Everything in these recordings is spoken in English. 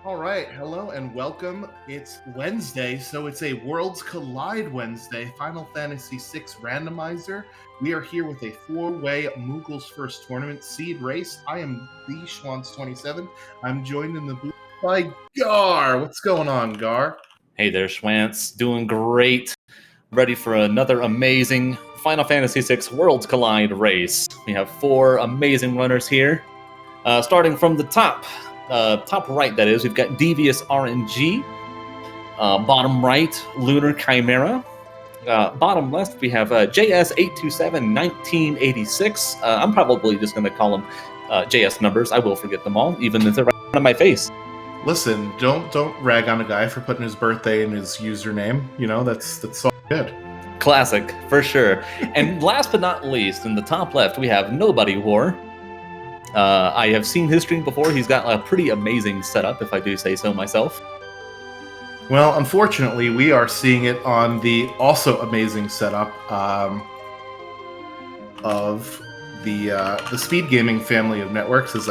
All right, hello and welcome. It's Wednesday, so it's a Worlds Collide Wednesday, Final Fantasy VI Randomizer. We are here with a four-way Moogle's First Tournament seed race. I am the Schwantz27. I'm joined in the booth by Gar. What's going on, Gar? Hey there, Schwantz. Doing great. Ready for another amazing Final Fantasy VI Worlds Collide race. We have four amazing runners here. Starting from the top right, that is, we've got Devious RNG. Bottom right, Lunar Chimera. Bottom left, we have JS8271986. I'm probably just going to call them JS numbers. I will forget them all, even if they're right on my face. Listen, don't rag on a guy for putting his birthday in his username. You know, that's all good. Classic, for sure. And last but not least, in the top left, we have Nobody War. I have seen his stream before. He's got a pretty amazing setup, if I do say so myself. Well, unfortunately, we are seeing it on the also amazing setup of the SpeedGaming family of networks. Is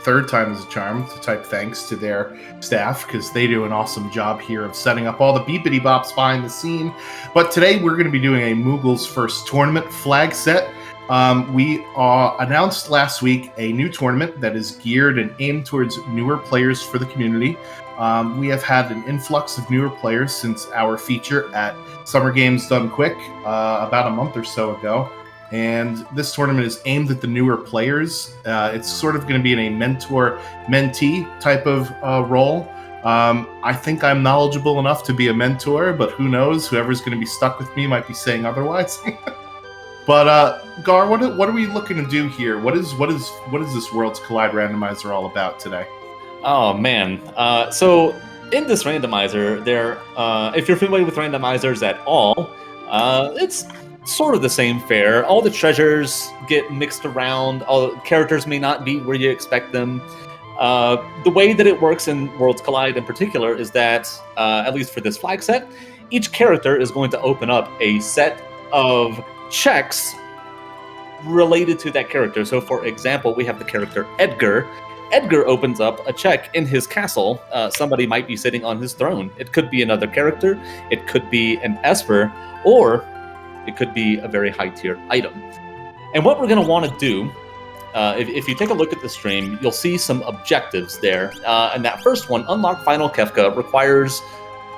third time is a charm to type thanks to their staff, because they do an awesome job here of setting up all the beepity bops behind the scene. But today we're going to be doing a Moogle's First Tournament flag set. We announced last week a new tournament that is geared and aimed towards newer players for the community. We have had an influx of newer players since our feature at Summer Games Done Quick about a month or so ago. And this tournament is aimed at the newer players. It's sort of going to be in a mentor-mentee type of role. I think I'm knowledgeable enough to be a mentor, but who knows? Whoever's going to be stuck with me might be saying otherwise. But Gar, what are we looking to do here? What is this Worlds Collide Randomizer all about today? Oh man! So in this randomizer, if you're familiar with randomizers at all, it's sort of the same fare. All the treasures get mixed around. All the characters may not be where you expect them. The way that it works in Worlds Collide in particular is that, at least for this flag set, each character is going to open up a set of checks related to that character. So, for example, we have the character Edgar. Edgar opens up a check in his castle. Somebody might be sitting on his throne. It could be another character. It could be an Esper, or it could be a very high-tier item. And what we're going to want to do, if you take a look at the stream, you'll see some objectives there. And that first one, Unlock Final Kefka, requires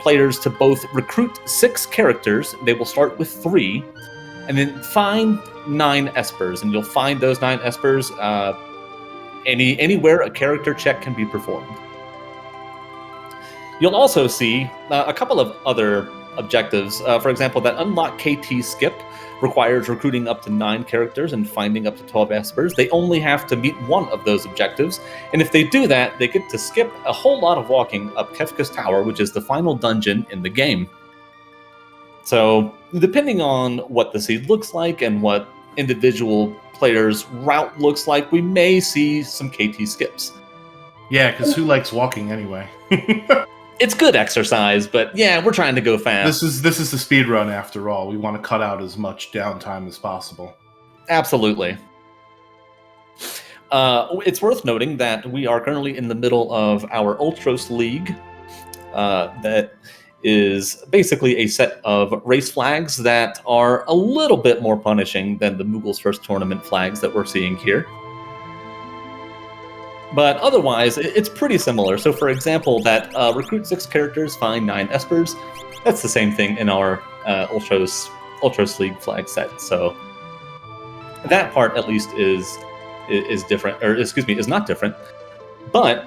players to both recruit 6 characters. They will start with 3, and then find 9 Espers. And you'll find those 9 Espers anywhere a character check can be performed. You'll also see a couple of other objectives. For example, that Unlock KT Skip requires recruiting up to 9 characters and finding up to 12 Espers. They only have to meet one of those objectives, and if they do that, they get to skip a whole lot of walking up Kefka's Tower, which is the final dungeon in the game. So, depending on what the seed looks like and what individual players' route looks like, we may see some KT skips. Yeah, because who likes walking anyway? It's good exercise, but yeah, we're trying to go fast. This is the speed run after all. We want to cut out as much downtime as possible. Absolutely. It's worth noting that we are currently in the middle of our Ultros League. That is basically a set of race flags that are a little bit more punishing than the Moogle's First Tournament flags that we're seeing here. But otherwise, it's pretty similar. So for example, that recruit 6 characters, find 9 Espers, that's the same thing in our Ultros League flag set. So that part at least is different, or excuse me, is not different. But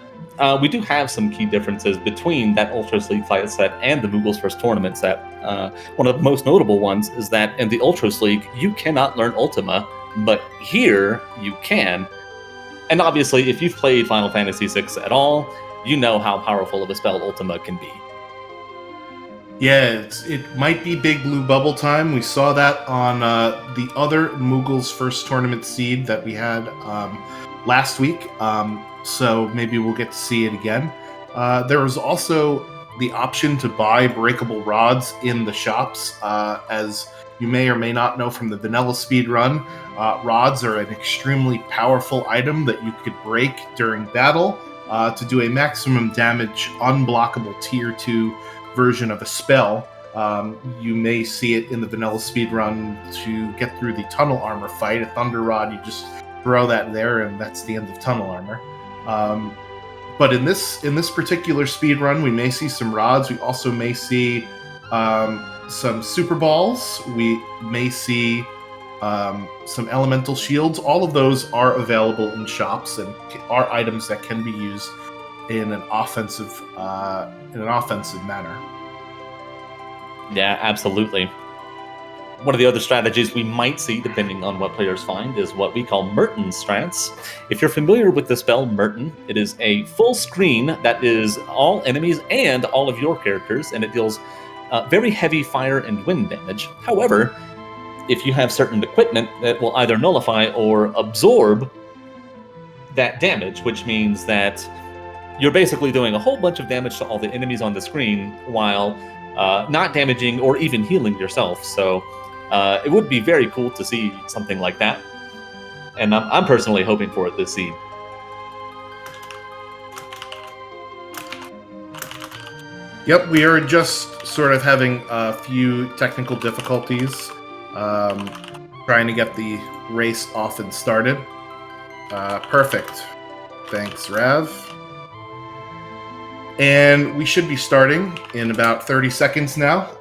we do have some key differences between that Ultros League flag set and the Moogle's First Tournament set. One of the most notable ones is that in the Ultros League, you cannot learn Ultima, but here you can. And obviously, if you've played Final Fantasy VI at all, you know how powerful of a spell Ultima can be. Yeah, it might be Big Blue Bubble time. We saw that on the other Moogle's First Tournament seed that we had last week. So maybe we'll get to see it again. There was also the option to buy breakable rods in the shops. As you may or may not know from the vanilla speedrun, rods are an extremely powerful item that you could break during battle. to do a maximum damage unblockable tier 2 version of a spell. You may see it in the vanilla speedrun to get through the tunnel armor fight. A Thunder Rod, you just throw that there, and that's the end of tunnel armor. But in this particular speedrun, we may see some rods. We also may see some super balls. We may see some elemental shields. All of those are available in shops and are items that can be used in an offensive manner. Yeah, absolutely. One of the other strategies we might see, depending on what players find, is what we call Merton strats. If you're familiar with the spell Merton, it is a full screen that is all enemies and all of your characters, and it deals very heavy fire and wind damage. However, if you have certain equipment, that will either nullify or absorb that damage, which means that you're basically doing a whole bunch of damage to all the enemies on the screen while not damaging or even healing yourself. So it would be very cool to see something like that. And I'm personally hoping for it this seed. Yep, we are just sort of having a few technical difficulties trying to get the race off and started. Perfect. Thanks, Rav. And we should be starting in about 30 seconds now,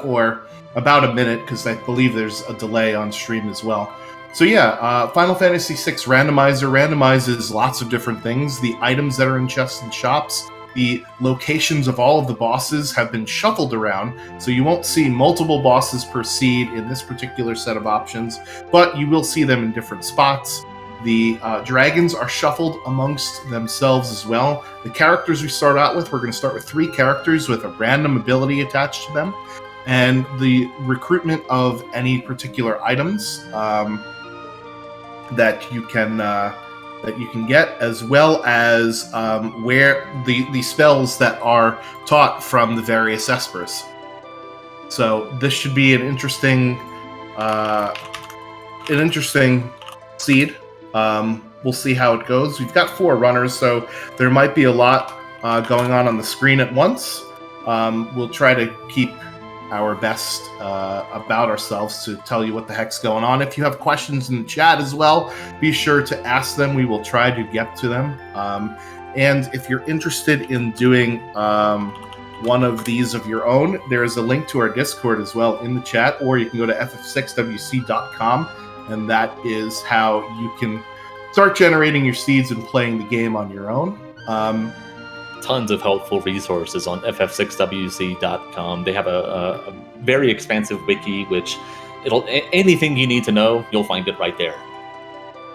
or about a minute, because I believe there's a delay on stream as well. So yeah, Final Fantasy VI Randomizer randomizes lots of different things. The items that are in chests and shops, the locations of all of the bosses have been shuffled around, so you won't see multiple bosses per seed in this particular set of options, but you will see them in different spots. The dragons are shuffled amongst themselves as well. The characters we start out with, we're going to start with 3 characters with a random ability attached to them, and the recruitment of any particular items that you can get, as well as where the spells that are taught from the various espers. So this should be an interesting seed. We'll see how it goes. We've got 4 runners, so there might be a lot going on the screen at once. We'll try to keep our best about ourselves to tell you what the heck's going on. If you have questions in the chat as well, be sure to ask them. We will try to get to them. And if you're interested in doing one of these of your own, there is a link to our Discord as well in the chat, or you can go to ff6wc.com, and that is how you can start generating your seeds and playing the game on your own. Tons of helpful resources on ff6wc.com. They have a very expansive wiki, which anything you need to know, you'll find it right there.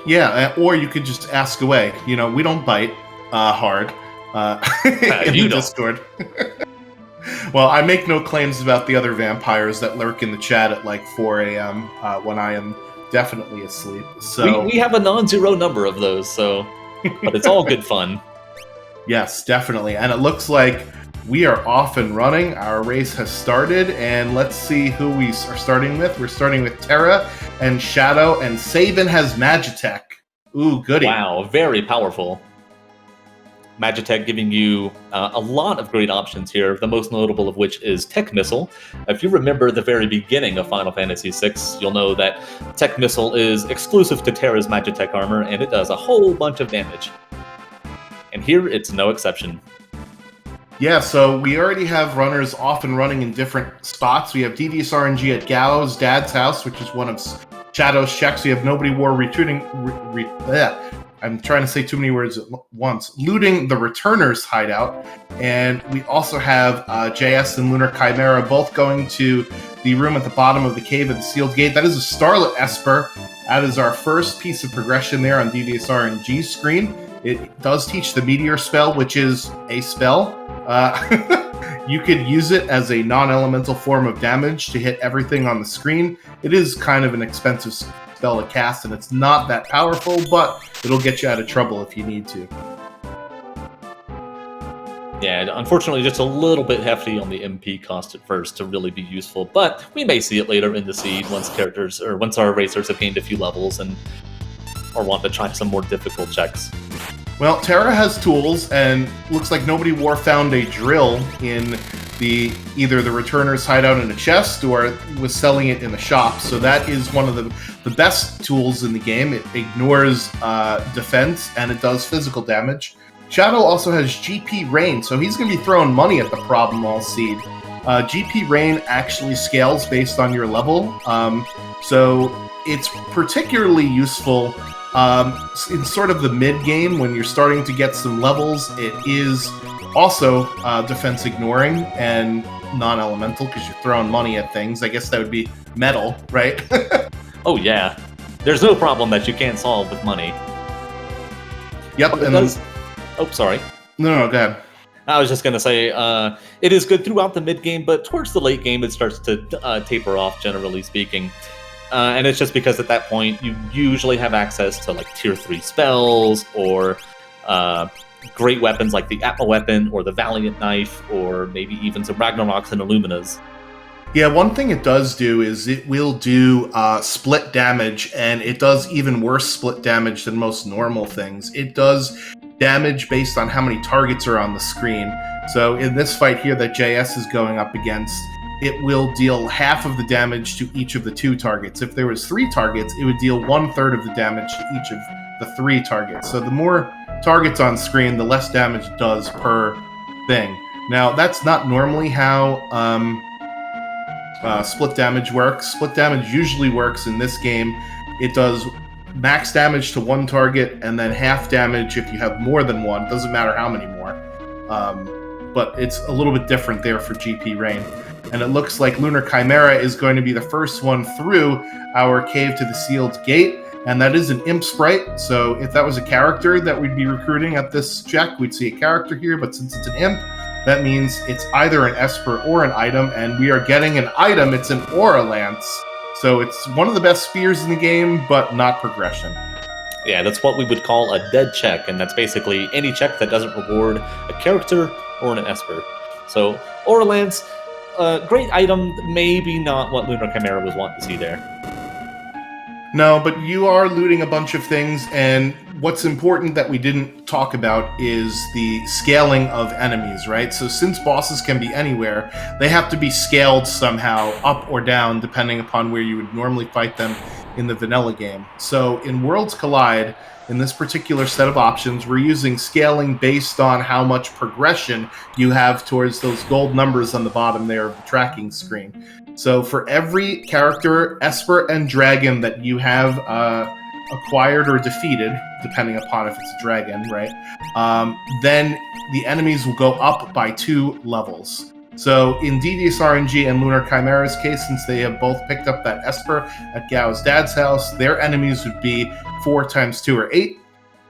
Yeah, or you could just ask away. You know, we don't bite hard in the Discord. Well, I make no claims about the other vampires that lurk in the chat at like 4 a.m. When I am definitely asleep. So we have a non-zero number of those, so but it's all good fun. Yes, definitely. And it looks like we are off and running. Our race has started, and let's see who we are starting with. We're starting with Terra and Shadow, and Sabin has Magitech. Ooh, goody. Wow, very powerful. Magitech giving you a lot of great options here, the most notable of which is Tech Missile. If you remember the very beginning of Final Fantasy VI, you'll know that Tech Missile is exclusive to Terra's Magitech armor, and it does a whole bunch of damage. And here, it's no exception. Yeah, so we already have runners off and running in different spots. We have Devious RNG at Gallows' dad's house, which is one of Shadow's checks. We have Nobody War retooting... I'm trying to say too many words at once. Looting the Returner's hideout. And we also have JS and Lunar Chimera both going to the room at the bottom of the cave at the sealed gate. That is a Starlit Esper. That is our first piece of progression there on Devious RNG's screen. It does teach the Meteor spell, which is a spell. You could use it as a non-elemental form of damage to hit everything on the screen. It is kind of an expensive spell to cast, and it's not that powerful, but it'll get you out of trouble if you need to. Yeah, unfortunately just a little bit hefty on the MP cost at first to really be useful, but we may see it later in the seed once our racers have gained a few levels and or want to try some more difficult checks. Well, Terra has tools, and looks like Nobody War found a drill in either the returner's hideout in a chest or was selling it in the shop. So that is one of the best tools in the game. It ignores defense, and it does physical damage. Shadow also has GP Rain, so he's going to be throwing money at the problem all seed. GP Rain actually scales based on your level, so it's particularly useful in sort of the mid-game when you're starting to get some levels. It is also defense ignoring and non-elemental because you're throwing money at things. I guess that would be metal, right? Oh yeah, there's no problem that you can't solve with money. Yep. Oh, sorry. No, go ahead. I was just going to say, it is good throughout the mid-game, but towards the late game, it starts to taper off, generally speaking. And it's just because at that point, you usually have access to like tier 3 spells, or great weapons like the Atma weapon, or the Valiant knife, or maybe even some Ragnaroks and Illuminas. Yeah, one thing it does do is it will do split damage, and it does even worse split damage than most normal things. It does damage based on how many targets are on the screen. So in this fight here that JS is going up against, it will deal half of the damage to each of the 2 targets. If there was 3 targets, it would deal 1/3 of the damage to each of the 3 targets. So the more targets on screen, the less damage it does per thing. Now, that's not normally how split damage works. Split damage usually works in this game. It does max damage to 1 target, and then half damage if you have more than 1. Doesn't matter how many more. But it's a little bit different there for GP Rain. And it looks like Lunar Chimera is going to be the first one through our Cave to the Sealed Gate, and that is an imp sprite. So if that was a character that we'd be recruiting at this check, we'd see a character here, but since it's an imp, that means it's either an Esper or an item, and we are getting an item. It's an Aura Lance. So it's one of the best spears in the game, but not progression. Yeah, that's what we would call a dead check, and that's basically any check that doesn't reward a character or an Esper. So, Aura Lance, great item, maybe not what Lunar Chimera was wanting to see there. No, but you are looting a bunch of things, and what's important that we didn't talk about is the scaling of enemies, right? So since bosses can be anywhere, they have to be scaled somehow up or down depending upon where you would normally fight them in the vanilla game. So in Worlds Collide, in this particular set of options, we're using scaling based on how much progression you have towards those gold numbers on the bottom there of the tracking screen. So for every character, Esper and Dragon, that you have acquired or defeated, depending upon if it's a dragon, right? Then the enemies will go up by 2 levels. So in Devious RNG and Lunar Chimera's case, since they have both picked up that Esper at Gao's dad's house, their enemies would be 4 times 2 or 8.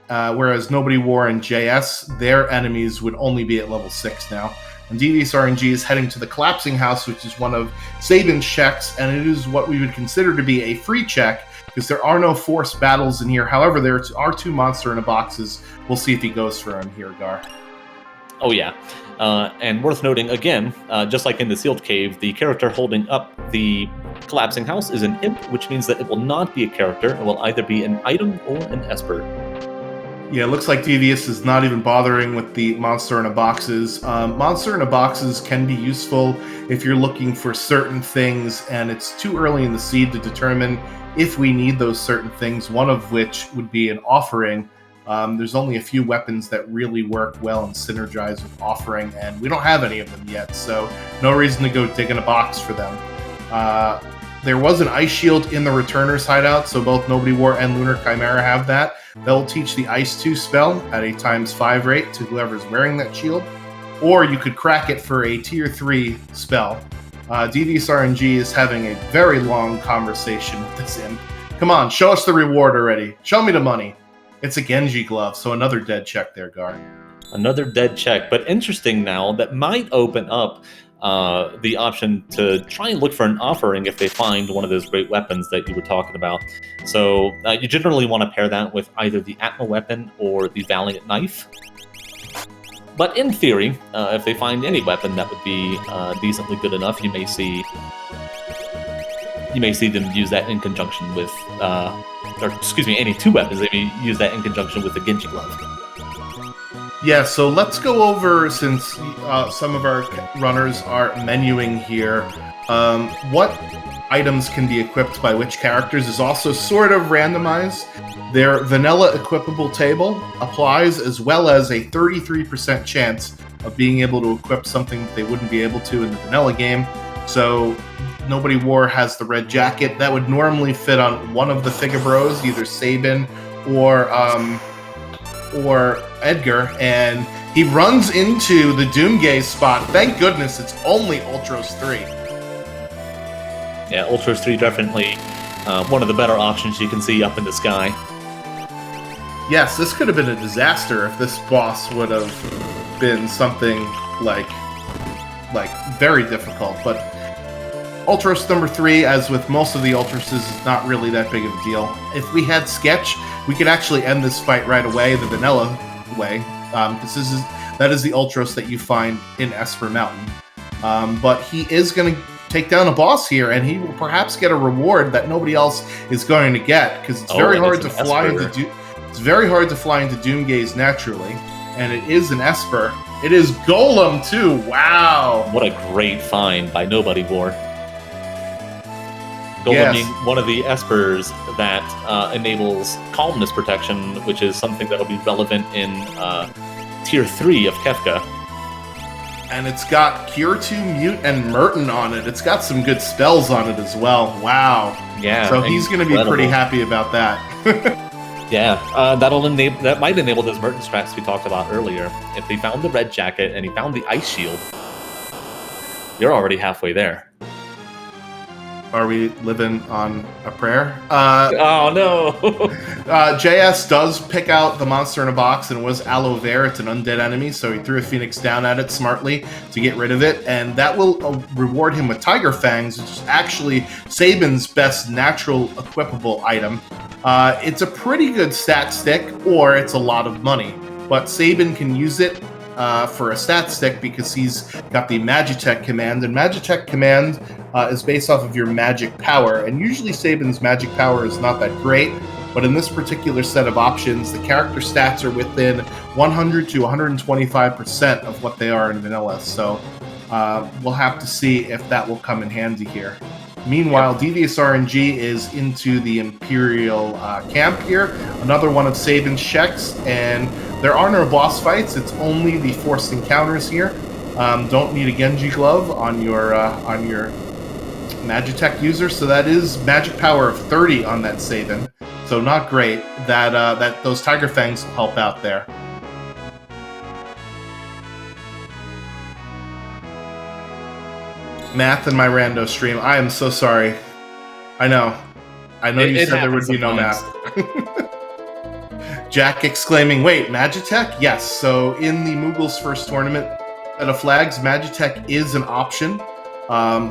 Whereas Nobody War and JS, their enemies would only be at level 6 now. And Devious RNG is heading to the Collapsing House, which is one of Sabin's checks, and it is what we would consider to be a free check, because there are no forced battles in here. However, there are 2 monster in a boxes. We'll see if he goes for him here, Gar. Oh yeah, and worth noting again, just like in the Sealed Cave, the character holding up the Collapsing House is an imp, which means that it will not be a character. It will either be an item or an Esper. Yeah, it looks like Devious is not even bothering with the monster in a boxes. Monster in a boxes can be useful if you're looking for certain things, and it's too early in the seed to determine if we need those certain things, one of which would be an offering. There's only a few weapons that really work well and synergize with offering, and we don't have any of them yet, so no reason to go dig in a box for them. There was an Ice Shield in the Returner's hideout, so both Nobody War and Lunar Chimera have that. They'll teach the Ice 2 spell at a ×5 rate to whoever's wearing that shield, or you could crack it for a tier 3 spell. Devious RNG is having a very long conversation with this imp. Come on, show us the reward already. Show me the money. It's a Genji glove, so another dead check there, Gar. Another dead check, but interesting now, that might open up the option to try and look for an offering if they find one of those great weapons that you were talking about. So you generally want to pair that with either the Atma weapon or the Valiant knife. But in theory, if they find any weapon that would be decently good enough, you may see them use that in conjunction with, or excuse me, any 2 weapons. They may use that in conjunction with the Genji glove. Yeah, so let's go over, since some of our runners are menuing here, what items can be equipped by which characters is also sort of randomized. Their vanilla equipable table applies, as well as a 33% chance of being able to equip something that they wouldn't be able to in the vanilla game. So Nobody War has the red jacket. That would normally fit on one of the Figabros, either Sabin or Edgar, and he runs into the Doomgaze spot. Thank goodness it's only Ultros 3. Yeah, Ultros 3 definitely one of the better options you can see up in the sky. Yes, this could have been a disaster if this boss would have been something like very difficult, but Ultros number 3, as with most of the Ultroses, is not really that big of a deal. If we had Sketch, we could actually end this fight right away, the vanilla way, because that is the Ultros that you find in Esper Mountain. But he is going to take down a boss here, and he will perhaps get a reward that nobody else is going to get, because it's very hard to fly into Doomgaze naturally, and it is an Esper. It is Golem too. Wow! What a great find by Nobody War. Golem being one of the Espers that enables calmness protection, which is something that will be relevant in Tier 3 of Kefka. And it's got Cure 2, Mute, and Merton on it. It's got some good spells on it as well. Wow. Yeah. So he's going to be pretty happy about that. Yeah, that might enable those Merton strats we talked about earlier. If they found the red jacket and he found the ice shield, you're already halfway there. Are we living on a prayer? Oh no! JS does pick out the monster in a box, and it was Aloe Vera. It's an undead enemy, so he threw a Phoenix down at it smartly to get rid of it, and that will reward him with Tiger Fangs, which is actually Sabin's best natural equipable item. It's a pretty good stat stick, or it's a lot of money, but Sabin can use it for a stat stick because he's got the Magitech command, and Magitech command is based off of your magic power, and usually Sabin's magic power is not that great, but in this particular set of options, the character stats are within 100 to 125% of what they are in vanilla, so we'll have to see if that will come in handy here. Meanwhile, Devious RNG is into the Imperial camp here, another one of Sabin's checks, and there are no boss fights. It's only the forced encounters here. Don't need a Genji glove on your Magitech user, so that is magic power of 30 on that Sabin. So not great. That those Tiger Fangs will help out there. Math in my rando stream. I am so sorry. I know you said there would be no math. Jack exclaiming, wait, Magitech? Yes, so in the Moogle's first tournament set of flags, Magitech is an option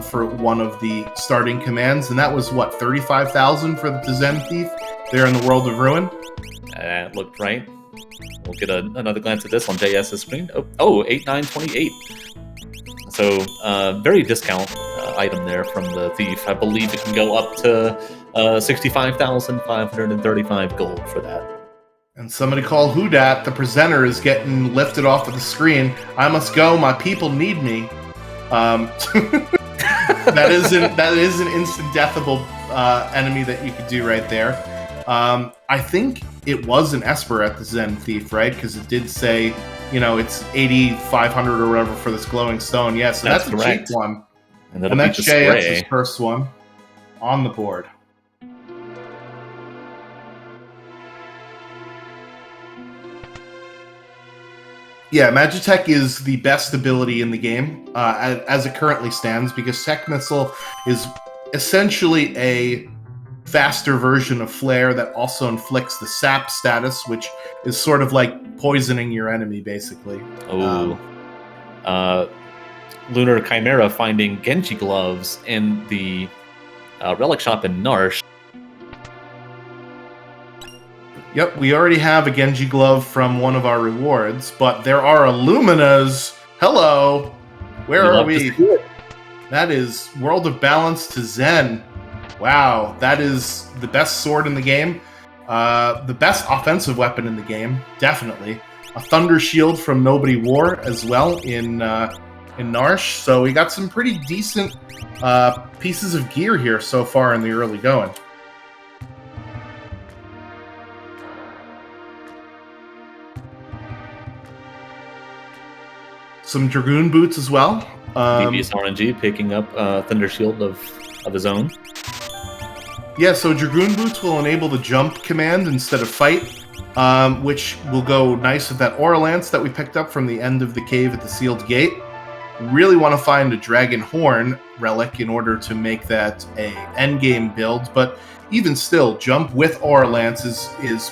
for one of the starting commands, and that was, what, 35,000 for the Zen Thief there in the World of Ruin? That looked right. We'll get another glance at this on JS's screen. Oh, 8928. So, very discount item there from the Thief. I believe it can go up to 65,535 gold for that. And somebody call who dat? The presenter is getting lifted off of the screen. I must go. My people need me. That is an instant deathable enemy that you could do right there. I think it was an Esper at the Zen Thief, right? Because it did say, it's 8,500 or whatever for this glowing stone. Yeah, so that's a cheap one. And that's JS's first one on the board. Yeah, Magitech is the best ability in the game as it currently stands, because Tech Missile is essentially a faster version of Flare that also inflicts the Sap status, which is sort of like poisoning your enemy, basically. Oh. Lunar Chimera finding Genji gloves in the relic shop in Narsh. Yep, we already have a Genji glove from one of our rewards, but there are Illuminas. Hello! Where are we? That is World of Balance to Zen. Wow, that is the best sword in the game. The best offensive weapon in the game, definitely. a Thunder Shield from Nobody War as well in Narsh. So we got some pretty decent pieces of gear here so far in the early going. Some Dragoon boots as well. Devious RNG picking up Thunder Shield of his own. Yeah, so Dragoon boots will enable the jump command instead of fight, which will go nice with that Aura Lance that we picked up from the end of the cave at the sealed gate. Really want to find a Dragon Horn relic in order to make that a endgame build, but even still, jump with Aura Lance is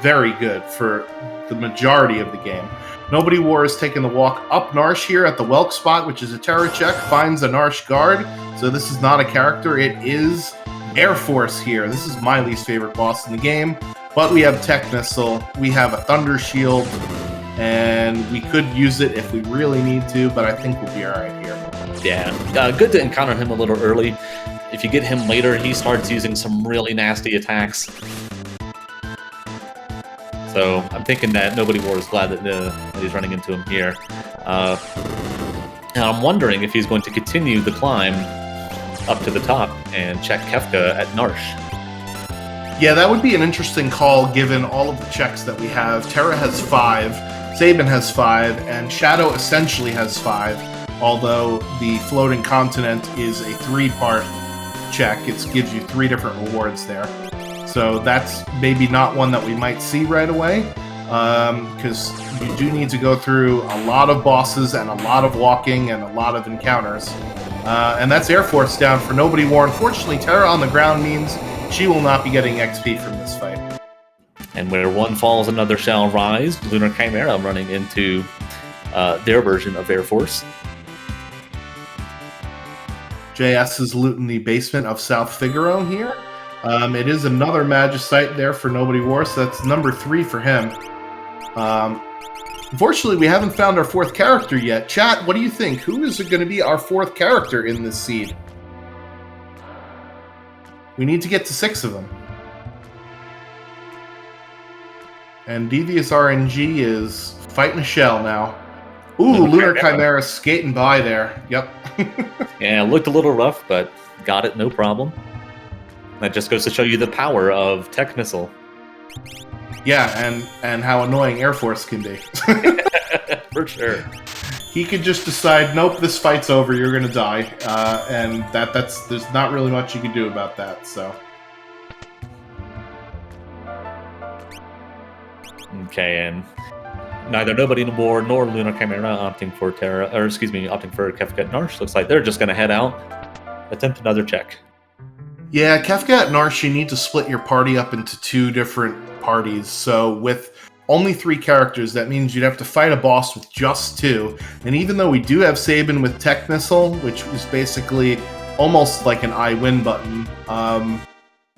very good for the majority of the game. Nobody War is taking the walk up Narsh here at the Welk spot, which is a terror check, finds a Narsh guard. So this is not a character, it is Air Force here. This is my least favorite boss in the game, but we have Tech Missile, we have a Thunder Shield, and we could use it if we really need to, but I think we'll be alright here. Yeah, good to encounter him a little early. If you get him later, he starts using some really nasty attacks. So I'm thinking that Nobody War is glad that he's running into him here. And I'm wondering if he's going to continue the climb up to the top and check Kefka at Narsh. Yeah, that would be an interesting call given all of the checks that we have. Terra has 5, Sabin has 5, and Shadow essentially has 5, although the Floating Continent is a 3-part check. It gives you 3 different rewards there. So that's maybe not one that we might see right away, because you do need to go through a lot of bosses and a lot of walking and a lot of encounters. And that's Air Force down for Nobody War. Unfortunately, Terra on the ground means she will not be getting XP from this fight. And where one falls, another shall rise. Lunar Chimera running into their version of Air Force. JS is looting the basement of South Figaro here. It is another Magicite there for Nobody War, so that's number 3 for him. Unfortunately, we haven't found our 4th character yet. Chat, what do you think? Who is going to be our 4th character in this seed? We need to get to 6 of them. And Devious RNG is fighting a shell now. Ooh, Lunar Chimera skating by there. Yep. Yeah, looked a little rough, but got it, no problem. That just goes to show you the power of Tech Missile. Yeah, and how annoying Air Force can be. For sure. He could just decide, nope, this fight's over, you're gonna die. And there's not really much you can do about that, so. Okay, and neither Nobody War nor Lunar Chimera opting for Kefka at Narsh. Looks like they're just gonna head out, attempt another check. Yeah, Kefka at Narsh, you need to split your party up into 2 different parties. So with only 3 characters, that means you'd have to fight a boss with just 2. And even though we do have Sabin with Tech Missile, which is basically almost like an I win button,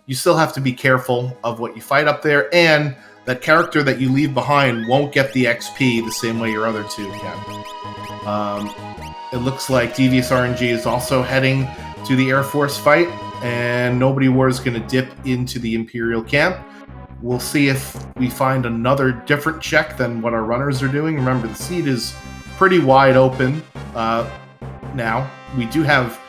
you still have to be careful of what you fight up there. And that character that you leave behind won't get the XP the same way your other 2 can. It looks like Devious RNG is also heading to the Air Force fight, and Nobody War is going to dip into the Imperial camp. We'll see if we find another different check than what our runners are doing. Remember, the seed is pretty wide open now. We do have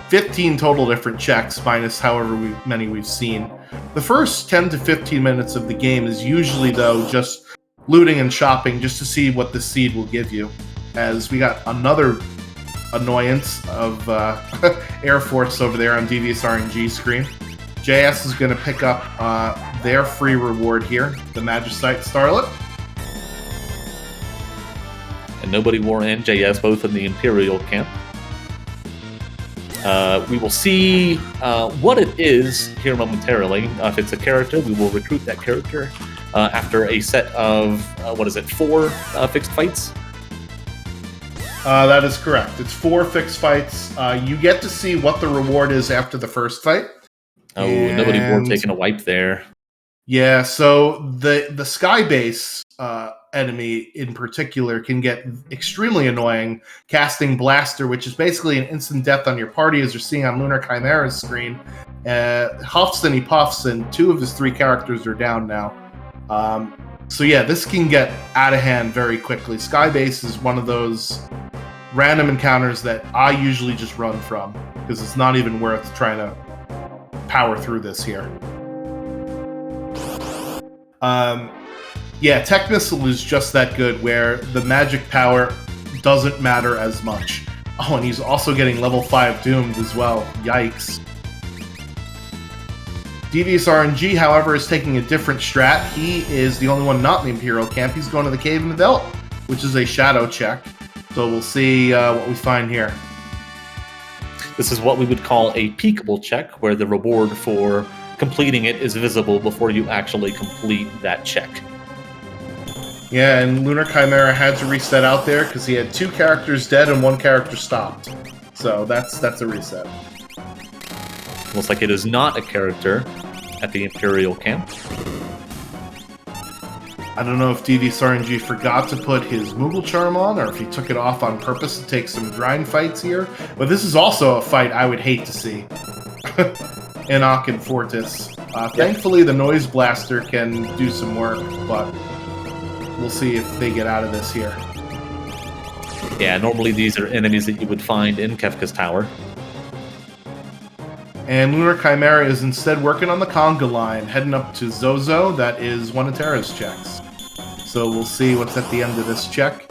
15 total different checks, minus however many we've seen. The first 10 to 15 minutes of the game is usually, though, just looting and shopping just to see what the seed will give you. As we got another annoyance of Air Force over there on Devious RNG screen. JS is going to pick up their free reward here, the Magicite Starlet. And Nobody War and JS both in the Imperial camp. We will see what it is here momentarily. If it's a character, we will recruit that character after a set of, 4 fixed fights? That is correct. It's 4 fixed fights. You get to see what the reward is after the first fight. Oh, and Nobody War taking a wipe there. Yeah, so the Sky Base enemy in particular can get extremely annoying, casting Blaster, which is basically an instant death on your party, as you're seeing on Lunar Chimera's screen. Huffs and he puffs, and 2 of his 3 characters are down now. So yeah, this can get out of hand very quickly. Skybase is one of those random encounters that I usually just run from because it's not even worth trying to power through this here. Yeah, Tech Missile is just that good where the magic power doesn't matter as much. Oh, and he's also getting level 5 doomed as well. Yikes. Devious RNG, however, is taking a different strat. He is the only one not in the Imperial camp. He's going to the Cave in the Belt, which is a shadow check. So we'll see what we find here. This is what we would call a peekable check, where the reward for completing it is visible before you actually complete that check. Yeah, and Lunar Chimera had to reset out there because he had 2 characters dead and 1 character stopped. So that's a reset. Looks like it is not a character at the Imperial camp. I don't know if Devious RNG forgot to put his Moogle Charm on or if he took it off on purpose to take some grind fights here. But this is also a fight I would hate to see. Enoch and Fortis. Thankfully, the Noise Blaster can do some work, but we'll see if they get out of this here. Yeah, normally these are enemies that you would find in Kefka's Tower. And Lunar Chimera is instead working on the conga line, heading up to Zozo. That is one of Terra's checks. So we'll see what's at the end of this check.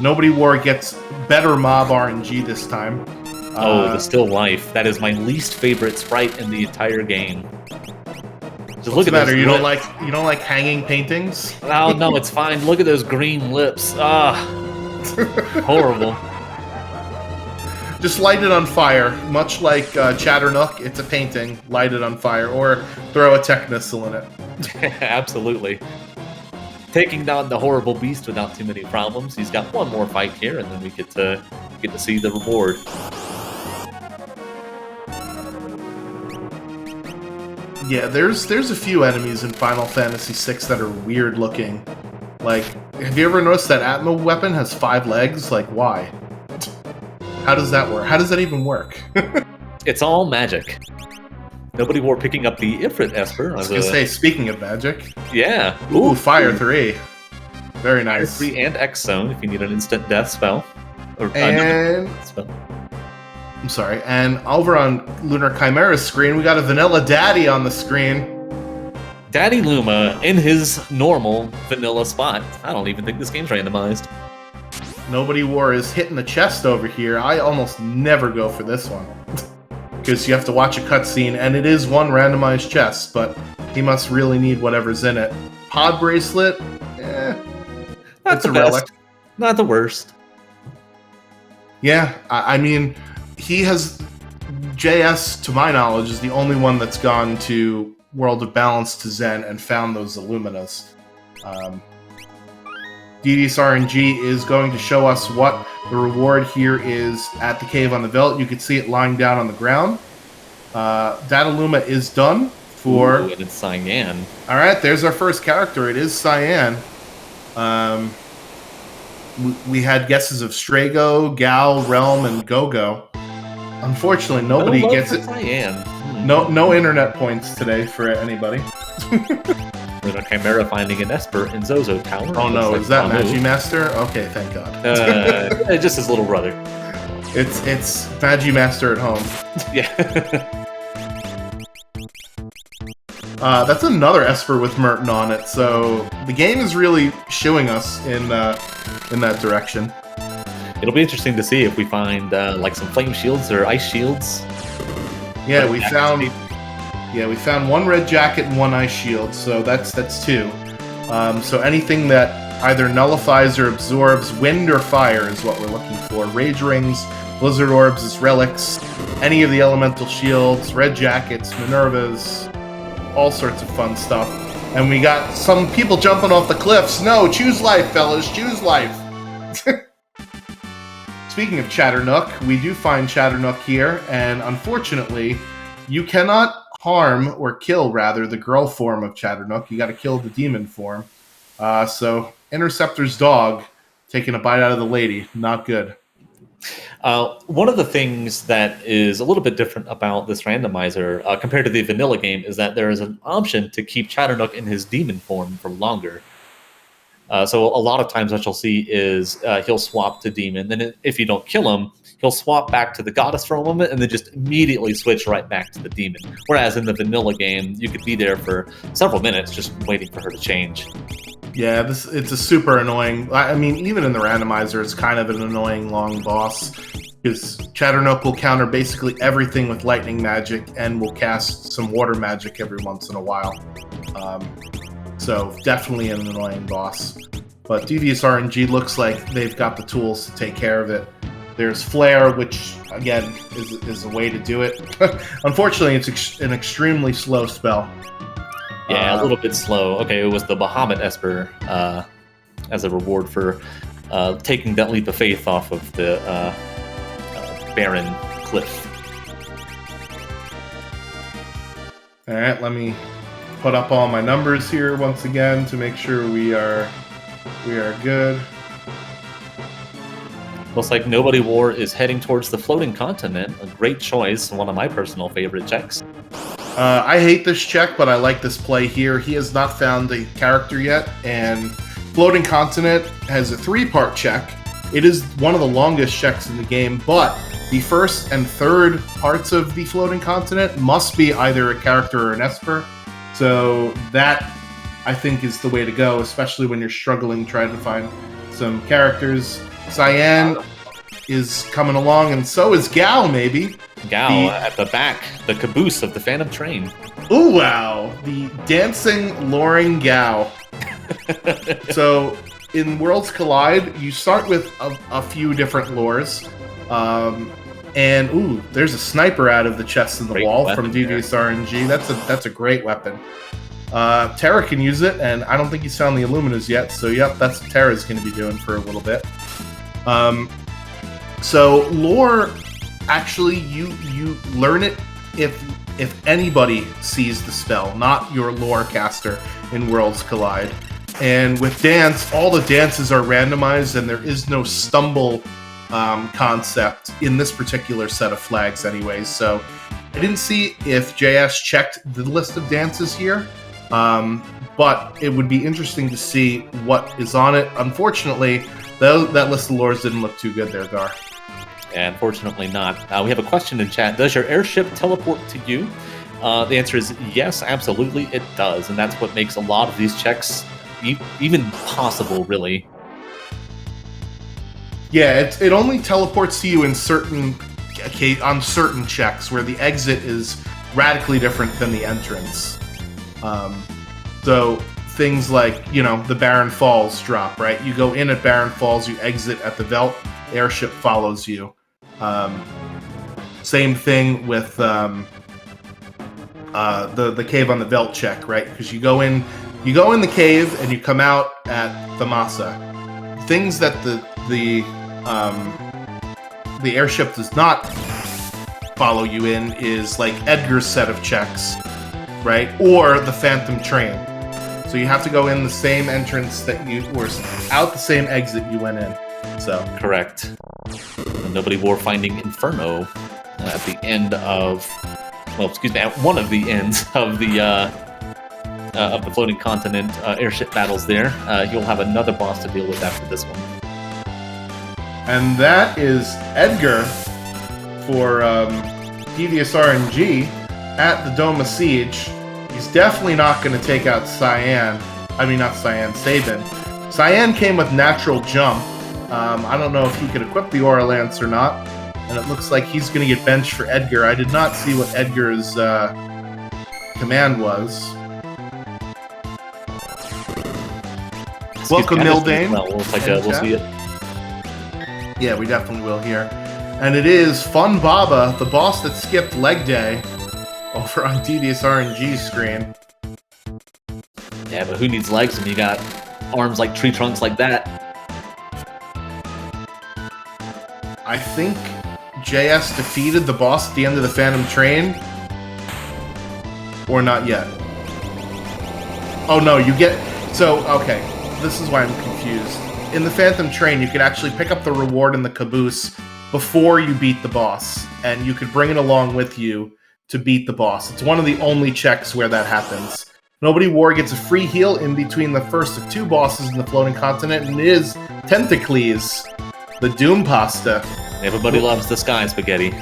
Nobody War gets better mob RNG this time. Oh, the Still Life. That is my least favorite sprite in the entire game. Just What's the matter? You don't like hanging paintings? Oh no, it's fine. Look at those green lips. Ah, horrible. Just light it on fire, much like Chatternook. It's a painting. Light it on fire, or throw a Tech Missile in it. Absolutely. Taking down the horrible beast without too many problems. He's got one more fight here, and then we get to see the reward. Yeah, there's a few enemies in Final Fantasy VI that are weird looking. Like, have you ever noticed that Atmo weapon has 5 legs? Like, why? How does that work? How does that even work? It's all magic. Nobody War picking up the Ifrit Esper. I was gonna say, speaking of magic. Yeah. Ooh, Fire 3. Very nice. Fire 3 and X Zone if you need an instant death spell. And spell. I'm sorry. And over on Lunar Chimera's screen, we got a Vanilla Daddy on the screen. Daddy Luma in his normal vanilla spot. I don't even think this game's randomized. Nobody War is hitting the chest over here. I almost never go for this one. Because you have to watch a cutscene, and it is one randomized chest, but he must really need whatever's in it. Pod Bracelet? Not the best. Relic. Not the worst. Yeah, I mean, he has... JS, to my knowledge, is the only one that's gone to World of Balance to Zen and found those Illuminas. Devious RNG is going to show us what the reward here is at the Cave on the Veldt. You can see it lying down on the ground. Dataluma is done for... Ooh, and it's Cyan. Alright, there's our first character. It is Cyan. We had guesses of Strago, Gal, Realm, and Gogo. Unfortunately, nobody gets it. Cyan. No internet points today for anybody. Lunar Chimera finding an Esper in Zozo Tower. Oh no, is that Magimaster? Okay, thank God. Just his little brother. It's Magimaster at home. Yeah. That's another Esper with Merton on it, so the game is really shooing us in that direction. It'll be interesting to see if we find like some flame shields or ice shields. Yeah, we found. Yeah, we found 1 red jacket and 1 ice shield, so that's 2. So anything that either nullifies or absorbs wind or fire is what we're looking for. Rage rings, blizzard orbs as relics, any of the elemental shields, red jackets, Minervas, all sorts of fun stuff. And we got some people jumping off the cliffs. No, choose life, fellas, choose life. Speaking of Chatternook, we do find Chatternook here, and unfortunately, you cannot harm, or kill rather, the girl form of Chatternook. You gotta kill the demon form. So, Interceptor's dog taking a bite out of the lady. Not good. One of the things that is a little bit different about this randomizer compared to the vanilla game is that there is an option to keep Chatternook in his demon form for longer. So a lot of times what you'll see is he'll swap to demon. Then if you don't kill him, he'll swap back to the goddess for a moment and then just immediately switch right back to the demon. Whereas in the vanilla game, you could be there for several minutes just waiting for her to change. Yeah, it's a super annoying. I mean, even in the randomizer, it's kind of an annoying long boss because Chatternook will counter basically everything with lightning magic and will cast some water magic every once in a while. So definitely an annoying boss. But Devious RNG looks like they've got the tools to take care of it. There's Flare, which, again, is a way to do it. Unfortunately, it's an extremely slow spell. Yeah, a little bit slow. Okay, it was the Bahamut Esper as a reward for taking that leap of faith off of the barren cliff. All right, let me put up all my numbers here once again to make sure we are good. Looks like Nobody War is heading towards the floating continent. A great choice, one of my personal favorite checks. I hate this check, but I like this play here. He has not found a character yet, and Floating Continent has a 3-part check. It is one of the longest checks in the game, but the first and third parts of the Floating Continent must be either a character or an Esper. So that, I think, is the way to go, especially when you're struggling trying to find some characters. Cyan is coming along, and so is Gao, maybe. Gao at the back, the caboose of the Phantom Train. Ooh, wow. The dancing, luring Gao. So, in Worlds Collide, you start with a few different lures. And, ooh, there's a sniper out of the chest in the wall from Devious RNG. That's a great weapon. Terra can use it, and I don't think he's found the Illuminas yet. So, yep, that's what Terra's going to be doing for a little bit. So, lore... Actually, you learn it if anybody sees the spell, not your lore caster in Worlds Collide. And with dance, all the dances are randomized, and there is no stumble concept in this particular set of flags anyways. So I didn't see if JS checked the list of dances here, but it would be interesting to see what is on it. Unfortunately, that list of lores didn't look too good there, Gar. Unfortunately not. We have a question in chat. Does your airship teleport to you? The answer is yes, absolutely it does. And that's what makes a lot of these checks even possible, really. Yeah, it only teleports to you in certain checks where the exit is radically different than the entrance. So things like, the Barren Falls drop, right? You go in at Barren Falls, you exit at the Velt, airship follows you. Same thing with the cave on the Velt check, right? Because you go in the cave and you come out at Thamasa. Things that the airship does not follow you in is like Edgar's set of checks, right? Or the Phantom Train. So you have to go in the same entrance or out the same exit you went in. So correct. Nobody War finding Inferno at the end of, at one of the ends of the floating continent airship battles. There, you'll have another boss to deal with after this one. And that is Edgar for Devious RNG at the Dome of Siege. He's definitely not going to take out Cyan. I mean, not Cyan, Sabin. Cyan came with natural jump. I don't know if he could equip the Aura Lance or not, and it looks like he's going to get benched for Edgar. I did not see what Edgar's command was. Welcome, Mildane. Well, looks like we'll see it. Yeah, we definitely will here. And it is Fun Baba, the boss that skipped leg day, over on Devious RNG's screen. Yeah, but who needs legs when you got arms like tree trunks like that? I think JS defeated the boss at the end of the Phantom Train. Or not yet. Oh no, okay, this is why I'm confused. In the Phantom Train, you could actually pick up the reward in the caboose before you beat the boss, and you could bring it along with you to beat the boss. It's one of the only checks where that happens. Nobody War gets a free heal in between the first of 2 bosses in the floating continent, and it is Tentacles, the Doom Pasta. Everybody loves the sky spaghetti.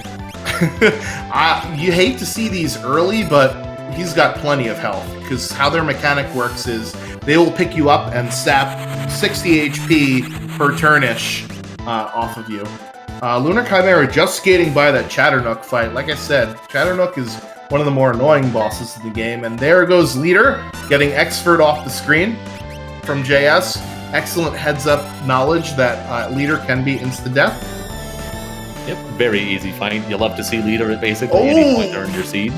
You hate to see these early, but he's got plenty of health, because how their mechanic works is they will pick you up and sap 60 HP per turnish off of you. Lunar Chimera just skating by that Chatternook fight. Like I said, Chatternook is one of the more annoying bosses in the game, and there goes Leader getting Expert off the screen from JS. Excellent heads-up knowledge that Leader can be insta-death. Yep, very easy fight. You'll love to see Leader at basically any point during your seed.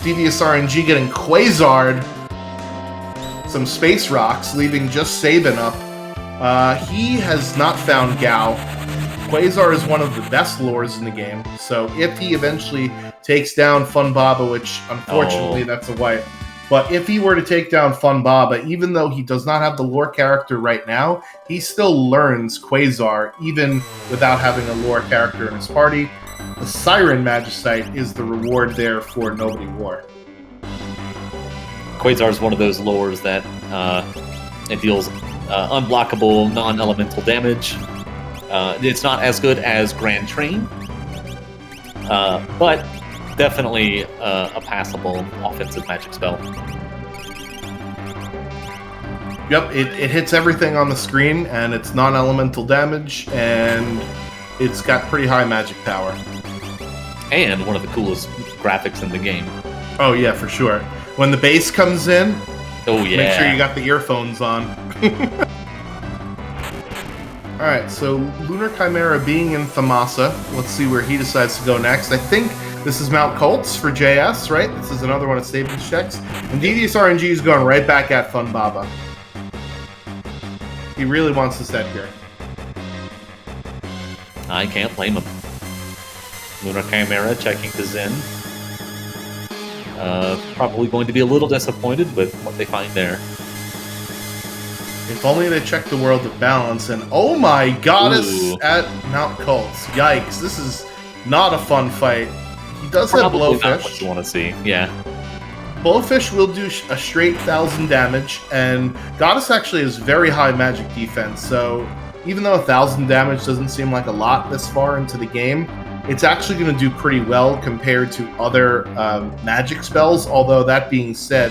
Devious RNG getting Quasard some space rocks, leaving just Sabin up. He has not found Gao. Quasar is one of the best lures in the game, so if he eventually takes down Fun Baba, which unfortunately that's a wipe, but if he were to take down Fun Baba, even though he does not have the lore character right now, he still learns Quasar, even without having a lore character in his party. The Siren Magicite is the reward there for Nobody War. Quasar is one of those lures that it deals unblockable, non-elemental damage. It's not as good as Grand Train, but definitely a passable offensive magic spell. Yep, it hits everything on the screen, and it's non-elemental damage, and it's got pretty high magic power. And one of the coolest graphics in the game. Oh yeah, for sure. When the bass comes in, oh yeah, make sure you got the earphones on. Alright, so Lunar Chimera being in Thamasa, let's see where he decides to go next. I think this is Mount Colts for JS, right? This is another one of Saban's checks. And Devious RNG is going right back at Fun Baba. He really wants this Edgar. I can't blame him. Lunar Chimera checking to Zen. Probably going to be a little disappointed with what they find there. If only they checked the World of Balance, and oh my goddess at Mount Colts. Yikes, this is not a fun fight. He does have Blowfish. Not what you want to see, yeah. Blowfish will do a straight 1,000 damage, and Goddess actually has very high magic defense, so even though 1,000 damage doesn't seem like a lot this far into the game, it's actually going to do pretty well compared to other magic spells, although that being said,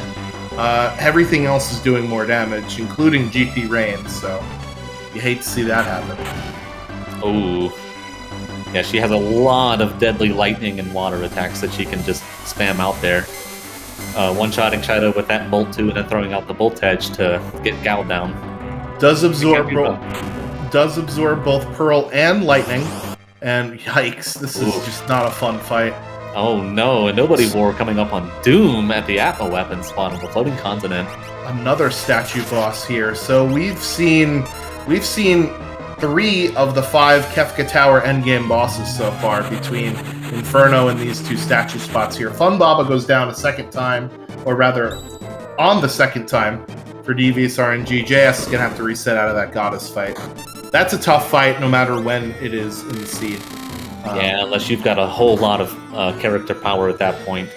everything else is doing more damage, including GP Rain, so you hate to see that happen. Oh. Yeah, she has a lot of deadly lightning and water attacks that she can just spam out there. One-shotting Shadow with that Bolt 2 and then throwing out the Bolt Edge to get Gao down. Does absorb both Pearl and Lightning, and yikes, this is just not a fun fight. Oh no, and Nobody War coming up on Doom at the Atma weapon spot on the floating continent. Another statue boss here. So we've seen 3 of the 5 Kefka Tower endgame bosses so far between Inferno and these 2 statue spots here. Fun Baba goes down a second time, or rather, on the second time for Devious RNG. JS is going to have to reset out of that Goddess fight. That's a tough fight no matter when it is in the seed. Yeah, unless you've got a whole lot of character power at that point.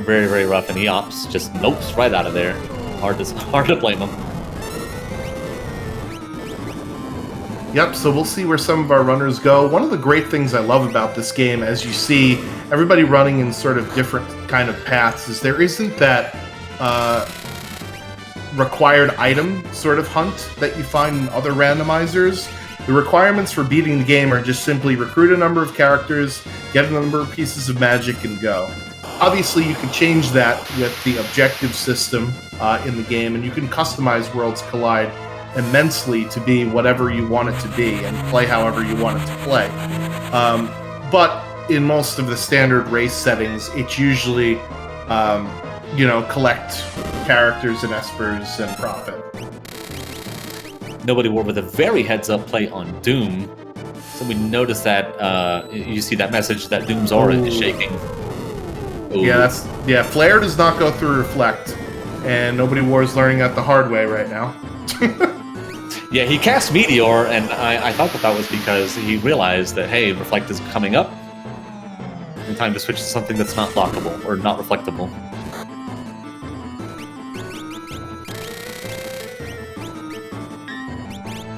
Very, very rough, and Eops just nopes right out of there. Hard to blame him. Yep, so we'll see where some of our runners go. One of the great things I love about this game, as you see everybody running in sort of different kind of paths, is there isn't that required item sort of hunt that you find in other randomizers. The requirements for beating the game are just simply recruit a number of characters, get a number of pieces of magic, and go. Obviously, you can change that with the objective system in the game, and you can customize Worlds Collide immensely to be whatever you want it to be and play however you want it to play. But in most of the standard race settings, it's usually, collect characters and espers and profit. Nobody War with a very heads-up play on Doom. So we notice that you see that message that Doom's aura is shaking. Ooh. Yeah, Flare does not go through Reflect, and Nobody War is learning that the hard way right now. Yeah, he cast Meteor, and I thought that was because he realized that, hey, Reflect is coming up. In time to switch to something that's not blockable, or not reflectable.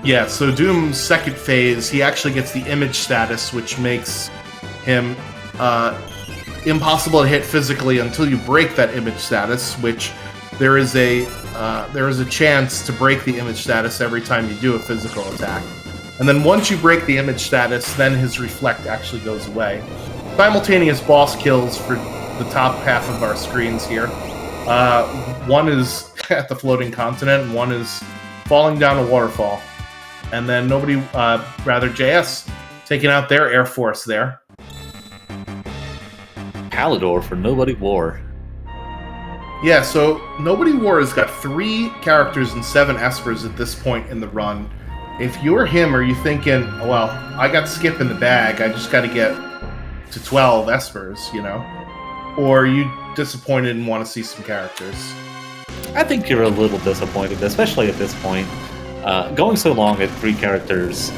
Yeah, so Doom's second phase, he actually gets the image status, which makes him impossible to hit physically until you break that image status, which there is a chance to break the image status every time you do a physical attack. And then once you break the image status, then his reflect actually goes away. Simultaneous boss kills for the top half of our screens here. One is at the floating continent, and one is falling down a waterfall. And then JS taking out their Air Force there. Palador for Nobody War. Yeah, so Nobody War has got 3 characters and 7 espers at this point in the run. If you're him, are you thinking, well, I got Skip in the bag, I just got to get to 12 espers, you know? Or are you disappointed and want to see some characters? I think you're a little disappointed, especially at this point. Going so long at 3 characters,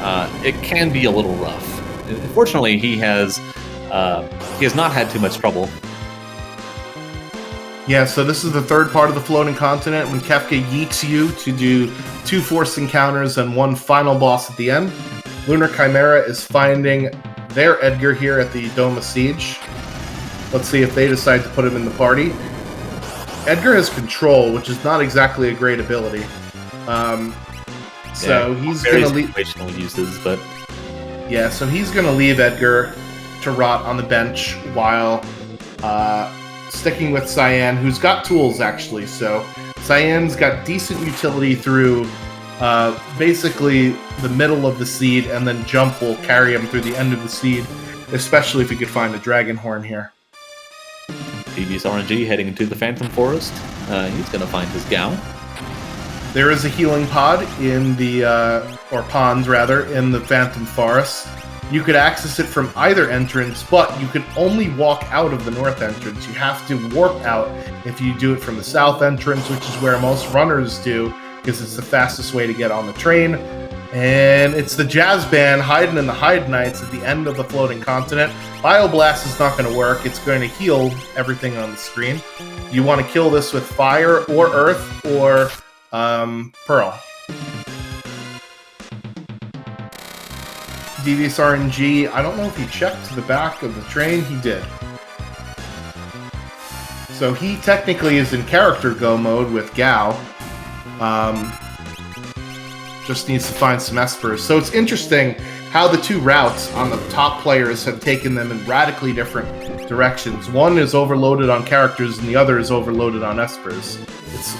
it can be a little rough. Fortunately, he has not had too much trouble. Yeah, so this is the third part of the floating continent when Kefka yeets you to do 2 forced encounters and 1 final boss at the end. Lunar Chimera is finding their Edgar here at the Dome of Siege. Let's see if they decide to put him in the party. Edgar has control, which is not exactly a great ability. So he's going to leave situational uses, but yeah, so he's going to leave Edgar to rot on the bench while sticking with Cyan, who's got tools actually. So Cyan's got decent utility through basically the middle of the seed, and then Jump will carry him through the end of the seed, especially if he could find a Dragon Horn here. TV's RNG heading into the Phantom Forest. He's going to find his Gao. There is a healing pod in the, or pond rather, in the Phantom Forest. You could access it from either entrance, but you can only walk out of the north entrance. You have to warp out if you do it from the south entrance, which is where most runners do, because it's the fastest way to get on the train. And it's the jazz band hiding in the Hyde Knights at the end of the floating continent. Bioblast is not going to work. It's going to heal everything on the screen. You want to kill this with fire or earth or Pearl. Devious RNG, I don't know if he checked the back of the train. He did. So he technically is in character go mode with Gao. Just needs to find some espers. So it's interesting how the 2 routes on the top players have taken them in radically different directions. One is overloaded on characters and the other is overloaded on espers.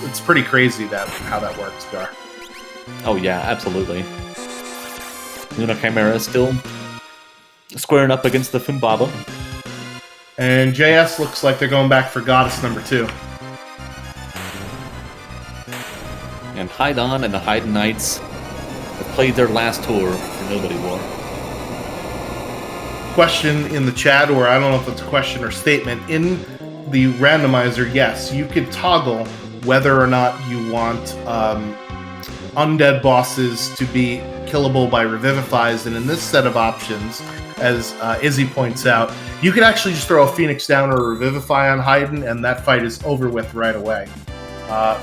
It's pretty crazy how that works, Gar. Oh yeah, absolutely. Lunar Chimera is still squaring up against the Fumbaba. And JS looks like they're going back for Goddess number 2. And Hydon and the Hyde Knights have played their last tour for Nobody War. Question in the chat, or I don't know if it's a question or statement. In the randomizer, yes, you could toggle whether or not you want undead bosses to be killable by revivifies, and in this set of options, as Izzy points out, you can actually just throw a Phoenix down or a Revivify on Haydn, and that fight is over with right away.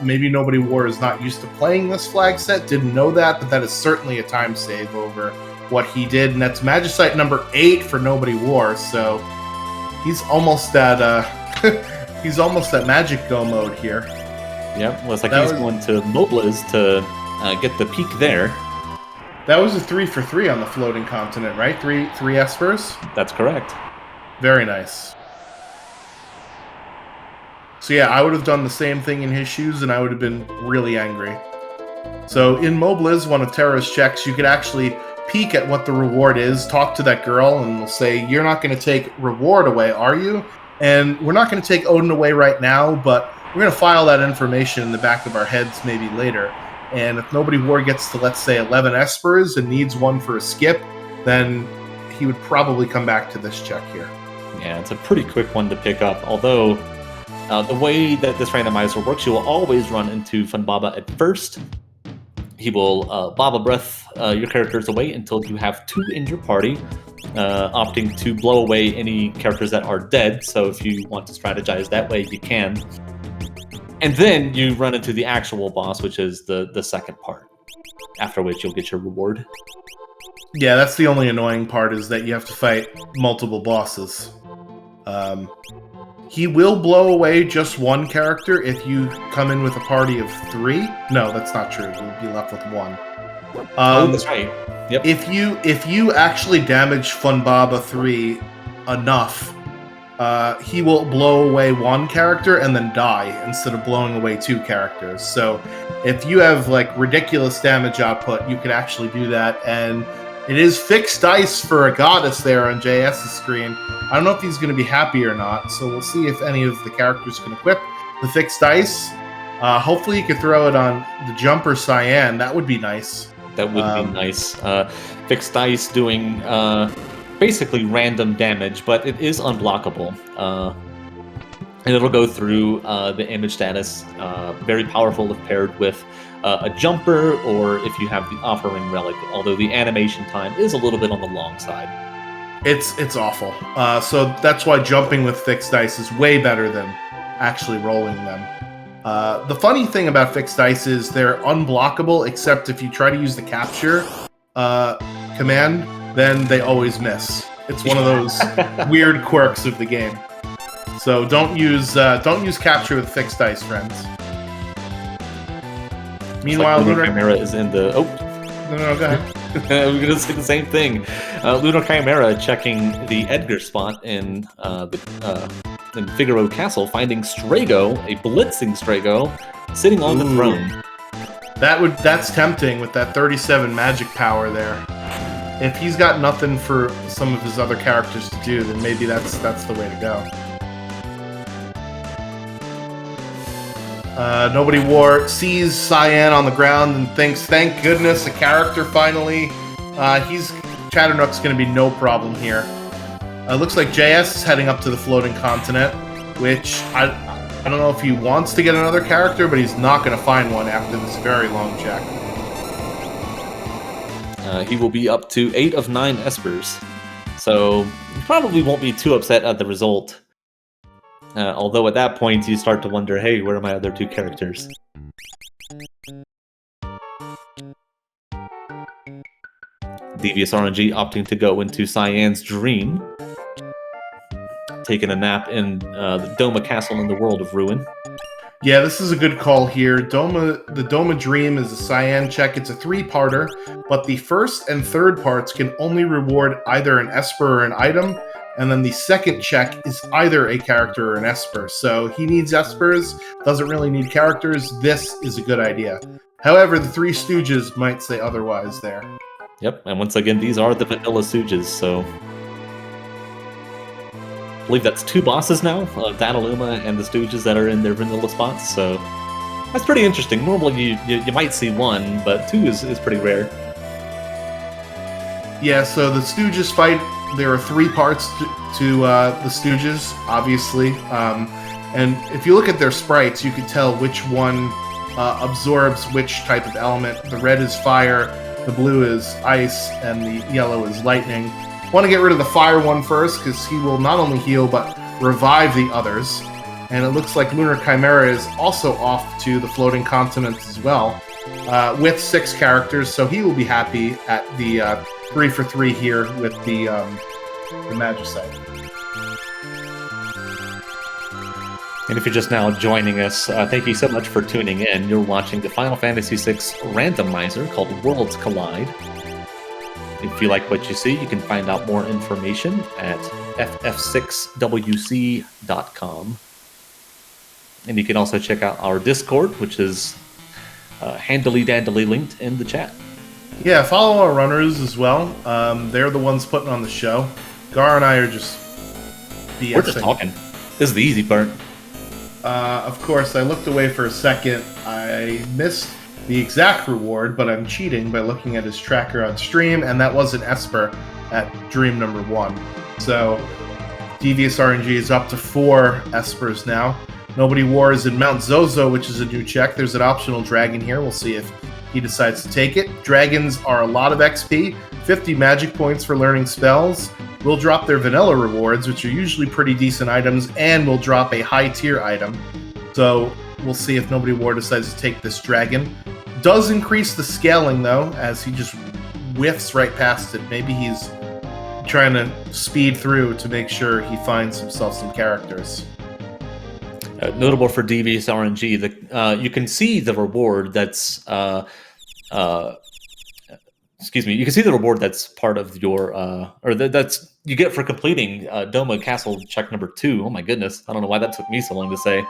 Maybe Nobody War is not used to playing this flag set, didn't know that, but that is certainly a time save over what he did, and that's Magicite number 8 for Nobody War, so he's almost at he's almost at Magic Go mode here. Yep, looks like he's going to Mobilize to get the peak there. That was a 3 for 3 on the floating continent, right? Three espers? That's correct. Very nice. So yeah, I would have done the same thing in his shoes, and I would have been really angry. So in Mobilize, one of Terra's checks, you could actually peek at what the reward is, talk to that girl, and we'll say, you're not going to take reward away, are you? And we're not going to take Odin away right now, but we're going to file that information in the back of our heads maybe later. And if Nobody War gets to, let's say, 11 espers and needs one for a skip, then he would probably come back to this check here. Yeah, it's a pretty quick one to pick up, although the way that this randomizer works, you will always run into Funbaba at first. He will Baba Breath your characters away until you have 2 in your party, opting to blow away any characters that are dead, so if you want to strategize that way, you can. And then you run into the actual boss, which is the second part. after which you'll get your reward. Yeah, that's the only annoying part, is that you have to fight multiple bosses. He will blow away just one character if you come in with a party of 3. No, that's not true. You'll be left with 1. Oh, that's right. Yep. If you actually damage Funbaba 3 enough, he will blow away 1 character and then die instead of blowing away 2 characters. So if you have like ridiculous damage output, you can actually do that. And it is fixed dice for a goddess there on JS's screen. I don't know if he's going to be happy or not, so we'll see if any of the characters can equip the fixed dice. Hopefully you could throw it on the jumper Cyan. That would be nice. That would be nice. Fixed dice doing basically random damage, but it is unblockable. And it'll go through the image status. Very powerful if paired with a jumper, or if you have the offering relic, although the animation time is a little bit on the long side. It's awful. So that's why jumping with fixed dice is way better than actually rolling them. The funny thing about fixed dice is they're unblockable, except if you try to use the capture command, then they always miss. It's one of those weird quirks of the game. So don't use capture with fixed dice, friends. Meanwhile, like Lunar Chimera is in the... Oh! No, go ahead. We're going to say the same thing. Lunar Chimera checking the Edgar spot in Figaro Castle, finding Strago, a blitzing Strago, sitting on the throne. That's tempting with that 37 magic power there. If he's got nothing for some of his other characters to do, then maybe that's the way to go. Nobody War sees Cyan on the ground and thinks, thank goodness, a character finally. Chatternook's going to be no problem here. Looks like JS is heading up to the floating continent, which I don't know if he wants to get another character, but he's not going to find one after this very long check. He will be up to 8 of 9 Espers, so he probably won't be too upset at the result. Although at that point you start to wonder, hey, where are my other 2 characters? Devious RNG opting to go into Cyan's Dream, taking a nap in the Doma Castle in the World of Ruin. Yeah, this is a good call here. The Doma Dream is a Cyan check. It's a 3-parter, but the first and third parts can only reward either an Esper or an item, and then the second check is either a character or an Esper. So he needs Espers, doesn't really need characters. This is a good idea. However, the 3 Stooges might say otherwise there. Yep, and once again, these are the vanilla Stooges, so... I believe that's 2 bosses now, Dataluma and the Stooges that are in their vanilla spots, so... That's pretty interesting. Normally you might see 1, but 2 is pretty rare. Yeah, so the Stooges fight... There are 3 parts to the Stooges, obviously. And if you look at their sprites, you can tell which one absorbs which type of element. The red is fire, the blue is ice, and the yellow is lightning. Want to get rid of the fire one first, because he will not only heal, but revive the others. And it looks like Lunar Chimera is also off to the floating continent as well, with 6 characters, so he will be happy at the 3 for 3 here with the Magicite. And if you're just now joining us, thank you so much for tuning in. You're watching the Final Fantasy VI Randomizer called Worlds Collide. If you like what you see, you can find out more information at ff6wc.com. And you can also check out our Discord, which is handily-dandily linked in the chat. Yeah, follow our runners as well. They're the ones putting on the show. Gar and I are just BSing. We're just talking. This is the easy part. Of course, I looked away for a second. I missed the exact reward, but I'm cheating by looking at his tracker on stream, and that was an Esper at Dream number 1. So, Devious RNG is up to 4 Espers now. Nobody War is in Mount Zozo, which is a new check. There's an optional dragon here. We'll see if he decides to take it. Dragons are a lot of XP, 50 magic points for learning spells. We'll drop their vanilla rewards, which are usually pretty decent items, and we'll drop a high tier item. So we'll see if Nobody War decides to take this dragon. does increase the scaling, though, as he just whiffs right past it. Maybe he's trying to speed through to make sure he finds himself some characters. Notable for devious RNG, you can see the reward that's excuse me, you can see the reward that's part of your that's you get for completing Doma Castle check number 2. Oh my goodness, I don't know why that took me so long to say.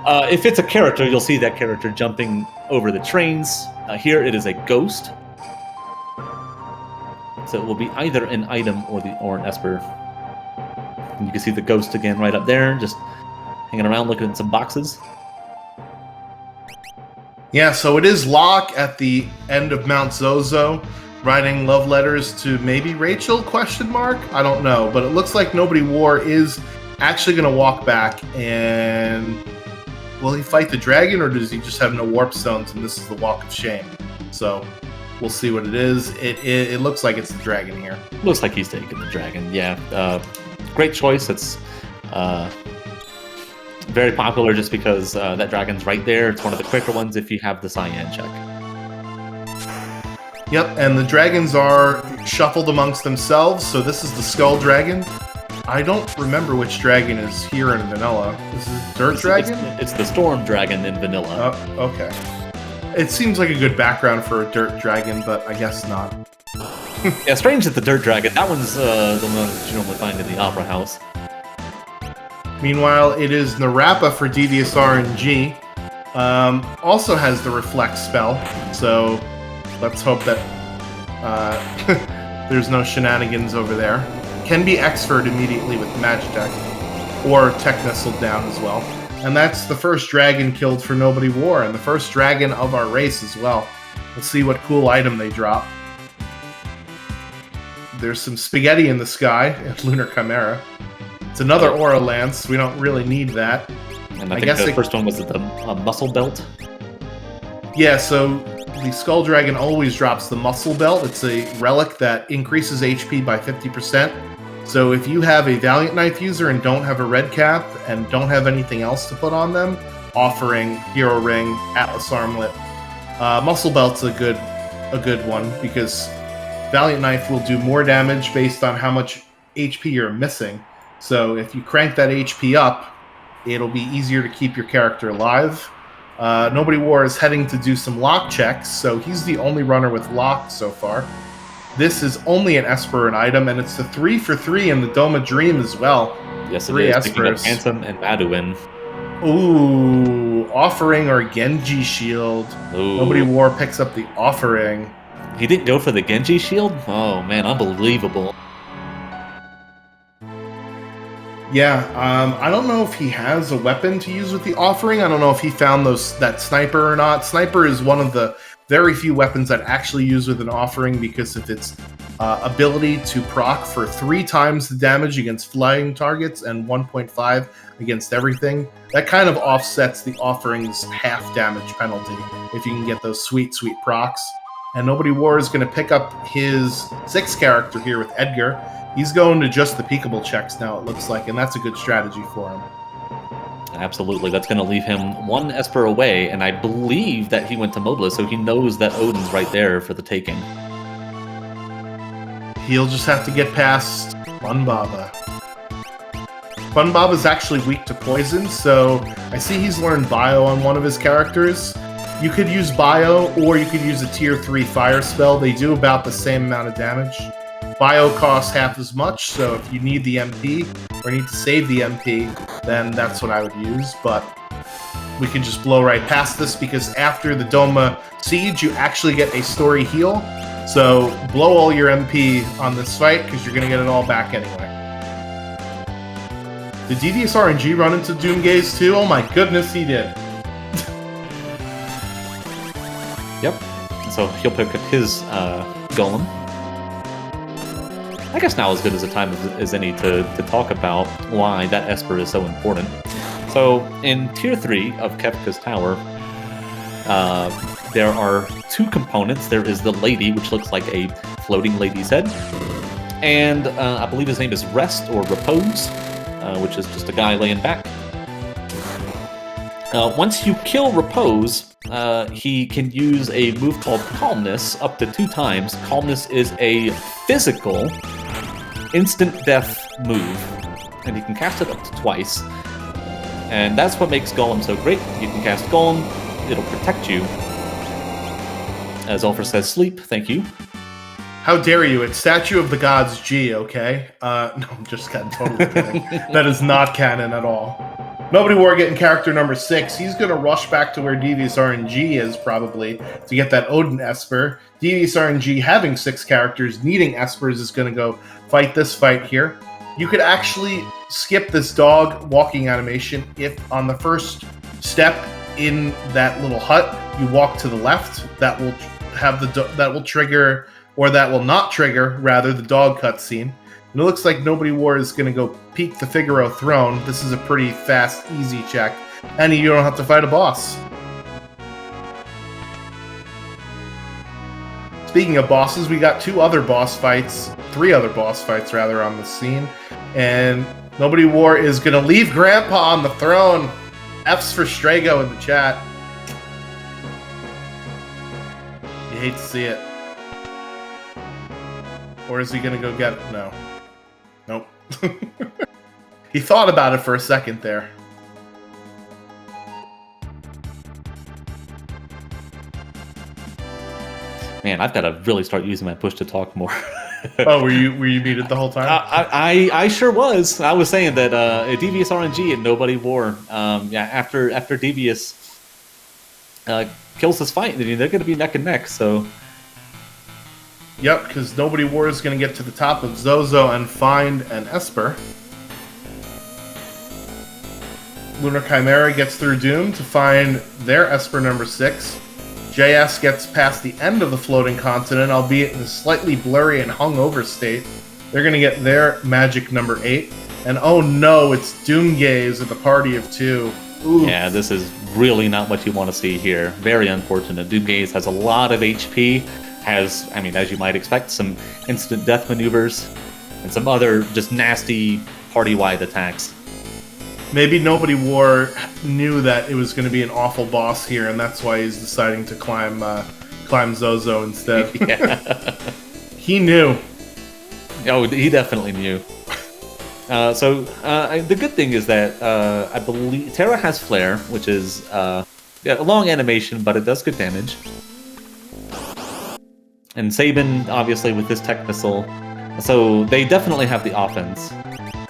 If it's a character, you'll see that character jumping over the trains. Here it is a ghost, so it will be either an item or an Esper. And you can see the ghost again right up there, just hanging around looking at some boxes. Yeah, so it is Locke at the end of Mount Zozo, writing love letters to maybe Rachel, ? I don't know, but it looks like Nobody War is actually going to walk back, and will he fight the dragon, or does he just have no warp stones and this is the walk of shame? So we'll see what it is. It looks like it's the dragon here. Looks like he's taking the dragon, yeah. Great choice. It's very popular just because that dragon's right there. It's one of the quicker ones if you have the cyan check. Yep, and the dragons are shuffled amongst themselves, so this is the Skull Dragon. I don't remember which dragon is here in Vanilla. Is it Dirt Dragon? It's the Storm Dragon in Vanilla. Oh, okay. It seems like a good background for a Dirt Dragon, but I guess not. Yeah, strange that the Dirt Dragon, that one's the one that you normally find in the Opera House. Meanwhile, it is Narapa for Devious RNG. Also has the Reflect spell, so let's hope that there's no shenanigans over there. Can be Xferred immediately with Magitech, or Tech Nestled down as well. And that's the first dragon killed for Nobody War, and the first dragon of our race as well. We'll see what cool item they drop. There's some spaghetti in the sky at Lunar Chimera. It's another Aura Lance. We don't really need that. And I think the first one was the Muscle Belt. Yeah, so the Skull Dragon always drops the Muscle Belt. It's a relic that increases HP by 50%. So if you have a Valiant Knife user and don't have a red cap and don't have anything else to put on them, Offering, Hero Ring, Atlas Armlet, Muscle Belt's a good one because Valiant Knife will do more damage based on how much HP you're missing. So if you crank that HP up, it'll be easier to keep your character alive. Nobody War is heading to do some lock checks, so he's the only runner with lock so far. This is only an Esper and item, and it's the 3 for 3 in the Doma Dream as well. Yes, it 3 is. Espers. Handsome and Maduin. Ooh, Offering or Genji Shield. Ooh. Nobody War picks up the Offering. He didn't go for the Genji Shield? Oh man, unbelievable. Yeah, I don't know if he has a weapon to use with the Offering. I don't know if he found that Sniper or not. Sniper is one of the very few weapons that actually use with an Offering because of its ability to proc for 3 times the damage against flying targets and 1.5 against everything. That kind of offsets the Offering's half damage penalty if you can get those sweet, sweet procs. And Nobody War is going to pick up his 6th character here with Edgar. He's going to just the peekable checks now, it looks like, and that's a good strategy for him. Absolutely. That's going to leave him 1 Esper away, and I believe that he went to Mobla, so he knows that Odin's right there for the taking. He'll just have to get past Funbaba. Funbaba's actually weak to poison, so I see he's learned Bio on one of his characters. You could use Bio, or you could use a Tier 3 Fire spell. They do about the same amount of damage. Bio costs half as much, so if you need the MP, or need to save the MP, then that's what I would use, but we can just blow right past this, because after the Doma Siege, you actually get a story heal, so blow all your MP on this fight, because you're going to get it all back anyway. Did Devious RNG run into Doomgaze too? Oh my goodness, he did. Yep. So he'll pick up his Golem. I guess now is as good as a time as any to talk about why that Esper is so important. So in Tier 3 of Kefka's Tower, there are 2 components. There is the Lady, which looks like a floating lady's head, and I believe his name is Rest or Repose, which is just a guy laying back. Once you kill Repose, he can use a move called Calmness up to 2 times. Calmness is a physical instant death move, and you can cast it up to twice. And that's what makes Golem so great. You can cast Golem, it'll protect you. As Ulfr says, sleep, thank you. How dare you? It's Statue of the Gods G, okay? No, I'm just kidding. Totally kidding. That is not canon at all. Nobody War getting character number 6. He's going to rush back to where Devious RNG is, probably, to get that Odin Esper. Devious RNG, having 6 characters, needing Espers, is going to go fight this fight here. You could actually skip this dog walking animation if on the first step in that little hut, you walk to the left. That will have that will trigger, or that will not trigger, rather, the dog cutscene. And it looks like Nobody War is going to go peek the Figaro throne. This is a pretty fast, easy check. And you don't have to fight a boss. Speaking of bosses, we got 3 other boss fights, rather, on the scene. And Nobody War is going to leave Grandpa on the throne. F's for Strago in the chat. You hate to see it. Or is he going to go get it? No. Nope. He thought about it for a second there. Man, I've got to really start using my push to talk more. Oh, were you muted the whole time? I sure was. I was saying that Devious RNG and Nobody War. After Devious kills this fight, they're going to be neck and neck. So. Yep, because Nobody War is going to get to the top of Zozo and find an Esper. Lunar Chimera gets through Doom to find their Esper number 6. JS gets past the end of the floating continent, albeit in a slightly blurry and hungover state. They're going to get their magic number 8. And oh no, it's Doomgaze at the party of 2. Oof. Yeah, this is really not what you want to see here. Very unfortunate. Doomgaze has a lot of HP. Has, as you might expect, some instant death maneuvers and some other just nasty party-wide attacks. Maybe Nobody War knew that it was going to be an awful boss here, and that's why he's deciding to climb Zozo instead. Yeah. He knew. Oh, he definitely knew. The good thing is that I believe Terra has Flare, which is a long animation, but it does good damage. And Sabin, obviously, with this tech missile. So they definitely have the offense.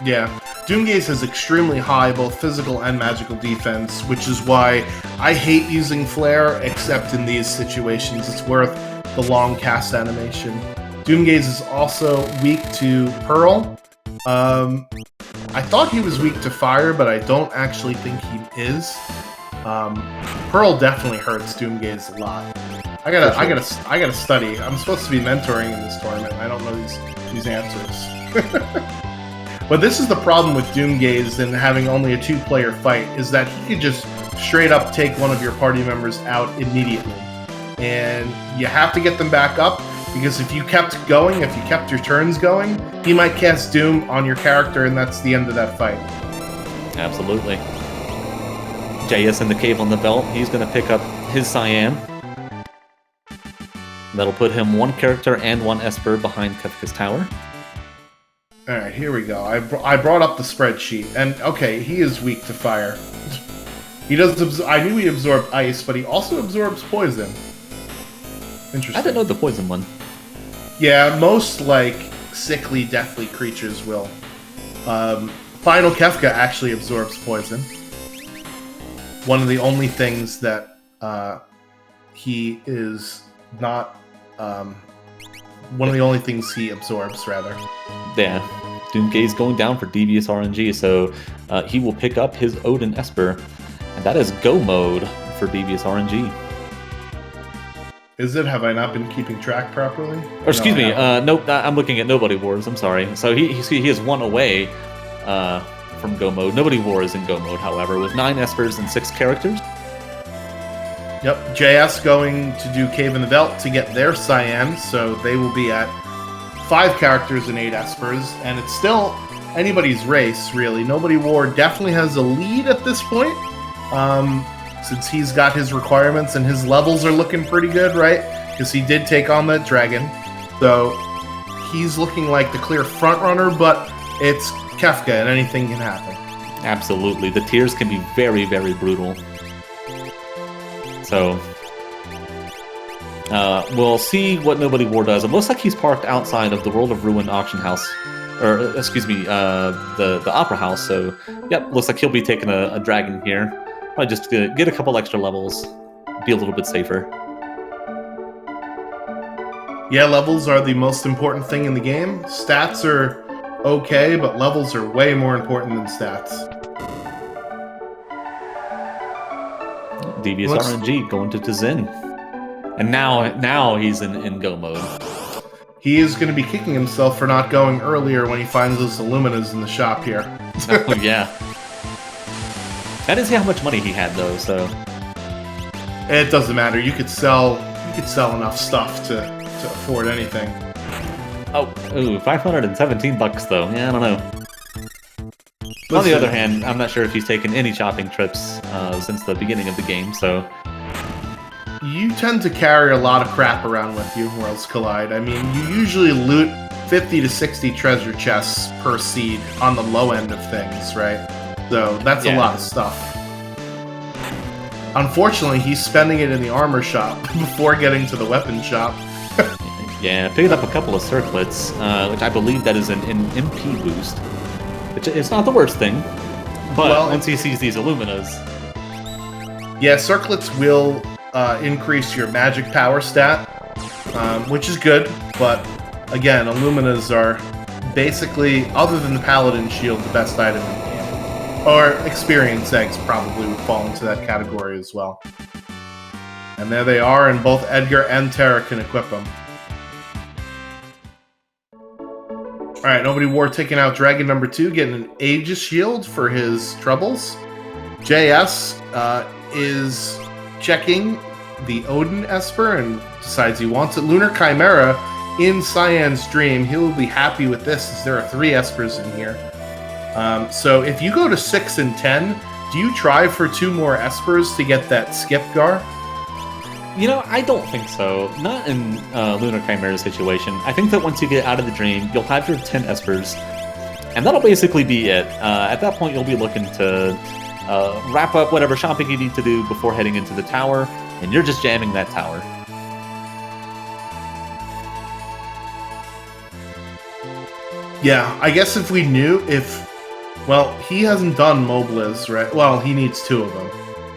Yeah. Doomgaze has extremely high both physical and magical defense, which is why I hate using Flare, except in these situations. It's worth the long cast animation. Doomgaze is also weak to Pearl. I thought he was weak to Fire, but I don't actually think he is. Pearl definitely hurts Doomgaze a lot. I gotta study. I'm supposed to be mentoring in this tournament. I don't know these answers. But this is the problem with Doomgaze and having only a 2-player fight, is that he could just straight up take one of your party members out immediately. And you have to get them back up, because if you kept going, if you kept your turns going, he might cast Doom on your character, and that's the end of that fight. Absolutely. JS in the Cave on the Belt, he's going to pick up his Cyan. That'll put him 1 character and 1 Esper behind Kefka's Tower. Alright, here we go. I brought up the spreadsheet, and okay, he is weak to fire. He does. I knew he absorbed ice, but he also absorbs poison. Interesting. I didn't know the poison one. Yeah, most, sickly, deathly creatures will. Final Kefka actually absorbs poison. One of the only things that he is not... one of the only things he absorbs, rather. Yeah. Doomgaze going down for Devious RNG, so he will pick up his Odin Esper, and that is go mode for Devious RNG. Is it? Have I not been keeping track properly? Or excuse me, nope, I'm looking at Nobody Wars, I'm sorry. So he is 1 away from go mode. Nobody War is in go mode, however, with 9 Espers and 6 characters. Yep, JS going to do Cave in the Belt to get their Cyan, so they will be at 5 characters and 8 Espers, and it's still anybody's race, really. Nobody War definitely has a lead at this point. since he's got his requirements and his levels are looking pretty good, right? Because he did take on that dragon. So he's looking like the clear front runner, but it's Kefka and anything can happen. Absolutely. The tiers can be very, very brutal. So we'll see what Nobody War does. It looks like he's parked outside of the World of Ruin auction house. Or, excuse me, the Opera House. So, yep, looks like he'll be taking a dragon here. Probably just to get a couple extra levels. Be a little bit safer. Yeah, levels are the most important thing in the game. Stats are okay, but levels are way more important than stats. Devious RNG going to Tzin. And now he's in go mode. He is going to be kicking himself for not going earlier when he finds those Illuminas in the shop here. Oh, yeah. I didn't see how much money he had, though, so... It doesn't matter. You could sell enough stuff to afford anything. Oh, ooh, $517, though. Yeah, I don't know. On the other hand, I'm not sure if he's taken any shopping trips since the beginning of the game, so... You tend to carry a lot of crap around with you, Worlds Collide. I mean, you usually loot 50 to 60 treasure chests per seed on the low end of things, right? So that's a lot of stuff. Unfortunately, he's spending it in the armor shop before getting to the weapon shop. Yeah, picking up a couple of circlets, which I believe that is an MP boost. It's not the worst thing, but once he sees these Illuminas... Yeah, circlets will increase your magic power stat, which is good, but again, Illuminas are basically, other than the Paladin Shield, the best item in the game. Or Experience Eggs probably would fall into that category as well. And there they are, and both Edgar and Tara can equip them. Alright, Nobody War taking out Dragon number 2, getting an Aegis Shield for his troubles. JS is checking the Odin Esper and decides he wants it. Lunar Chimera in Cyan's Dream. He'll be happy with this, as there are 3 Espers in here. So if you go to 6 and 10, do you try for 2 more Espers to get that skip Gar? You know, I don't think so. Not in Lunar Chimera's situation. I think that once you get out of the dream, you'll have your 10 Espers, and that'll basically be it. At that point, you'll be looking to wrap up whatever shopping you need to do before heading into the tower, and you're just jamming that tower. Yeah, I guess if we knew well, he hasn't done Mobliz, right? Well, he needs 2 of them.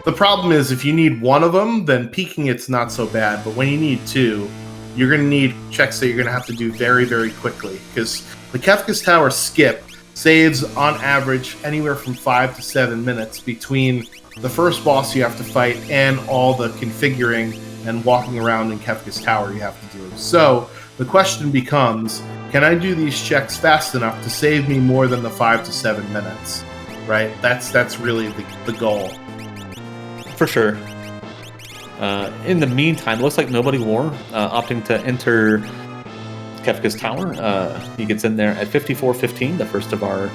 The problem is, if you need 1 of them, then peeking it's not so bad, but when you need 2, you're going to need checks that you're going to have to do very, very quickly, because the Kefka's Tower skip saves, on average, anywhere from 5 to 7 minutes between the first boss you have to fight and all the configuring and walking around in Kefka's Tower you have to do. So, the question becomes, can I do these checks fast enough to save me more than the 5 to 7 minutes? Right? That's really the goal. For sure. In the meantime, it looks like Nobody War opting to enter Kefka's Tower. He gets in there at 54:15, the first of our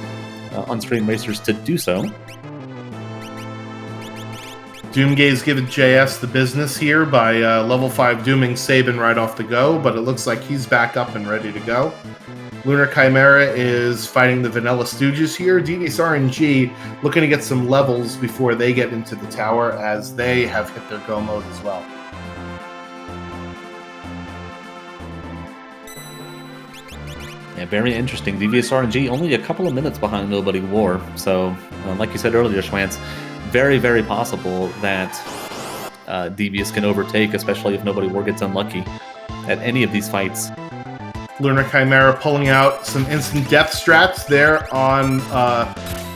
on-screen racers to do so. Doomgaze giving JS the business here by level 5 dooming Sabin right off the go, but it looks like he's back up and ready to go. Lunar Chimera is fighting the Vanilla Stooges here. Devious RNG looking to get some levels before they get into the tower, as they have hit their go mode as well. Yeah, very interesting. Devious RNG only a couple of minutes behind Nobody War. So, like you said earlier, Schwantz, very, very possible that Devious can overtake, especially if Nobody War gets unlucky at any of these fights. Lunar Chimera pulling out some instant death strats there on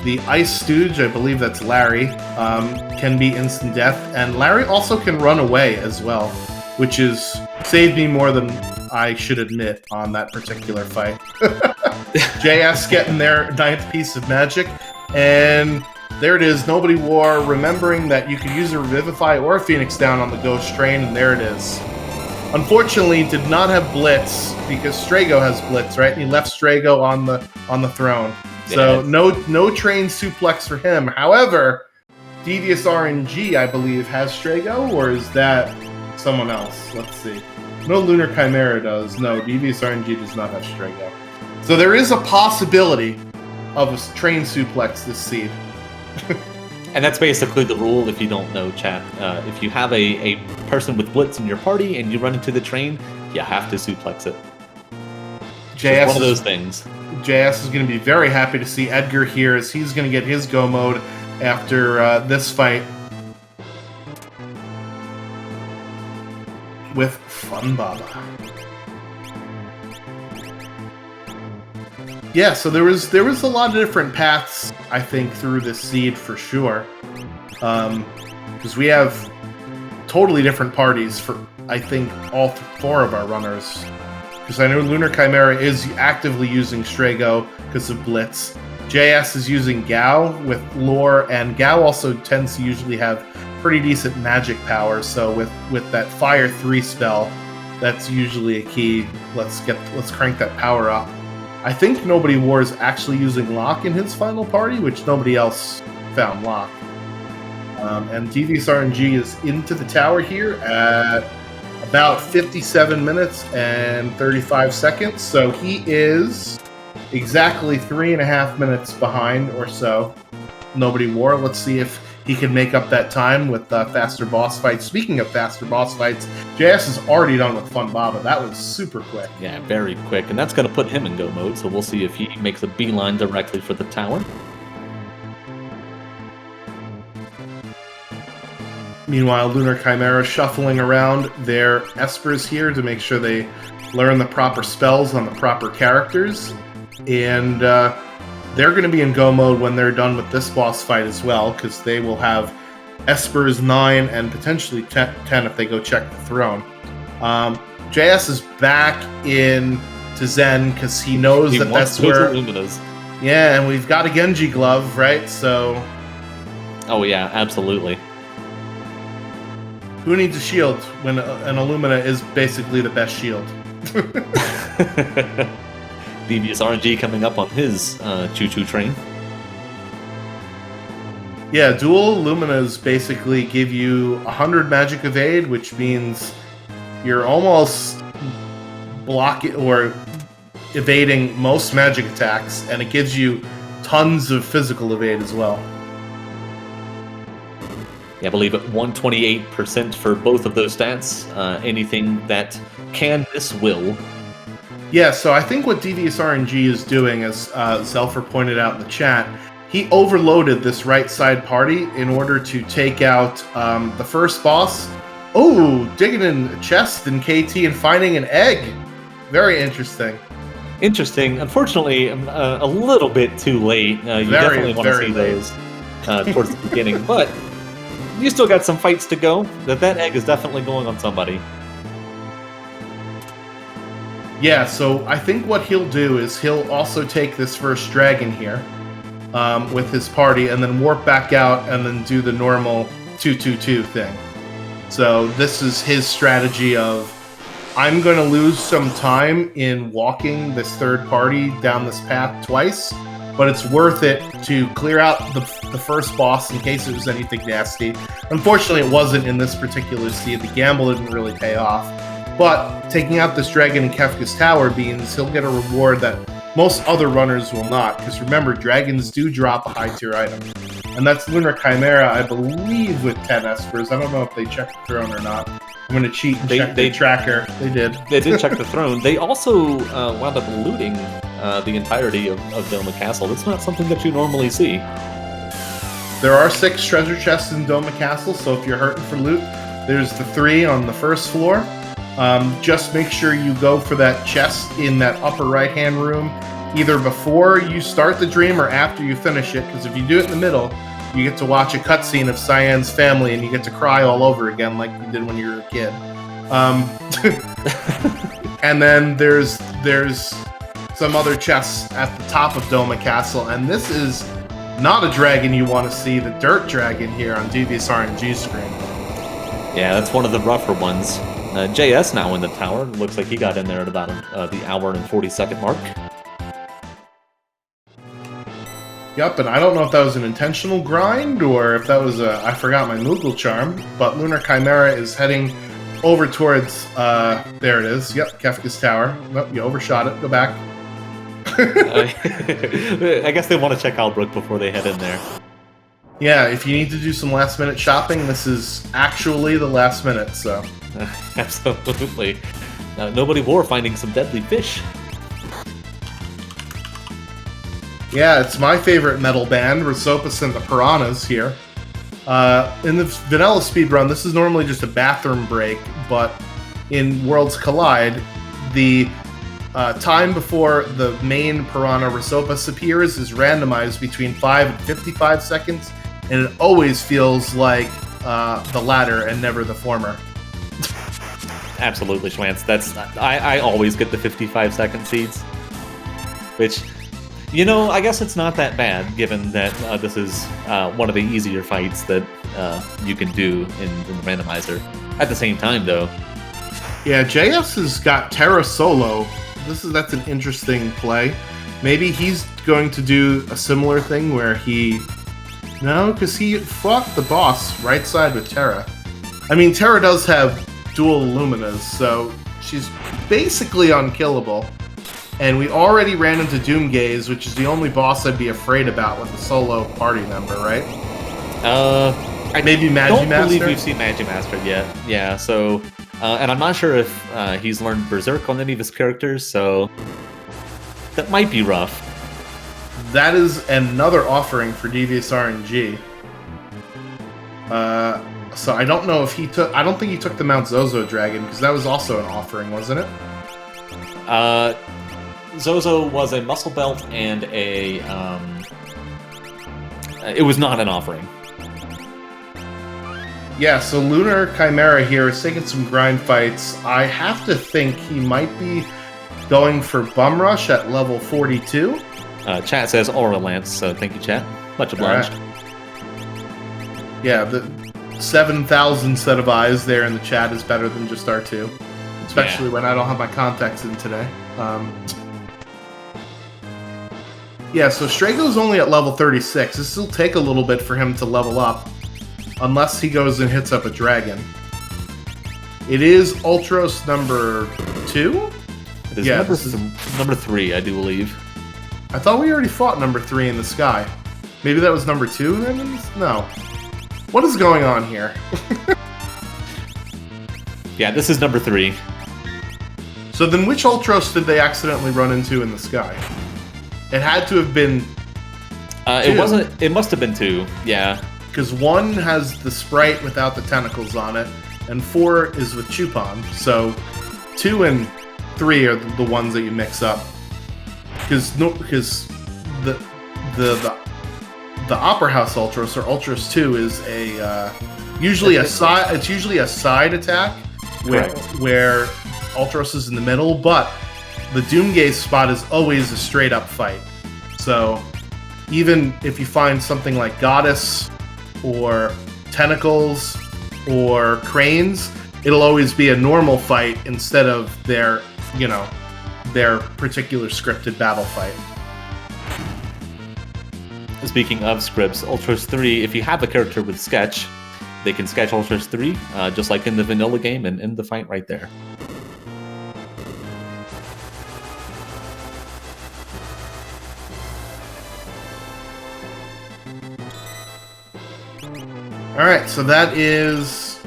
the Ice Stooge. I believe that's Larry. Can be instant death. And Larry also can run away as well, which is saved me more than I should admit on that particular fight. JS getting their 9th piece of magic. And there it is. Nobody War, remembering that you could use a Revivify or a Phoenix down on the Ghost Train, and there it is. Unfortunately, did not have Blitz, because Strago has Blitz, right? And he left Strago on the throne. So no train suplex for him. However, Devious RNG, I believe, has Strago, or is that someone else? Let's see. No, Lunar Chimera does. No, Devious RNG does not have Strago. So there is a possibility of a train suplex this seed. And that's basically the rule if you don't know, chat. If you have a person with Blitz in your party and you run into the train, you have to suplex it. JS it's one of those things. JS is going to be very happy to see Edgar here as he's going to get his go mode after this fight with Fun Baba. Yeah, so there was a lot of different paths, I think, through this seed for sure. Because we have totally different parties for, I think, all four of our runners. Because I know Lunar Chimera is actively using Strago because of Blitz. JS is using Gao with Lore, and Gao also tends to usually have pretty decent magic power, so with that Fire 3 spell, that's usually a key. Let's crank that power up. I think Nobody War is actually using Locke in his final party, which nobody else found Locke. And Devious RNG is into the tower here at about 57 minutes and 35 seconds, so he is exactly 3.5 minutes behind or so Nobody War. Let's see if he can make up that time with faster boss fights. Speaking of faster boss fights, JS is already done with Fun Baba. That was super quick. Yeah, very quick. And that's going to put him in go mode, so we'll see if he makes a beeline directly for the tower. Meanwhile, Lunar Chimera shuffling around their Espers here to make sure they learn the proper spells on the proper characters. And they're going to be in go mode when they're done with this boss fight as well, because they will have Espers 9 and potentially 10 if they go check the throne. JS is back in to Zen because he knows that that's where... Luminas. Yeah, and we've got a Genji glove, right? So... Oh yeah, absolutely. Who needs a shield when an Illumina is basically the best shield? Devious RNG coming up on his choo-choo train. Yeah, dual Illuminas basically give you 100 magic evade, which means you're almost blocking or evading most magic attacks, and it gives you tons of physical evade as well. Yeah, I believe at 128% for both of those stats. Anything that can miss will. Yeah, so I think what Devious RNG is doing, as Zelfer pointed out in the chat, he overloaded this right side party in order to take out the first boss. Oh, digging in a chest in KT and finding an egg. Very interesting. Interesting. Unfortunately, a little bit too late. You definitely want to see those towards the beginning, but you still got some fights to go. That egg is definitely going on somebody. Yeah, so I think what he'll do is he'll also take this first dragon here with his party and then warp back out and then do the normal 2-2-2 thing. So this is his strategy of, I'm going to lose some time in walking this third party down this path twice, but it's worth it to clear out the first boss in case it was anything nasty. Unfortunately, it wasn't in this particular seed. The gamble didn't really pay off. But taking out this dragon in Kefka's Tower means he'll get a reward that most other runners will not. Because remember, dragons do drop a high-tier item. And that's Lunar Chimera, I believe, with 10 Espers. I don't know if they checked the throne or not. I'm going to cheat and check the tracker. They did. They did check the throne. They also wound up looting the entirety of Doma Castle. That's not something that you normally see. There are 6 treasure chests in Doma Castle, so if you're hurting for loot, there's the 3 on the first floor. Just make sure you go for that chest in that upper right-hand room, either before you start the dream or after you finish it, because if you do it in the middle, you get to watch a cutscene of Cyan's family and you get to cry all over again like you did when you were a kid. And then there's some other chests at the top of Doma Castle, and this is not a dragon you want to see, the dirt dragon here on Devious RNG's screen. Yeah, that's one of the rougher ones. JS now in the tower. Looks like he got in there at about the hour and 40-second mark. Yep, and I don't know if that was an intentional grind or if that was I forgot my Moogle charm, but Lunar Chimera is heading over towards, there it is. Yep, Kefka's Tower. Nope, you overshot it. Go back. I guess they want to check Albrook before they head in there. Yeah, if you need to do some last-minute shopping, this is actually the last minute, so... Absolutely. Nobody war finding some deadly fish. Yeah, it's my favorite metal band, Risopus and the Piranhas here. In the vanilla speedrun, this is normally just a bathroom break, but in Worlds Collide, the time before the main Piranha Risopus appears is randomized between 5 and 55 seconds, and it always feels like the latter and never the former. Absolutely, Schwantz. I always get the 55-second seeds, which... You know, I guess it's not that bad, given that this is one of the easier fights that you can do in the randomizer. At the same time, though. Yeah, JS has got Terra Solo. That's an interesting play. Maybe he's going to do a similar thing where he... No, because he fought the boss right side with Terra. I mean, Terra does have dual Illuminas, so she's basically unkillable. And we already ran into Doomgaze, which is the only boss I'd be afraid about with a solo party member, right? Maybe Magimaster? I don't believe we've seen Magimaster yet. Yeah, so... and I'm not sure if he's learned Berserk on any of his characters, so... That might be rough. That is another offering for Devious RNG. So I don't know if he took... I don't think he took the Mount Zozo Dragon, because that was also an offering, wasn't it? Zozo was a muscle belt and a, it was not an offering. Yeah, so Lunar Chimera here is taking some grind fights. I have to think he might be going for Bum Rush at level 42. Chat says Aura Lance, so thank you, chat. Much obliged. Right. Yeah, the 7,000 set of eyes there in the chat is better than just R2. Especially when I don't have my contacts in today. Yeah, so Strago's only at level 36. This will take a little bit for him to level up, unless he goes and hits up a dragon. It is Ultros number 2? It is number 3, I do believe. I thought we already fought number 3 in the sky. Maybe that was number 2 then? No. What is going on here? Yeah, this is number 3. So then which Ultros did they accidentally run into in the sky? It had to have been 2. It must have been 2, yeah. Because 1 has the sprite without the tentacles on it, and 4 is with Chupon. So 2 and 3 are the ones that you mix up. Because the Opera House Ultros, or Ultros 2, is usually a side. It's usually a side attack where Ultros is in the middle, but the Doomgaze spot is always a straight up fight. So even if you find something like Goddess or Tentacles or Cranes, it'll always be a normal fight instead of their particular scripted battle fight. Speaking of scripts, Ultros 3, if you have a character with Sketch, they can sketch Ultros 3, just like in the vanilla game, and end the fight right there. Alright, so that is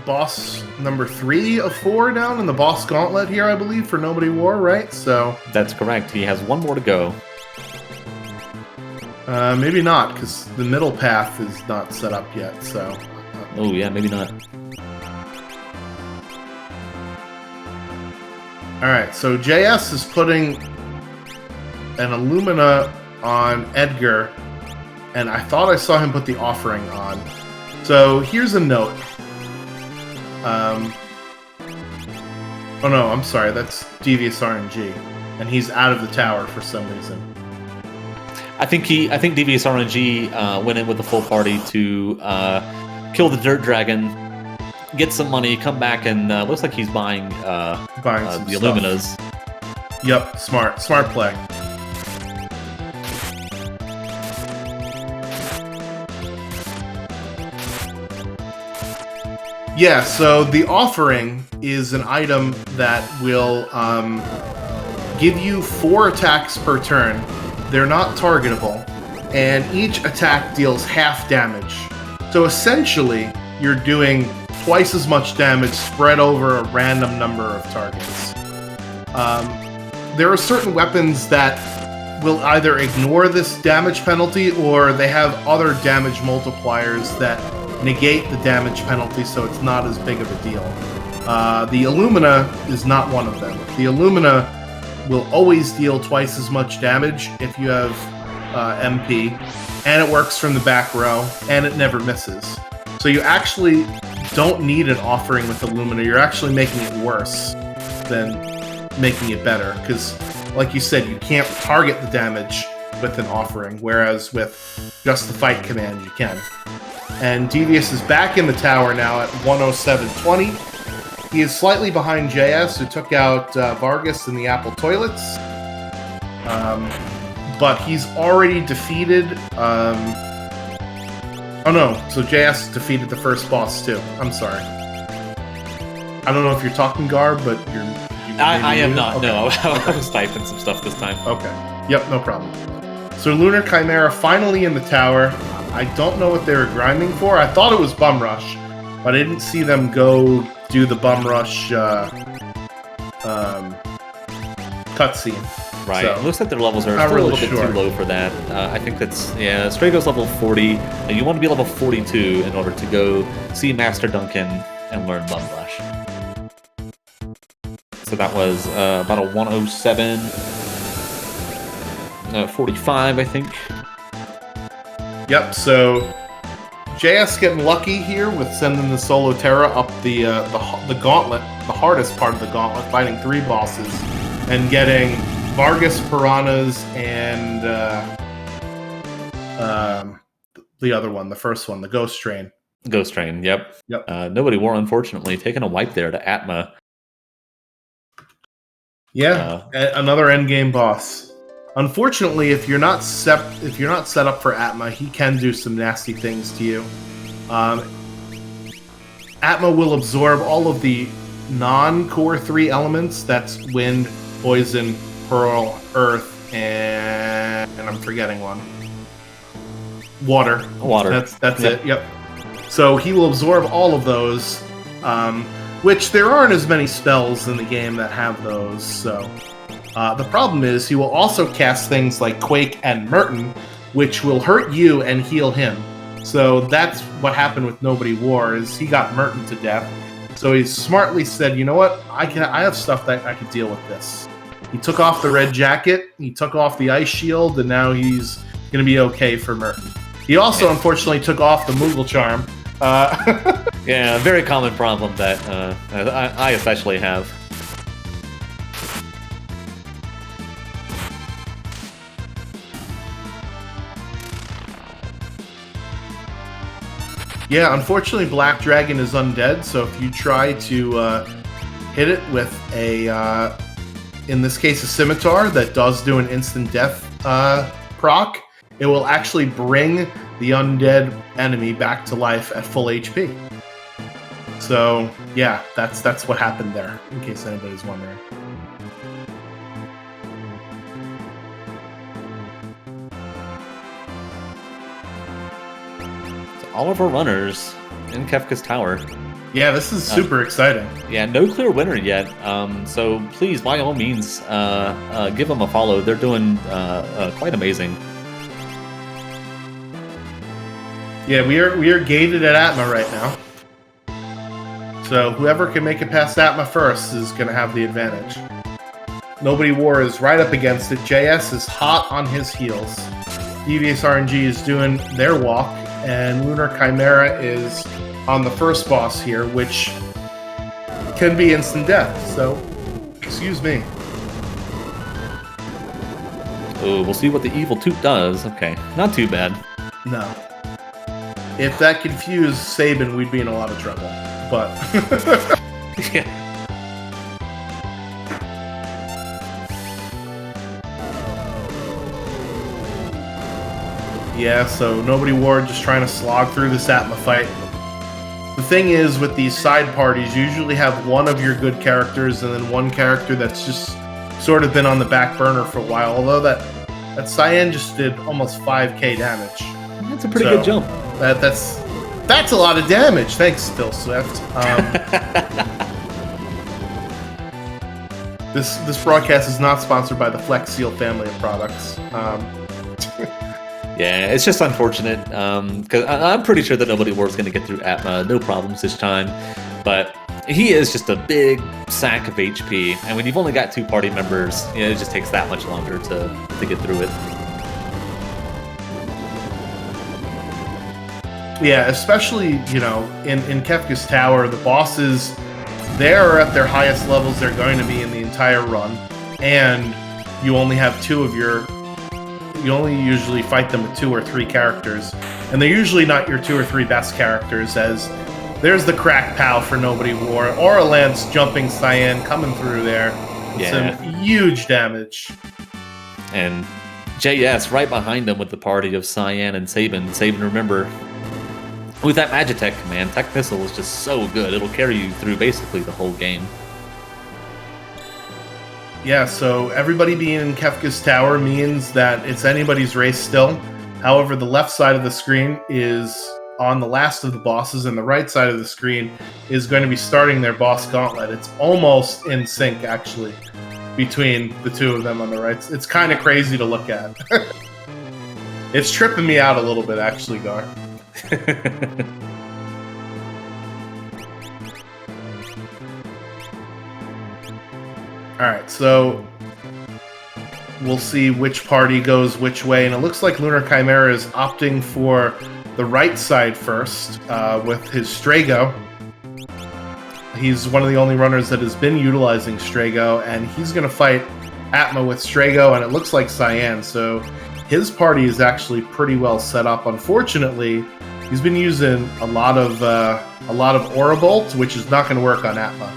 boss number 3 of 4 down in the boss gauntlet here, I believe, for Nobody War, right? So that's correct. He has 1 more to go. Maybe not, because the middle path is not set up yet, so... Oh, yeah, maybe not. Alright, so JS is putting an Illumina on Edgar, and I thought I saw him put the offering on. So here's a note. Oh no, I'm sorry, that's Devious RNG, and he's out of the tower for some reason. I think Devious RNG went in with the full party to kill the Dirt Dragon, get some money, come back, and looks like he's buying the Illuminas. Yep, smart play. Yeah, so the offering is an item that will give you 4 attacks per turn. They're not targetable, and each attack deals half damage. So essentially, you're doing twice as much damage spread over a random number of targets. There are certain weapons that will either ignore this damage penalty, or they have other damage multipliers that negate the damage penalty, so it's not as big of a deal. The Illumina is not one of them. The Illumina will always deal twice as much damage if you have MP, and it works from the back row, and it never misses. So you actually don't need an offering with Illumina. You're actually making it worse than making it better, because, like you said, you can't target the damage with an offering, whereas with just the fight command, you can. And Devious is back in the tower now at 107.20. He is slightly behind JS, who took out Vargas in the Apple Toilets. But he's already defeated... Oh no, so JS defeated the first boss too. I'm sorry. I don't know if you're talking Garb, but you're... I am not, okay. No. I was typing some stuff this time. Okay. Yep, no problem. So Lunar Chimera finally in the tower. I don't know what they were grinding for. I thought it was Bum Rush, but I didn't see them go do the Bum Rush cutscene. Right. So, It looks like their levels are not still a really little bit sure. too low for that. I think that's... Yeah, Strago's level 40, and you want to be level 42 in order to go see Master Duncan and learn Bum Rush. So that was about a 107... 45, I think. Yep, so JS getting lucky here with sending the Solo Terra up the gauntlet, the hardest part of the gauntlet, fighting 3 bosses, and getting Vargas, Piranhas, and the other one, the first one, the Ghost Train. Ghost Train, yep. Yep. Nobody War, unfortunately, taking a wipe there to Atma. Yeah, another endgame boss. Unfortunately, if you're not set up for Atma, he can do some nasty things to you. Atma will absorb all of the non-core 3 elements. That's wind, poison, pearl, earth, and I'm forgetting one. Water. Water. That's it. Yep. So he will absorb all of those, which there aren't as many spells in the game that have those. So. The problem is he will also cast things like Quake and Merton, which will hurt you and heal him. So that's what happened with Nobody War, is he got Merton to death. So he smartly said, you know what, I have stuff that I can deal with this. He took off the red jacket, he took off the ice shield, and now he's going to be okay for Merton. He also, unfortunately, took off the Moogle Charm. Yeah, a very common problem that I especially have. Yeah, unfortunately, Black Dragon is undead, so if you try to hit it with a, in this case, a scimitar that does do an instant death proc, it will actually bring the undead enemy back to life at full HP. So, yeah, that's what happened there, in case anybody's wondering. All of our runners in Kefka's Tower. Yeah, this is super exciting. Yeah, no clear winner yet. So please, by all means, give them a follow. They're doing quite amazing. Yeah, we are gated at Atma right now. So whoever can make it past Atma first is going to have the advantage. Nobody War is right up against it. JS is hot on his heels. Devious RNG is doing their walk. And Lunar Chimera is on the first boss here, which can be instant death. So, excuse me. Oh, we'll see what the evil toot does. Okay, not too bad. No. If that confused Sabin, we'd be in a lot of trouble. But Yeah. yeah, so Nobody War just trying to slog through this Atma fight. The thing is, with these side parties, you usually have one of your good characters and then one character that's just sort of been on the back burner for a while. Although that Cyan just did almost 5k damage. That's a pretty good jump. That's a lot of damage. Thanks, Phil Swift. This broadcast is not sponsored by the Flex Seal family of products. Yeah, it's just unfortunate because I'm pretty sure that Nobody War is going to get through Atma, no problems this time. But he is just a big sack of HP, and when you've only got 2 party members, it just takes that much longer to get through it. Yeah, especially, in Kefka's Tower, the bosses, they're at their highest levels they're going to be in the entire run, and you only have 2 of you only usually fight them with 2 or 3 characters, and they're usually not your 2 or 3 best characters, as there's the Crack Pow for Nobody War, or a Lance jumping Cyan coming through there. Yeah. Some huge damage. And JS right behind them with the party of Cyan and Sabin. Sabin, remember, with that Magitech command, Tech Missile is just so good. It'll carry you through basically the whole game. Yeah, so everybody being in Kefka's Tower means that it's anybody's race still. However, the left side of the screen is on the last of the bosses, and the right side of the screen is going to be starting their boss gauntlet. It's almost in sync, actually, between the 2 of them on the right. It's kind of crazy to look at. It's tripping me out a little bit, actually, Gar. Alright, so we'll see which party goes which way, and it looks like Lunar Chimera is opting for the right side first with his Strago. He's one of the only runners that has been utilizing Strago, and he's going to fight Atma with Strago, and it looks like Cyan, so his party is actually pretty well set up. Unfortunately, he's been using a lot of Aura Bolt, which is not going to work on Atma.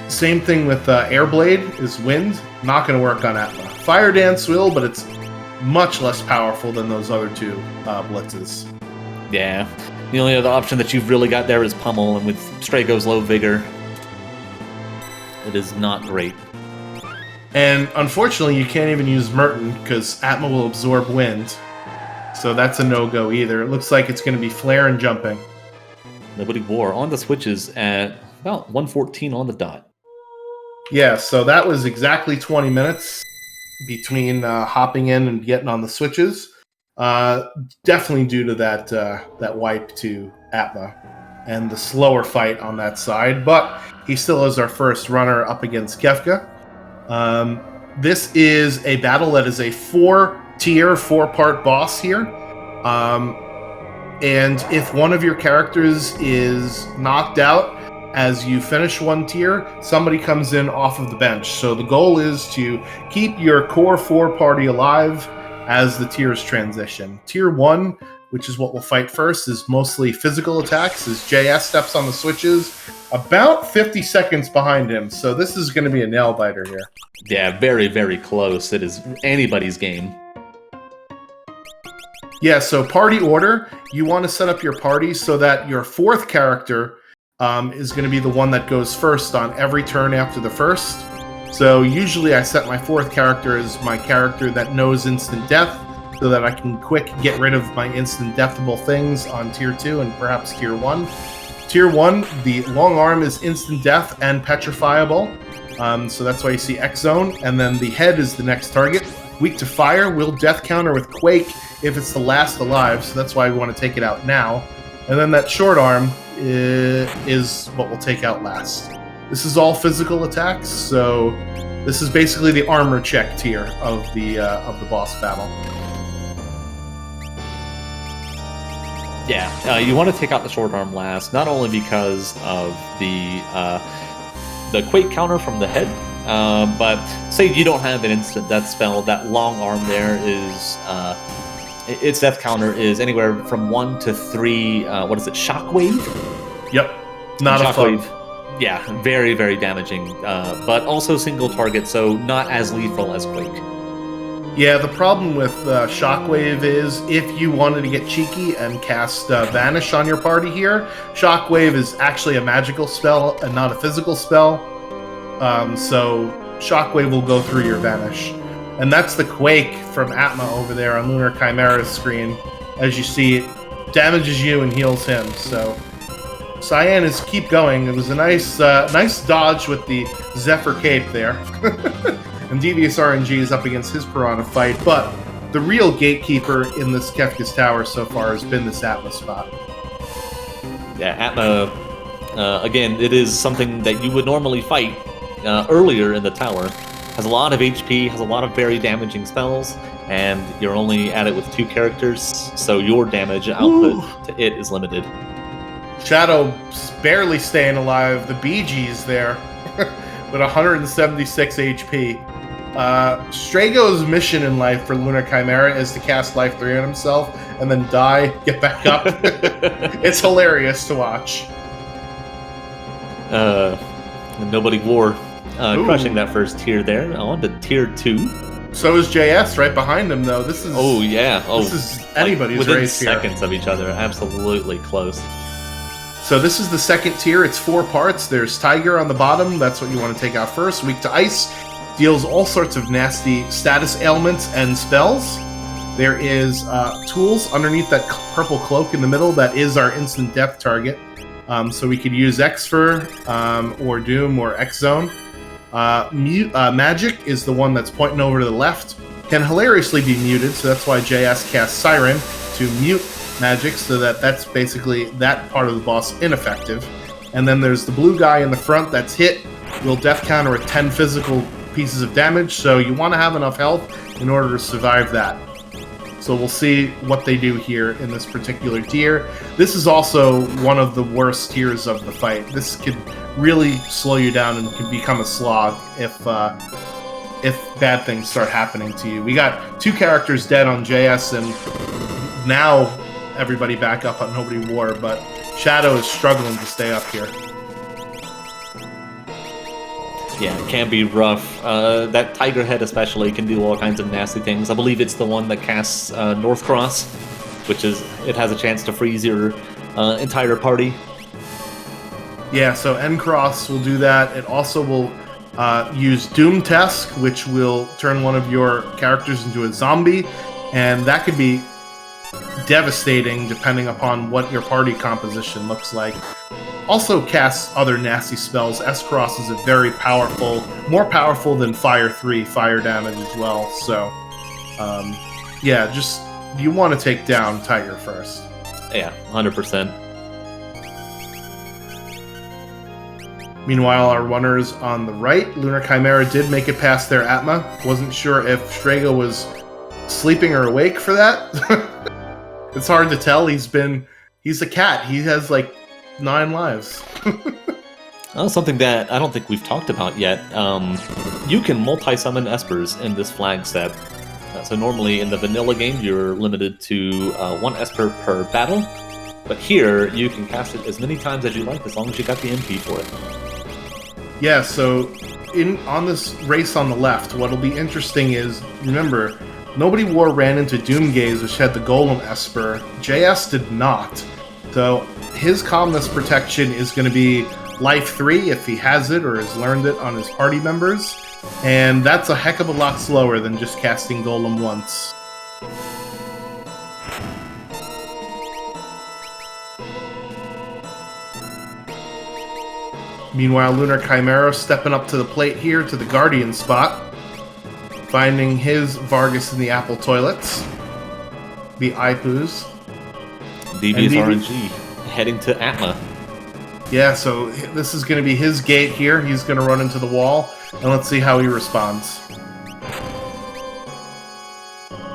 Same thing with Airblade is Wind, not going to work on Atma. Fire Dance will, but it's much less powerful than those other 2 blitzes. Yeah, the only other option that you've really got there is Pummel, and with Strago's low vigor, it is not great. And unfortunately, you can't even use Merton because Atma will absorb Wind, so that's a no-go either. It looks like it's going to be Flare and Jumping. Nobody War on the switches at about 1:14 on the dot. Yeah, so that was exactly 20 minutes between hopping in and getting on the switches. Definitely due to that wipe to Atma and the slower fight on that side, but he still is our first runner up against Kefka. This is a battle that is a 4-tier, 4-part boss here. And if one of your characters is knocked out as you finish one tier, somebody comes in off of the bench. So the goal is to keep your core 4 party alive as the tiers transition. Tier 1, which is what we'll fight first, is mostly physical attacks, as JS steps on the switches about 50 seconds behind him. So this is going to be a nail-biter here. Yeah, very, very close. It is anybody's game. Yeah, so party order, you want to set up your party so that your 4th character is going to be the one that goes first on every turn after the first. So usually I set my 4th character as my character that knows instant death, so that I can quick get rid of my instant deathable things on tier 2 and perhaps tier 1. Tier 1, the long arm is instant death and petrifiable, so that's why you see X Zone, and then the head is the next target. Weak to fire, will death counter with Quake if it's the last alive, so that's why we want to take it out now. And then that short arm is what we'll take out last. This is all physical attacks, so this is basically the armor check tier of the boss battle. Yeah, you want to take out the short arm last, not only because of the Quake counter from the head, but say you don't have an instant death spell, that long arm there is its death counter is anywhere from 1 to 3. What is it? Shockwave. Yep, not a fun. Yeah, very, very damaging, but also single target, so not as lethal as Quake. Yeah, the problem with Shockwave is if you wanted to get cheeky and cast Vanish on your party here, Shockwave is actually a magical spell and not a physical spell. So Shockwave will go through your Vanish. And that's the Quake from Atma over there on Lunar Chimera's screen. As you see, it damages you and heals him. So Cyan is keep going. It was a nice dodge with the Zephyr Cape there. And Devious RNG is up against his Piranha fight, but the real gatekeeper in this Kefka's Tower so far has been this Atma spot. Yeah, Atma, again, it is something that you would normally fight earlier in the tower. Has a lot of HP, has a lot of very damaging spells, and you're only at it with 2 characters, so your damage output to it is limited. Shadow barely staying alive. The Bee Gees there with 176 HP. Strago's mission in life for Lunar Chimera is to cast Life 3 on himself and then die, get back up. It's hilarious to watch. Nobody War crushing that first tier there. On to tier 2. So is JS right behind him, though. This is this is anybody's within race here. Seconds of each other, absolutely close. So this is the second tier. It's 4 parts. There's Tiger on the bottom. That's what you want to take out first. Weak to Ice. Deals all sorts of nasty status ailments and spells. There is tools underneath that purple cloak in the middle. That is our instant death target. So we could use Xfer or Doom or X-Zone. Magic is the one that's pointing over to the left. Can hilariously be muted, so that's why JS casts Siren to mute magic, so that's basically that part of the boss ineffective. And then there's the blue guy in the front that's hit. Will death counter at 10 physical pieces of damage, so you want to have enough health in order to survive that. So we'll see what they do here in this particular tier. This is also one of the worst tiers of the fight. This could really slow you down and can become a slog if bad things start happening to you. We got 2 characters dead on JS, and now everybody back up on Nobody War, but Shadow is struggling to stay up here. Yeah, it can be rough. That Tiger Head especially can do all kinds of nasty things. I believe it's the one that casts North Cross, which is, it has a chance to freeze your entire party. Yeah, so N-Cross will do that. It also will use Doom Tusk, which will turn one of your characters into a zombie, and that could be devastating depending upon what your party composition looks like. Also casts other nasty spells. S-Cross is a very powerful, more powerful than Fire 3 fire damage as well. So, yeah, just you want to take down Tiger first. Yeah, 100%. Meanwhile, our runners on the right, Lunar Chimera did make it past their Atma. Wasn't sure if Strago was sleeping or awake for that. It's hard to tell. He's a cat. He has like 9 lives. Well, something that I don't think we've talked about yet. You can multi-summon Espers in this flag set. So normally in the vanilla game, you're limited to 1 Esper per battle. But here, you can cast it as many times as you like, as long as you got the MP for it. Yeah, so on this race on the left, what'll be interesting is, remember, Nobody War ran into Doomgaze, which had the Golem Esper. JS did not. So his calmness protection is going to be Life 3 if he has it or has learned it on his party members. And that's a heck of a lot slower than just casting Golem once. Meanwhile, Lunar Chimera stepping up to the plate here to the Guardian spot. Finding his Vargas in the Apple toilets. The Ipoos. Devious RNG heading to Atma. Yeah, so this is going to be his gate here. He's going to run into the wall, and let's see how he responds.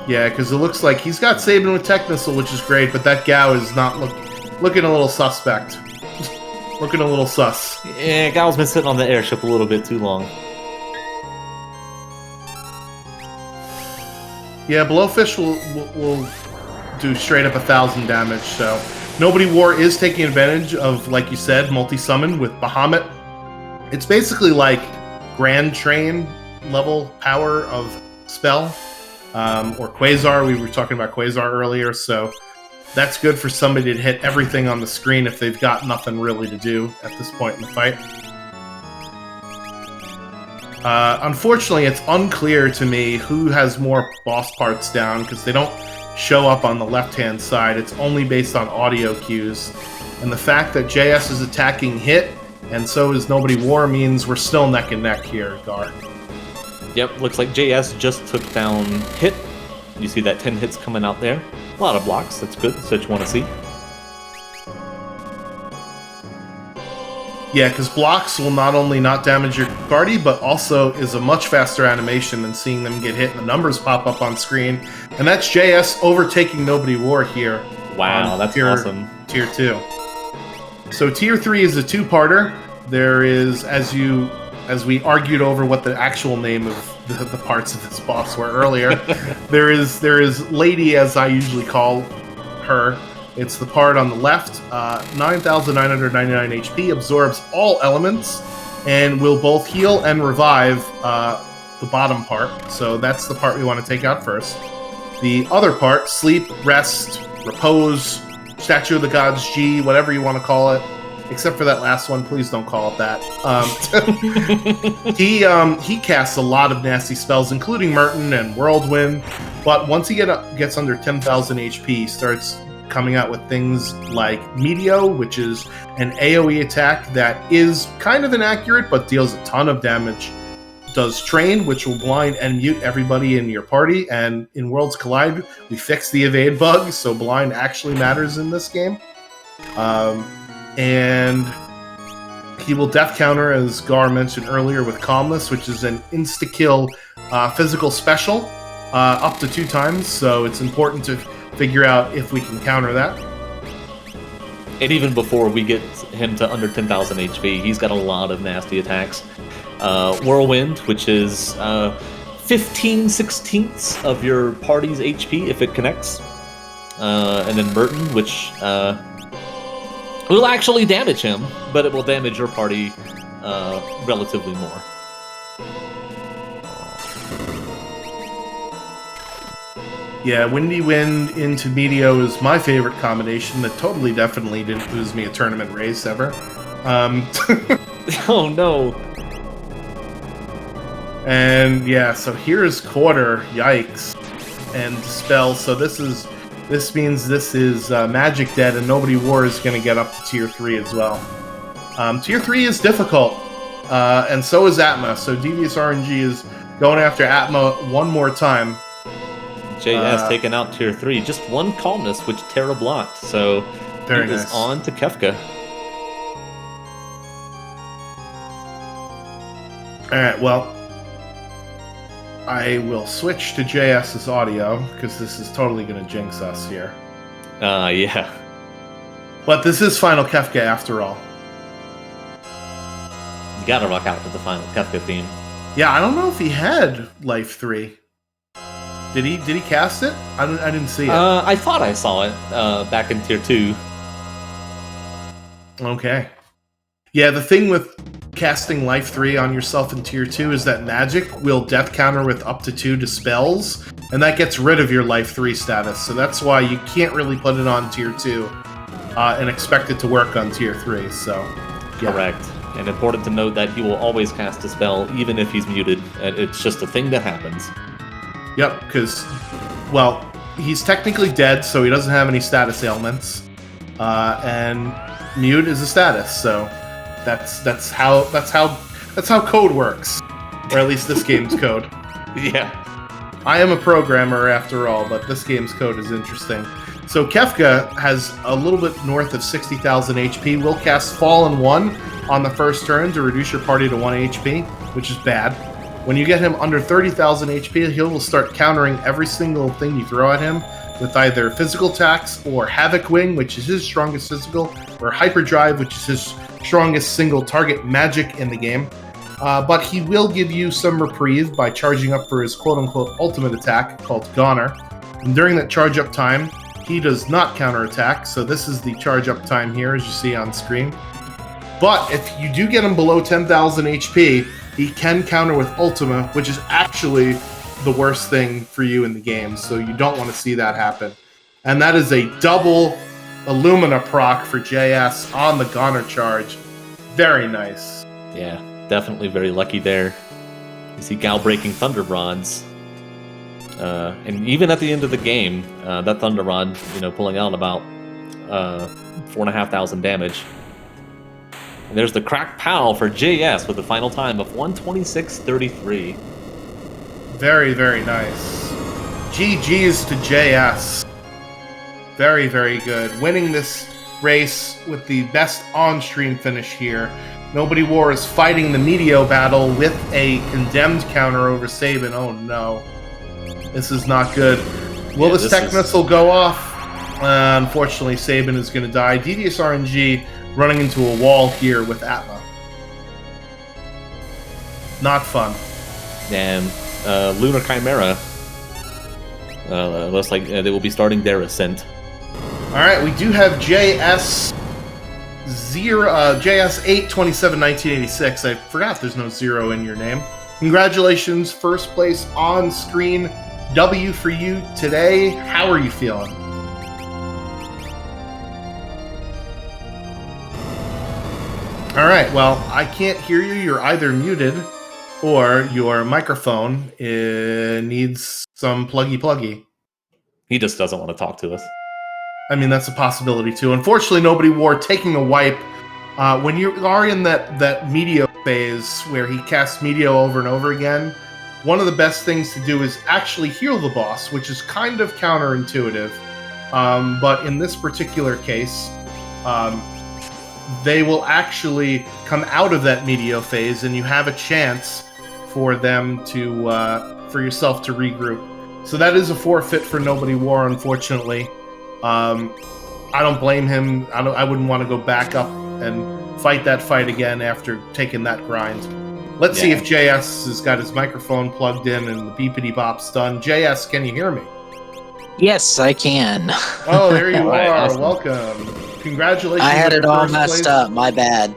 Yeah, because it looks like he's got Sabin with Tech Missile, which is great, but that Gao is not looking a little suspect. Looking a little sus. Yeah, Gao's been sitting on the airship a little bit too long. Yeah, Blowfish will do straight up 1,000 damage, so Nobody War is taking advantage of, like you said, multi-summon with Bahamut. It's basically like Grand Train level power of spell. or Quasar. We were talking about Quasar earlier, so that's good for somebody to hit everything on the screen if they've got nothing really to do at this point in the fight. Unfortunately, it's unclear to me who has more boss parts down because they don't show up on the left-hand side. It's only based on audio cues. And the fact that JS is attacking hit, and so is Nobody War, means we're still neck and neck here, Gar. Yep, looks like JS just took down hit. You see that 10 hits coming out there. A lot of blocks, that's good, that's what you want to see. Yeah, because blocks will not only not damage your party, but also is a much faster animation than seeing them get hit and the numbers pop up on screen. And that's JS overtaking Nobody War here. Wow, that's awesome. Tier 2. So Tier 3 is a two-parter. There is, as we argued over what the actual name of the parts of this boss were earlier, there is Lady, as I usually call her. It's the part on the left, 9,999 HP, absorbs all elements, and will both heal and revive the bottom part. So that's the part we want to take out first. The other part, sleep, rest, repose, Statue of the Gods G, whatever you want to call it, except for that last one, please don't call it that. He casts a lot of nasty spells, including Merton and Whirlwind, but once he gets under 10,000 HP, he starts coming out with things like Meteo, which is an AoE attack that is kind of inaccurate, but deals a ton of damage. Does Train, which will blind and mute everybody in your party, and in Worlds Collide, we fixed the evade bug, so blind actually matters in this game. And he will death counter, as Gar mentioned earlier, with Calmness, which is an insta-kill physical special, up to 2 times, so it's important to figure out if we can counter that. And even before we get him to under 10,000 HP, he's got a lot of nasty attacks. Whirlwind, which is 15/16 of your party's HP if it connects. And then Merton, which will actually damage him, but it will damage your party relatively more. Yeah, Windy Wind into Meteo is my favorite combination that totally definitely didn't lose me a tournament race ever. Oh no. And yeah, so here's Quarter, yikes, and Dispel. So this means this is Magic Dead, and Nobody War is going to get up to Tier 3 as well. Tier 3 is difficult, and so is Atma. So Devious RNG is going after Atma one more time. JS taking out Tier 3. Just one Calmness, which Terra blocked. So very he nice. is on to Kefka. Alright, well, I will switch to JS's audio, because this is totally going to jinx us here. Yeah. But this is Final Kefka after all. You gotta rock out to the Final Kefka theme. Yeah, I don't know if he had Life 3. Did he cast it? I didn't see it. I thought I saw it back in Tier 2. Okay. Yeah, the thing with casting Life 3 on yourself in Tier 2 is that magic will death counter with up to 2 dispels, and that gets rid of your Life 3 status. So that's why you can't really put it on Tier 2 and expect it to work on Tier 3. So, yeah. Correct. And important to note that he will always cast a spell even if he's muted. It's just a thing that happens. Yep, because, well, he's technically dead, so he doesn't have any status ailments, and mute is a status. So that's how code works, or at least this game's code. Yeah, I am a programmer after all, but this game's code is interesting. So Kefka has a little bit north of 60,000 HP. Will cast Fallen 1 on the first turn to reduce your party to 1 HP, which is bad. When you get him under 30,000 HP, he will start countering every single thing you throw at him with either physical attacks or Havoc Wing, which is his strongest physical, or Hyperdrive, which is his strongest single target magic in the game. But he will give you some reprieve by charging up for his quote-unquote ultimate attack called Goner. And during that charge-up time, he does not counterattack, so this is the charge-up time here, as you see on screen. But if you do get him below 10,000 HP, he can counter with Ultima, which is actually the worst thing for you in the game, so you don't want to see that happen. And that is a double Illumina proc for JS on the Goner charge. Very nice. Yeah, definitely very lucky there. You see Gal breaking Thunder Bronze. And even at the end of the game, that Thunder Rod, pulling out about 4,500 damage. And there's the crack pow for JS with the final time of 126.33. Very, very nice. GG's to JS. Very, very good. Winning this race with the best on-stream finish here. Nobody War is fighting the Meteo battle with a condemned counter over Sabin. Oh no. This is not good. Will this tech missile go off? Unfortunately, Sabin is going to die. Devious RNG running into a wall here with Atma. Not fun. And Lunar Chimera. Looks like they will be starting their ascent. All right, we do have JS 8/27/1986. I forgot there's no 0 in your name. Congratulations, first place on screen. W for you today. How are you feeling? All right, well, I can't hear you. You're either muted or your microphone needs some pluggy. He just doesn't want to talk to us. I mean, that's a possibility too. Unfortunately, Nobody War taking a wipe. When you are in that Meteo phase where he casts Meteo over and over again, one of the best things to do is actually heal the boss, which is kind of counterintuitive. But in this particular case, they will actually come out of that Meteo phase, and you have a chance for them to, for yourself to regroup. So that is a forfeit for Nobody War, unfortunately. I don't blame him. I wouldn't want to go back up and fight that fight again after taking that grind. Let's see if JS has got his microphone plugged in and the beepity bop's done. JS, can you hear me? Yes, I can. Oh, there you Right, are. awesome. Welcome. Congratulations. I had on it all first messed place. up. My bad.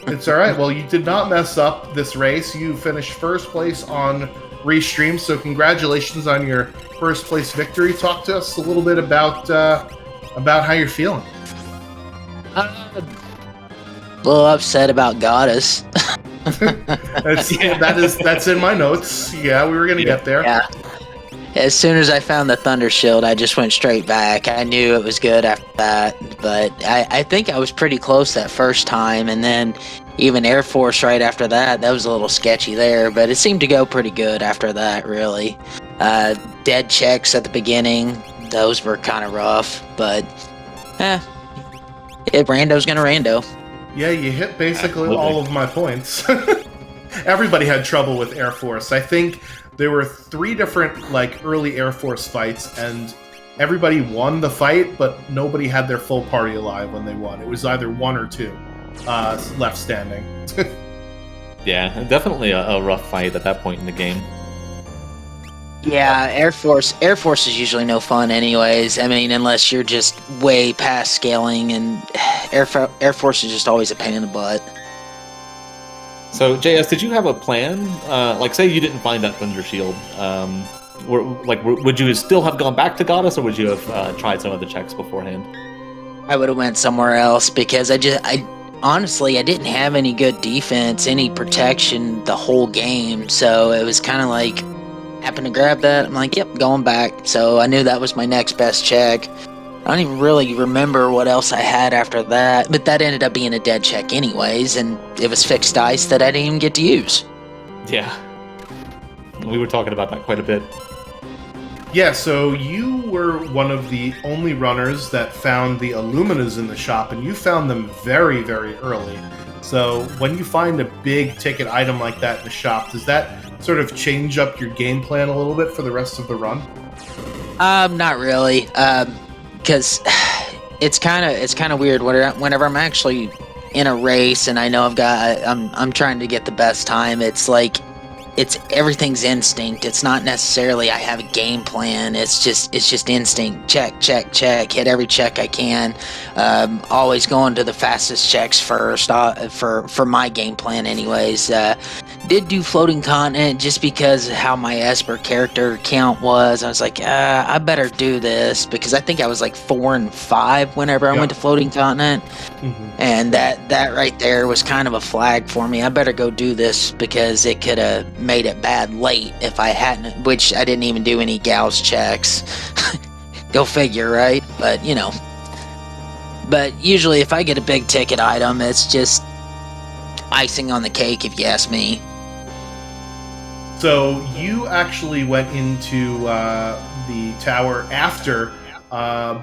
It's all right. Well, you did not mess up this race. You finished first place on Restream, so congratulations on your first place victory. Talk to us a little bit about how you're feeling. A little upset about Goddess. That's in my notes. Yeah, we were gonna get there. Yeah. As soon as I found the Thunder Shield, I just went straight back. I knew it was good after that, but I think I was pretty close that first time, and then even Air Force right after that was a little sketchy there, but it seemed to go pretty good after that, really. Dead checks at the beginning, those were kind of rough, but rando's gonna rando. Yeah, you hit basically Absolutely. all of my points. Everybody had trouble with Air Force. I think there were 3 different early Air Force fights, and everybody won the fight, but nobody had their full party alive when they won. It was either 1 or 2 left standing. Yeah, definitely a rough fight at that point in the game. Yeah, Air Force is usually no fun anyways. I mean, unless you're just way past scaling, and Air Force is just always a pain in the butt. So, JS, did you have a plan? Say you didn't find that Thunder Shield. Would you still have gone back to Goddess, or would you have tried some of the checks beforehand? I would have went somewhere else because honestly, I didn't have any good defense, any protection the whole game. So it was kind of like, happened to grab that. I'm like, yep, going back. So I knew that was my next best check. I don't even really remember what else I had after that, but that ended up being a dead check anyways, and it was fixed dice that I didn't even get to use. Yeah. We were talking about that quite a bit. Yeah, so you were one of the only runners that found the Illuminas in the shop, and you found them very, very early. So when you find a big ticket item like that in the shop, does that sort of change up your game plan a little bit for the rest of the run? Not really, because it's kind of weird whenever I'm actually in a race and I know I'm trying to get the best time. It's like everything's instinct. It's not necessarily I have a game plan. It's just instinct. Check, hit every check I can. Always going to the fastest checks first for my game plan anyways. did do floating continent just because of how my Esper character count was. I was like, I better do this because I think I was like 4 and 5 whenever I went to floating continent. And that right there was kind of a flag for me. I better go do this because it could have made it bad late if I hadn't, which I didn't even do any Gauss checks. Go figure, right? But, you know. But usually if I get a big ticket item, it's just icing on the cake, if you ask me. So you actually went into the tower after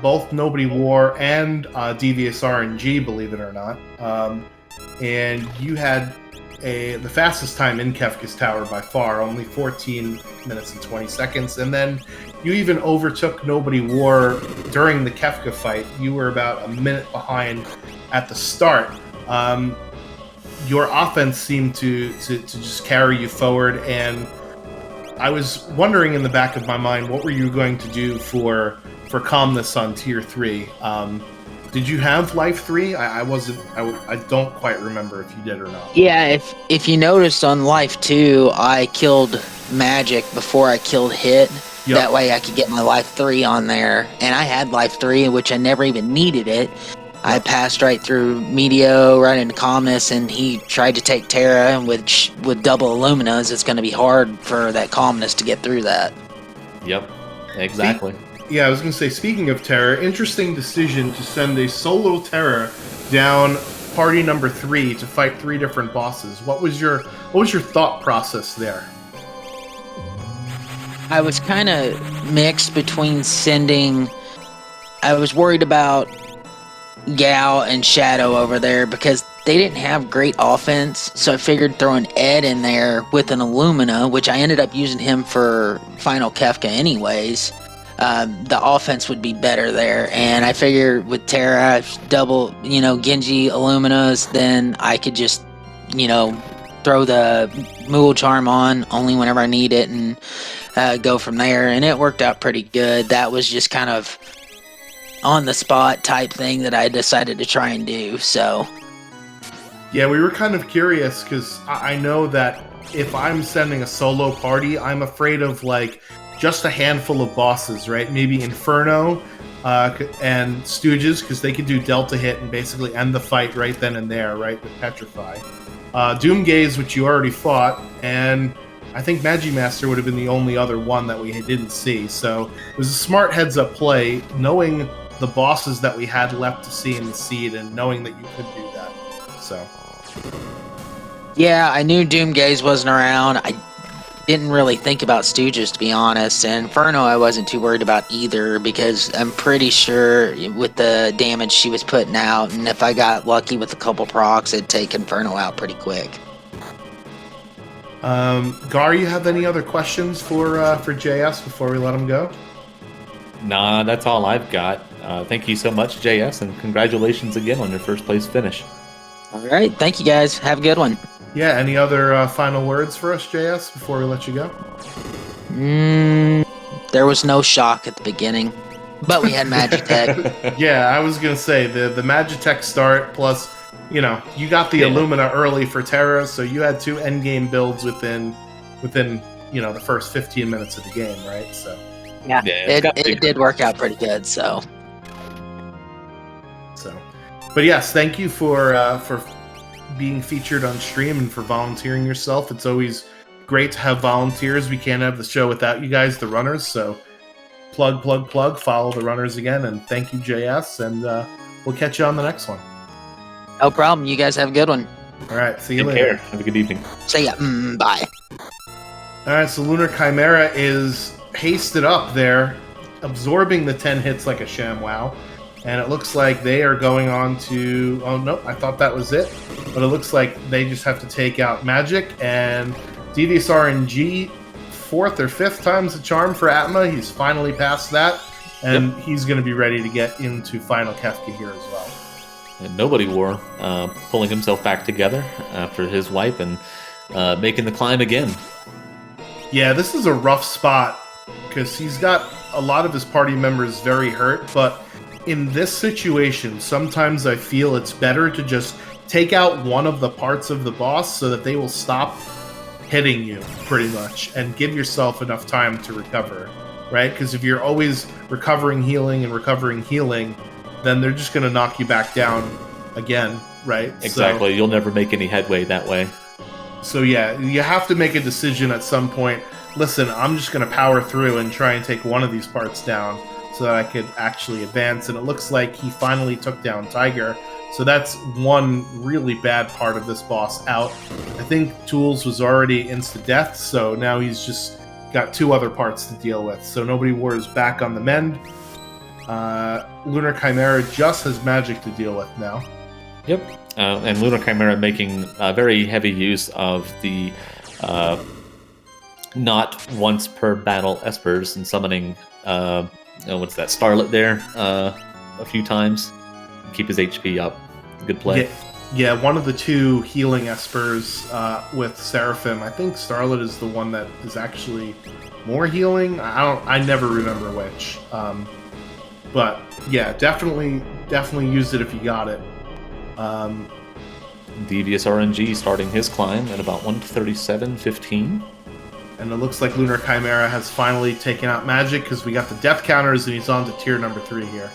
both Nobody War and Devious RNG, believe it or not. And you had the fastest time in Kefka's tower by far, only 14 minutes and 20 seconds. And then you even overtook Nobody War during the Kefka fight. You were about a minute behind at the start. Your offense seemed to just carry you forward, and I was wondering in the back of my mind, what were you going to do for calmness on tier 3? Did you have life 3? I don't quite remember if you did or not. Yeah, if you noticed on life 2, I killed Magic before I killed Hit. Yep. That way I could get my life 3 on there, and I had life 3, which I never even needed it. I passed right through Meteo, right into Calmness, and he tried to take Terra, and with double Illuminas, it's going to be hard for that Calmness to get through that. Yep, exactly. Yeah, I was going to say, speaking of Terra, interesting decision to send a solo Terra down party number 3 to fight 3 different bosses. What was your thought process there? I was kind of mixed between sending... I was worried about Gal and Shadow over there because they didn't have great offense, so I figured throwing Ed in there with an Illumina, which I ended up using him for Final Kefka anyways. The offense would be better there, and I figured with Terra, double, Genji Illuminas, then I could just, throw the Mool Charm on only whenever I need it and go from there, and it worked out pretty good. That was just kind of on the spot type thing that I decided to try and do. So yeah, we were kind of curious because I know that if I'm sending a solo party, I'm afraid of just a handful of bosses, right? Maybe Inferno and Stooges, because they could do Delta Hit and basically end the fight right then and there, right, with Petrify. Doomgaze, which you already fought, and I think Magimaster would have been the only other one that we didn't see. So it was a smart heads-up play, knowing the bosses that we had left to see in the seed and knowing that you could do that. So yeah, I knew Doomgaze wasn't around. I didn't really think about Stooges, to be honest, and Inferno I wasn't too worried about either because I'm pretty sure with the damage she was putting out, and if I got lucky with a couple procs, it'd take Inferno out pretty quick. Gar, you have any other questions for JS before we let him go? Nah, that's all I've got. Thank you so much, JS, and congratulations again on your first place finish. All right, thank you guys. Have a good one. Yeah, any other final words for us, JS, before we let you go? There was no shock at the beginning, but we had Magitech. Yeah, I was going to say, the Magitech start, plus, you got the Illumina early for Terra, so you had 2 endgame builds within the first 15 minutes of the game, right? So yeah, it did work out pretty good, so. But yes, thank you for being featured on stream and for volunteering yourself. It's always great to have volunteers. We can't have the show without you guys, the runners. So plug, follow the runners again. And thank you, JS. And we'll catch you on the next one. No problem. You guys have a good one. All right. See you Take later. care. Have a good evening. See ya. Bye. All right. So Lunar Chimera is hasted up there, absorbing the 10 hits like a ShamWow. And it looks like they are going on to... Oh, no, I thought that was it. But it looks like they just have to take out Magic. And Devious RNG, 4th or 5th time's the charm for Atma. He's finally passed that. And he's going to be ready to get into Final Kefka here as well. And Nobody War pulling himself back together after his wipe and making the climb again. Yeah, this is a rough spot because he's got a lot of his party members very hurt, but in this situation, sometimes I feel it's better to just take out one of the parts of the boss so that they will stop hitting you pretty much, and give yourself enough time to recover, right? Because if you're always recovering healing, then they're just going to knock you back down again, right? Exactly. You'll never make any headway that way. So yeah, you have to make a decision at some point. Listen, I'm just going to power through and try and take one of these parts down so that I could actually advance. And it looks like he finally took down Tiger. So that's one really bad part of this boss out. I think Tools was already insta-death, so now he's just got 2 other parts to deal with. So Nobody War is back on the mend. Lunar Chimera just has magic to deal with now. Yep. And Lunar Chimera making very heavy use of the not once per battle espers and summoning what's that, Starlet there a few times. Keep his HP up. Good play. Yeah, one of the 2 healing espers with Seraphim. I think Starlet is the one that is actually more healing. I never remember which. But yeah, definitely use it if you got it. Devious RNG starting his climb at about 137.15. And it looks like Lunar Chimera has finally taken out magic because we got the death counters and he's on to tier number 3 here.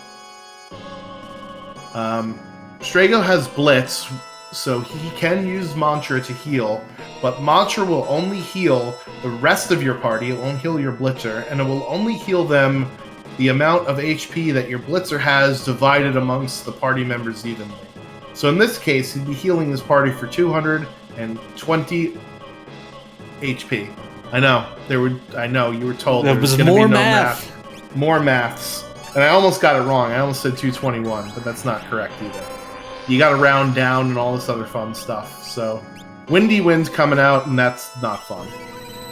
Strago has Blitz, so he can use Mantra to heal, but Mantra will only heal the rest of your party. It won't heal your Blitzer, and it will only heal them the amount of HP that your Blitzer has divided amongst the party members evenly. So in this case, he'd be healing his party for 220 HP. I know, you were told there was more math. More maths. And I almost got it wrong. I almost said 221, but that's not correct either. You got to round down and all this other fun stuff. So, Windy Wind's coming out, and that's not fun.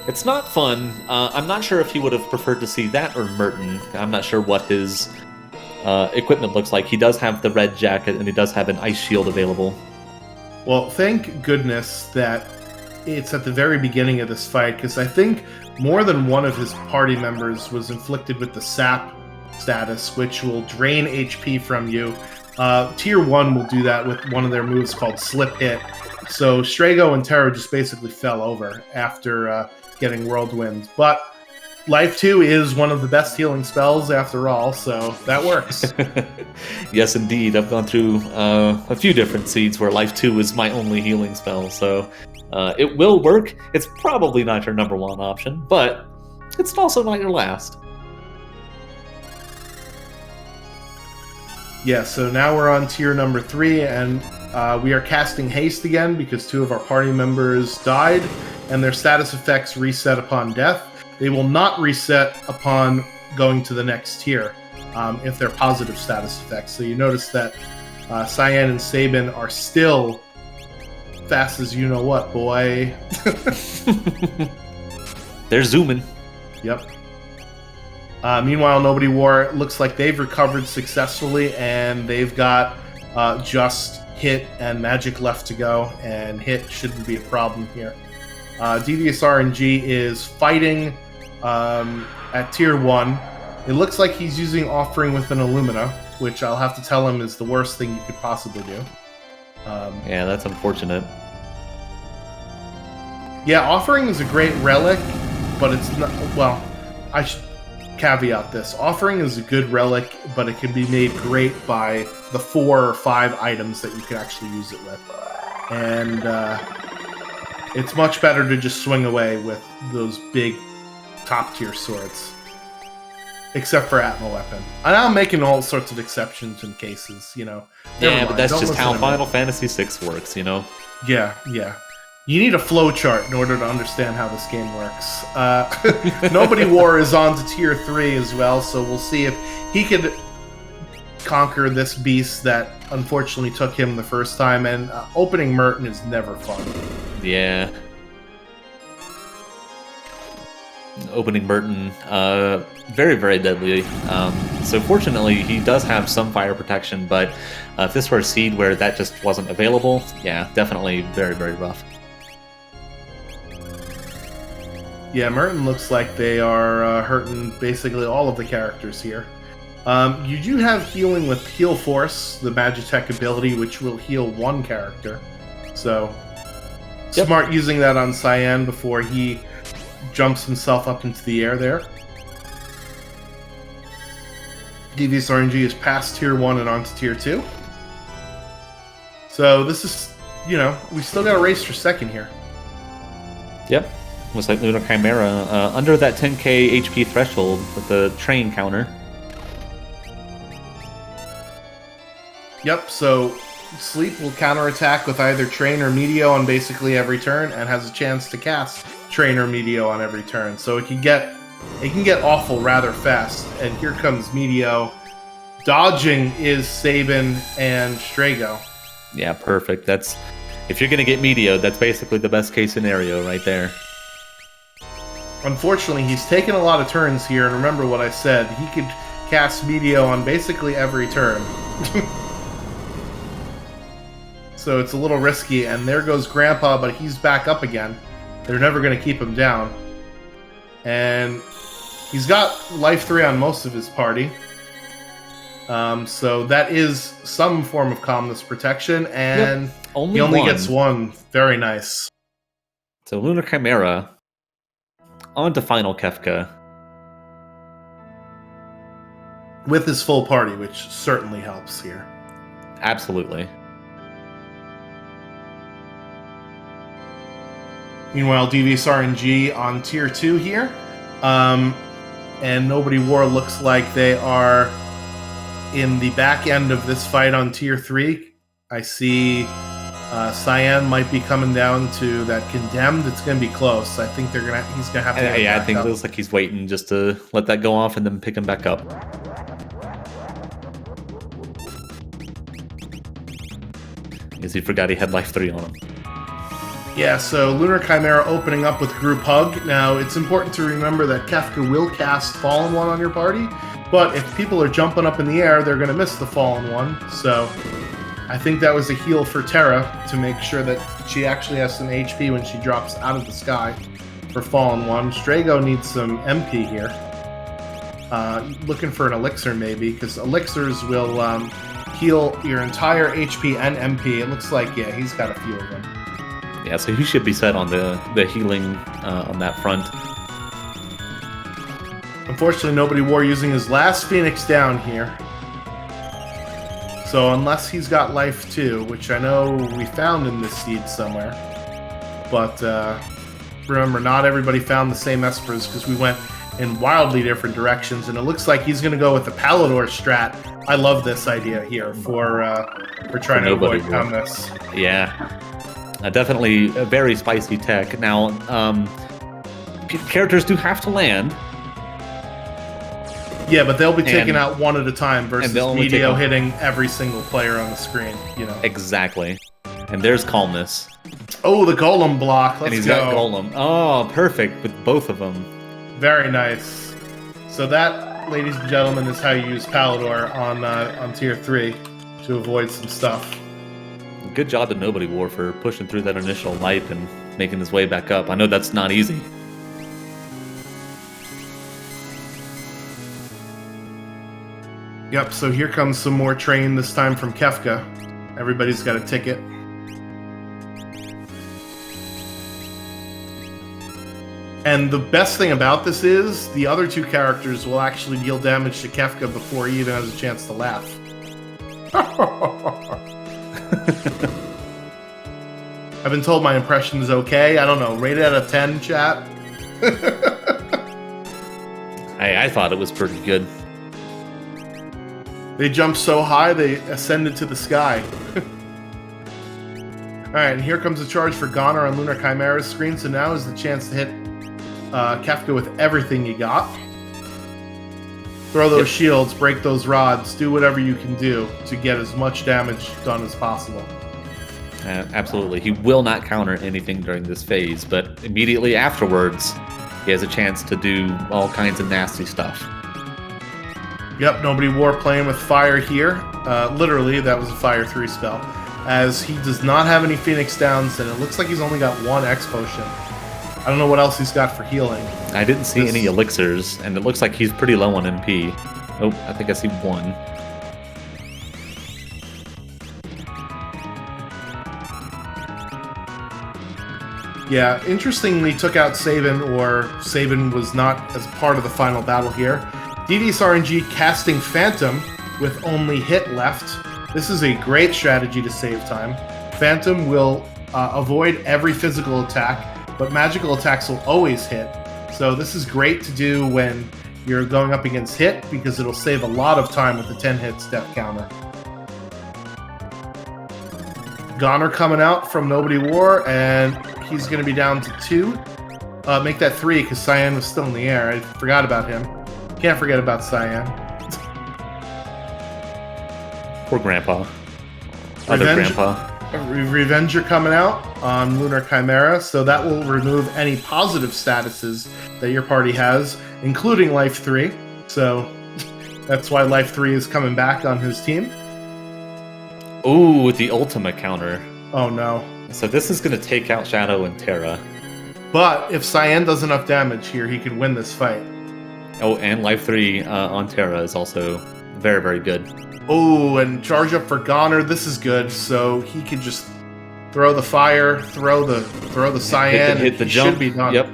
It's not fun. I'm not sure if he would have preferred to see that or Merton. I'm not sure what his equipment looks like. He does have the red jacket, and he does have an ice shield available. Well, thank goodness that it's at the very beginning of this fight, because I think more than one of his party members was inflicted with the sap status, which will drain HP from you. Tier 1 will do that with one of their moves called Slip Hit. So Strago and Terra just basically fell over after getting Whirlwind. But Life 2 is one of the best healing spells after all, so that works. Yes, indeed. I've gone through a few different seeds where Life 2 is my only healing spell, so it will work. It's probably not your number 1 option, but it's also not your last. Yeah, so now we're on tier number 3, and we are casting Haste again because 2 of our party members died, and their status effects reset upon death. They will not reset upon going to the next tier if they're positive status effects. So you notice that Cyan and Sabin are still fast as you know what, boy. They're zooming. Yep. Meanwhile, Nobody War looks like they've recovered successfully, and they've got just Hit and Magic left to go, and Hit shouldn't be a problem here. Devious RNG is fighting at tier 1. It looks like he's using Offering with an Illumina, which I'll have to tell him is the worst thing you could possibly do. Yeah, that's unfortunate. Yeah, Offering is a great relic, but it's not... Well, I should caveat this. Offering is a good relic, but it can be made great by the 4 or 5 items that you can actually use it with. And it's much better to just swing away with those big top-tier swords. Except for Atma Weapon. And I'm making all sorts of exceptions in cases, you know. Yeah, but that's just how Final Fantasy VI works, you know? Yeah. You need a flowchart in order to understand how this game works. Nobody War is on to tier 3 as well, so we'll see if he could conquer this beast that unfortunately took him the first time, and opening Merton is never fun. Yeah. Opening Merton, very, very deadly. So fortunately, he does have some fire protection, but if this were a seed where that just wasn't available, yeah, definitely very, very rough. Yeah, Merton looks like they are hurting basically all of the characters here. You do have healing with Heal Force, the Magitech ability, which will heal 1 character. So Yep. Smart using that on Cyan before he jumps himself up into the air there. Devious RNG is past Tier 1 and onto Tier 2. So this is, we still got a race for second here. Yep. Looks like Lunar Chimera under that 10k HP threshold with the train counter. Yep, so Sleep will counterattack with either Train or Meteo on basically every turn and has a chance to cast Train or Meteo on every turn. So it can get awful rather fast. And here comes Meteo. Dodging is Sabin and Strago. Yeah, perfect. If you're going to get Meteo, that's basically the best case scenario right there. Unfortunately, he's taken a lot of turns here, and remember what I said. He could cast Meteo on basically every turn. So it's a little risky, and there goes Grandpa, but he's back up again. They're never going to keep him down. And he's got life 3 on most of his party. So that is some form of calmness protection, and he only gets one. Very nice. So Lunar Chimera on to Final Kefka. With his full party, which certainly helps here. Absolutely. Meanwhile, Devious RNG on Tier 2 here. And Nobody War looks like they are in the back end of this fight on Tier 3. I see Cyan might be coming down to that Condemned. It's going to be close. I think he's going to have to I think it looks like he's waiting just to let that go off and then pick him back up. I guess he forgot he had life 3 on him. Yeah, so Lunar Chimera opening up with Group Hug. Now, it's important to remember that Kefka will cast Fallen One on your party, but if people are jumping up in the air, they're going to miss the Fallen One. So I think that was a heal for Terra to make sure that she actually has some HP when she drops out of the sky for Fallen One. Strago needs some MP here. Looking for an Elixir maybe, because Elixirs will heal your entire HP and MP. It looks like, yeah, he's got a few of them. Yeah, so he should be set on the healing on that front. Unfortunately, Nobody War using his last Phoenix down here. So unless he's got life 2, which I know we found in this seed somewhere. But remember, not everybody found the same Espers because we went in wildly different directions. And it looks like he's going to go with the Palador strat. I love this idea here for trying to avoid calmness. Yeah. Definitely a very spicy tech. Now, characters do have to land. Yeah, but they'll be taken out one at a time versus Meteo hitting every single player on the screen. Exactly. And there's Calmness. Oh, the Golem block. And he's got Golem. Oh, perfect with both of them. Very nice. So that, ladies and gentlemen, is how you use Palador on Tier 3 to avoid some stuff. Good job to Nobody War for pushing through that initial light and making his way back up. I know that's not easy. Yep, so here comes some more train, this time from Kefka. Everybody's got a ticket. And the best thing about this is the other 2 characters will actually deal damage to Kefka before he even has a chance to laugh. I've been told my impression is okay. I don't know. Rated out of 10, chat. I thought it was pretty good. They jumped so high, they ascended to the sky. Alright, and here comes a charge for Goner on Lunar Chimera's screen, so now is the chance to hit Kefka with everything you got. Throw those shields, break those rods, do whatever you can do to get as much damage done as possible. Absolutely. He will not counter anything during this phase, but immediately afterwards, he has a chance to do all kinds of nasty stuff. Yep, Nobody War playing with fire here. Literally, that was a fire 3 spell. As he does not have any Phoenix Downs, and it looks like he's only got 1 X Potion. I don't know what else he's got for healing. I didn't see any elixirs, and it looks like he's pretty low on MP. Oh, I think I see 1. Yeah, interestingly took out Sabin, or Sabin was not as part of the final battle here. Devious RNG casting Phantom with only hit left. This is a great strategy to save time. Phantom will avoid every physical attack, but magical attacks will always hit. So this is great to do when you're going up against hit, because it'll save a lot of time with the 10 hits death counter. Goner coming out from Nobody War, and he's going to be down to 2. Make that 3, because Cyan was still in the air. I forgot about him. Can't forget about Cyan. Poor Grandpa. Other Grandpa. Revenger coming out on Lunar Chimera, so that will remove any positive statuses that your party has, including Life 3. So that's why Life 3 is coming back on his team. Ooh, with the ultimate counter. Oh no. So this is going to take out Shadow and Terra. But if Cyan does enough damage here, he can win this fight. Oh, and Life 3 on Terra is also very, very good. Oh, and charge up for Goner. This is good. So he can just throw the fire, throw the Cyan, hit the and jump. Should be done. Yep.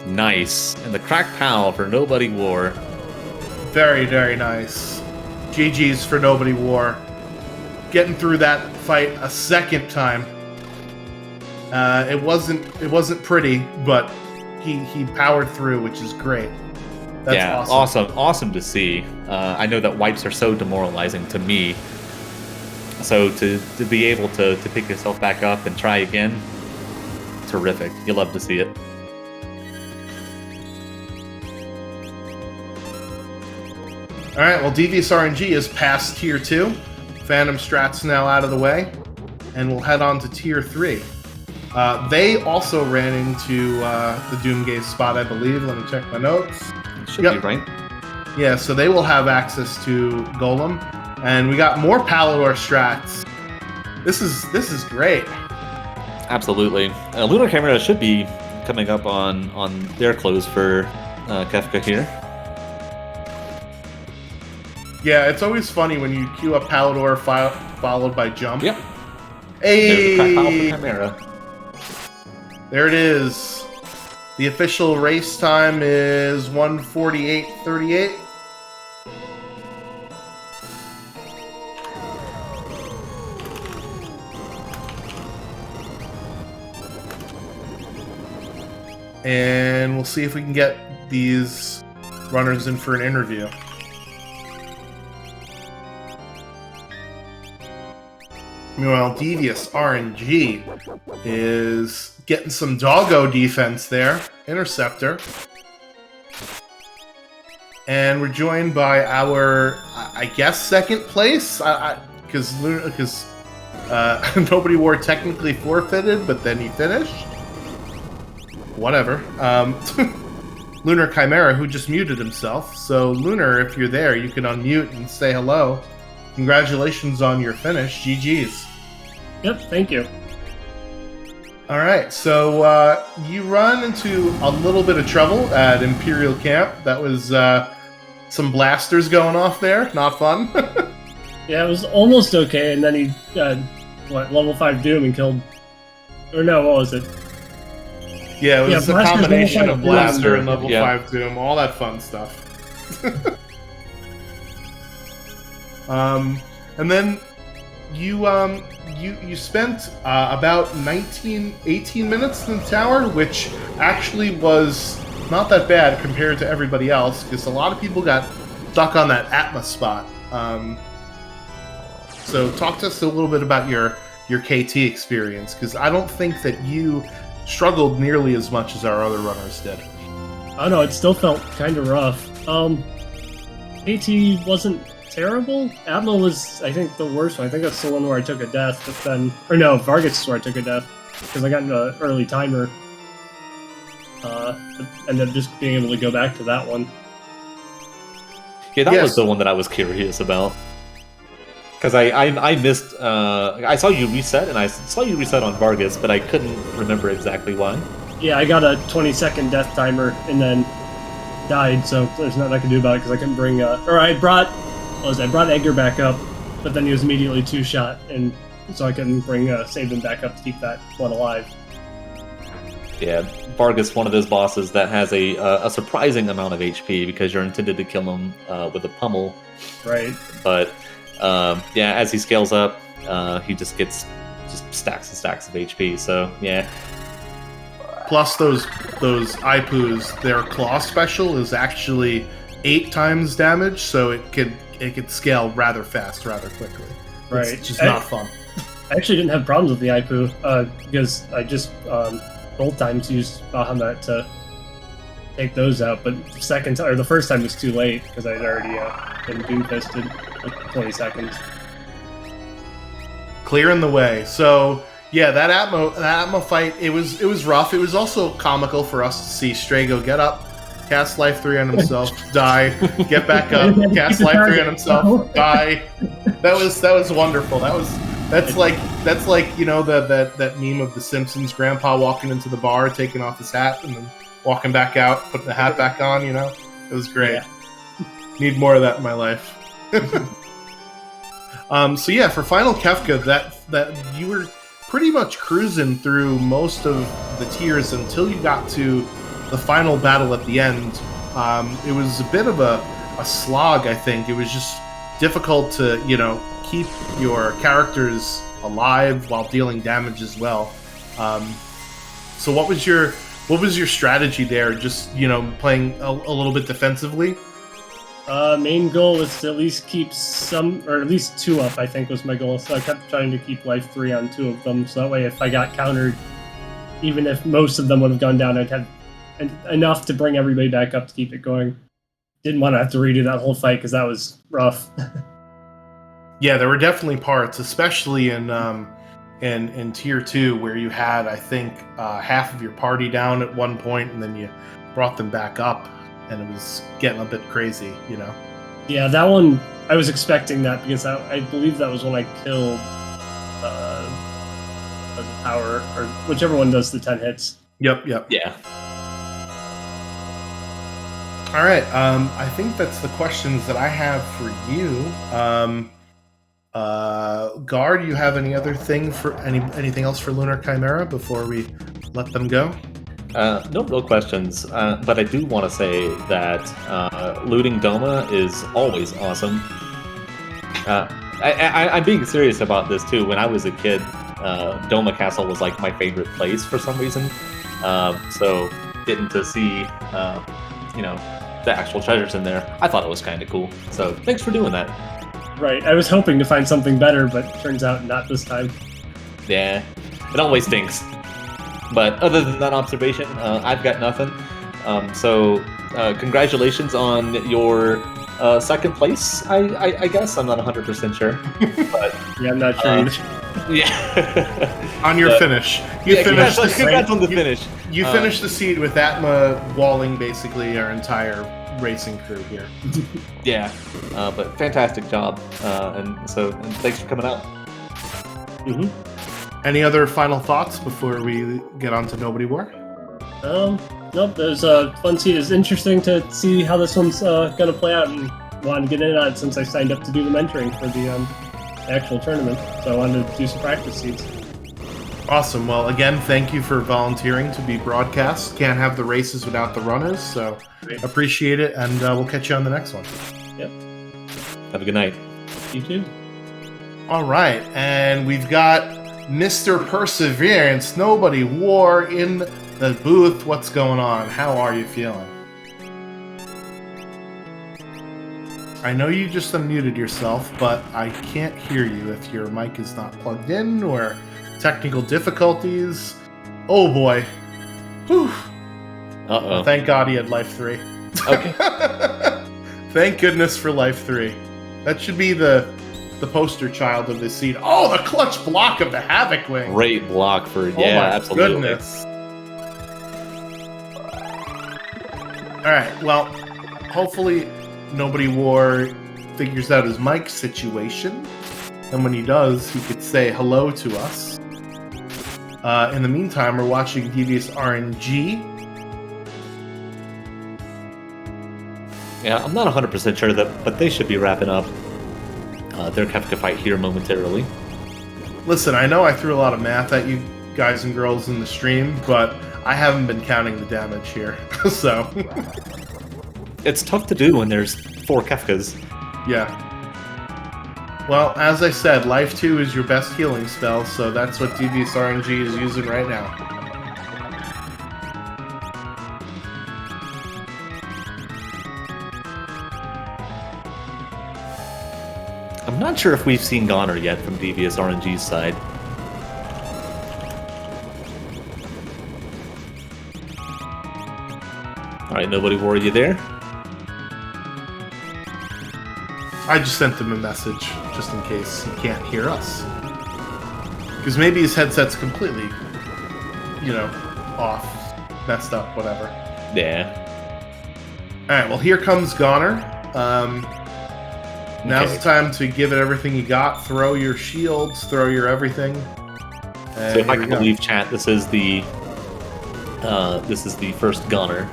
Nice. And the crack pow for Nobody War. Very, very nice. GG's for Nobody War. Getting through that fight a second time. It wasn't pretty, but he powered through, which is great. That's awesome to see. I know that wipes are so demoralizing to me. So to be able to pick yourself back up and try again, terrific. You love to see it. All right, well, Devious RNG is past Tier 2. Phantom Strat's now out of the way, and we'll head on to Tier 3. They also ran into the Doomgaze spot, I believe. Let me check my notes. Should be right. Yeah, so they will have access to Golem, and we got more Palador strats. This is great. Absolutely. Lunar Chimera should be coming up on their close for Kefka here. Yeah, it's always funny when you queue up Palador followed by Jump. Yep. Hey! There's a crack pile for Chimera. There it is. The official race time is 1:48:38. And we'll see if we can get these runners in for an interview. Meanwhile, Devious RNG is getting some doggo defense there. Interceptor. And we're joined by our, I guess, second place? Because Nobody War technically forfeited, but then he finished. Whatever. Lunar Chimera, who just muted himself. So, Lunar, if you're there, you can unmute and say hello. Congratulations on your finish. GG's. Yep, thank you. All right, so you run into a little bit of trouble at Imperial Camp. That was some blasters going off there. Not fun. Yeah, it was almost okay, and then he, level 5 Doom and killed... Or no, what was it? Yeah, it was a combination of Blaster and level Yeah. 5 Doom, all that fun stuff. And then you spent about 18 minutes in the tower, which actually was not that bad compared to everybody else, because a lot of people got stuck on that Atma spot. So talk to us a little bit about your KT experience, because I don't think that you struggled nearly as much as our other runners did. I don't know, it still felt kind of rough. KT wasn't terrible. Atma was, I think, the worst one. I think that's the one where I took a death, but then... Or no, Vargas is where I took a death, because I got into an early timer. But ended up just being able to go back to that one. Yeah, that was the one that I was curious about. Because I missed... I saw you reset, and I saw you reset on Vargas, but I couldn't remember exactly why. Yeah, I got a 20-second death timer, and then died, so there's nothing I can do about it, because I couldn't bring... I brought Edgar back up, but then he was immediately two-shot, and so I couldn't save him back up to keep that one alive. Yeah, Vargas, one of those bosses that has a surprising amount of HP because you're intended to kill him with a pummel. Right. But yeah, as he scales up, he just gets stacks and stacks of HP. So yeah. Plus those Ipus, their claw special is actually 8 times damage, so it could scale rather fast, rather quickly. Right. It's just not fun. I actually didn't have problems with the Ipu because I just both times used Bahamut to take those out, but the first time was too late because I'd already been doom-fisted like 20 seconds. Clearing the way. So yeah, that Atmo fight, it was rough. It was also comical for us to see Strago get up, cast Life 3 on himself, die, get back up, cast Life 3 on himself, die. That was wonderful. That's like that meme of the Simpsons grandpa walking into the bar, taking off his hat, and then walking back out, putting the hat back on. It was great. Yeah. Need more of that in my life. So yeah, for Final Kefka, that you were pretty much cruising through most of the tiers until you got to the final battle at the end. It was a bit of a slog, I think. It was just difficult to, keep your characters alive while dealing damage as well. So what was your strategy there? Just, playing a little bit defensively? Main goal was to at least keep some, or at least 2 up, I think was my goal. So I kept trying to keep Life 3 on 2 of them. So that way if I got countered, even if most of them would have gone down, I'd have enough to bring everybody back up to keep it going. Didn't want to have to redo that whole fight because that was rough. Yeah, there were definitely parts, especially in Tier 2, where you had, I think, half of your party down at one point, and then you brought them back up, and it was getting a bit crazy, Yeah, that one, I was expecting that because I believe that was when I killed as a power, or whichever one does the 10 hits. Yep. Yeah. All right, I think that's the questions that I have for you. Guard, you have anything else for Lunar Chimera before we let them go? No real questions, but I do want to say that looting Doma is always awesome. I'm being serious about this too. When I was a kid, Doma Castle was like my favorite place for some reason. So getting to see, the actual treasures in there, I thought it was kind of cool. So thanks for doing that. Right, I was hoping to find something better, but turns out not this time. Yeah, it always stinks. But other than that observation, I've got nothing. So congratulations on your second place, I guess. I'm not 100% sure. But, yeah, I'm not sure either. Yeah. On your finish. You finished congrats on the finish. You finished the seed with Atma walling basically our entire racing crew here. Yeah, but fantastic job. And thanks for coming out. Mm-hmm. Any other final thoughts before we get on to Nobody War? Nope, there's a fun seed. It's interesting to see how this one's gonna play out, and wanted to get in on it since I signed up to do the mentoring for the actual tournament. So I wanted to do some practice seeds. Awesome. Well, again, thank you for volunteering to be broadcast. Can't have the races without the runners, so Great. Appreciate it, and we'll catch you on the next one. Yep. Have a good night. You too. All right, and we've got Mr. Perseverance, Nobody War in the booth. What's going on? How are you feeling? I know you just unmuted yourself, but I can't hear you if your mic is not plugged in or technical difficulties. Oh boy. Whew. Uh-oh. Thank God he had Life 3. Okay. Thank goodness for Life 3. That should be the poster child of this seed. Oh, the clutch block of the Havoc Wing. Great block for, Oh my absolutely. goodness. Alright, well, hopefully Nobody War figures out his mic situation. And when he does, he could say hello to us. In the meantime, we're watching Devious RNG. Yeah, I'm not 100% sure but they should be wrapping up. their Kefka fight here momentarily. Listen, I know I threw a lot of math at you guys and girls in the stream, but I haven't been counting the damage here, so... It's tough to do when there's 4 Kefkas. Yeah. Well, as I said, Life 2 is your best healing spell, so that's what Devious RNG is using right now. I'm not sure if we've seen Goner yet from Devious RNG's side. Alright, nobody worry you there? I just sent him a message, just in case he can't hear us. Because maybe his headset's completely, you know, off, messed up, whatever. Yeah. Alright, well here comes Goner. Now's Okay. the time to give it everything you got. Throw your shields, throw your everything. And So if I here we can go. believe chat, this is the first Goner.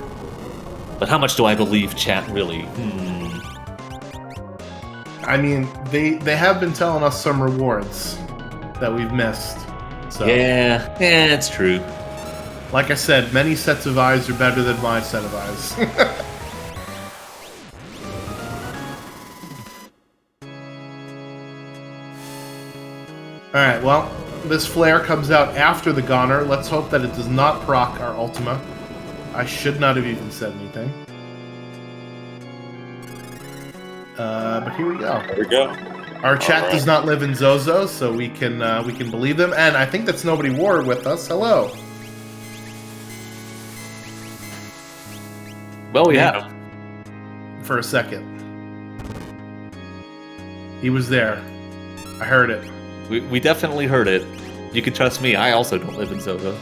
But how much do I believe chat really? I mean, they have been telling us some rewards that we've missed. So, Yeah, it's true. like I said, many sets of eyes are better than my set of eyes. Alright, well, this flare comes out after the Goner. Let's hope that it does not proc our Ultima. I should not have even said anything. But here we go. There we go. Our chat Alright. does not live in Zozo, so we can believe them. And I think that's Nobody War with us. Hello. Well, we have. For a second. He was there. I heard it. We definitely heard it. You can trust me, I also don't live in Zozo.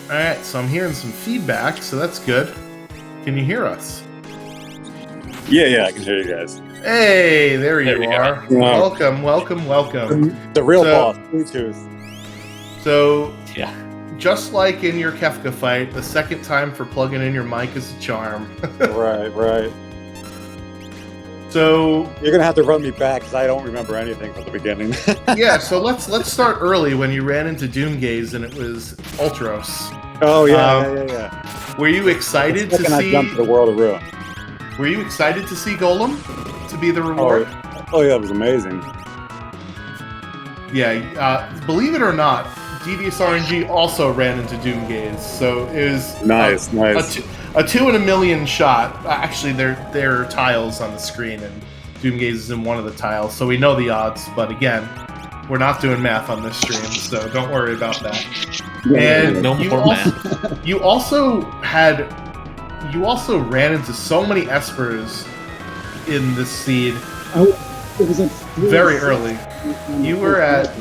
Alright, so I'm hearing some feedback, so that's good. Can you hear us? Yeah, I can hear you guys. Hey, there There you we go. are. Yeah. Welcome, welcome, welcome. The real So- boss, Bluetooth. So, Yeah. just like in your Kefka fight, the second time for plugging in your mic is a charm. Right. So, You're gonna have to run me back because I don't remember anything from the beginning. yeah, so let's start early when you ran into Doomgaze and it was Ultros. Oh Um, yeah. Were you excited to Second I see? jumped to the world of ruin. Were you excited to see Golem to be the reward? Oh yeah, it was amazing. Yeah, believe it or not, Devious RNG also ran into Doomgaze, so it was Nice. a 2 in a million shot. Actually, there are tiles on the screen, and Doomgaze is in one of the tiles, so we know the odds. But again, we're not doing math on this stream, so don't worry about that. And No you more also, math. you also ran into so many espers in this seed It was like very early. You were at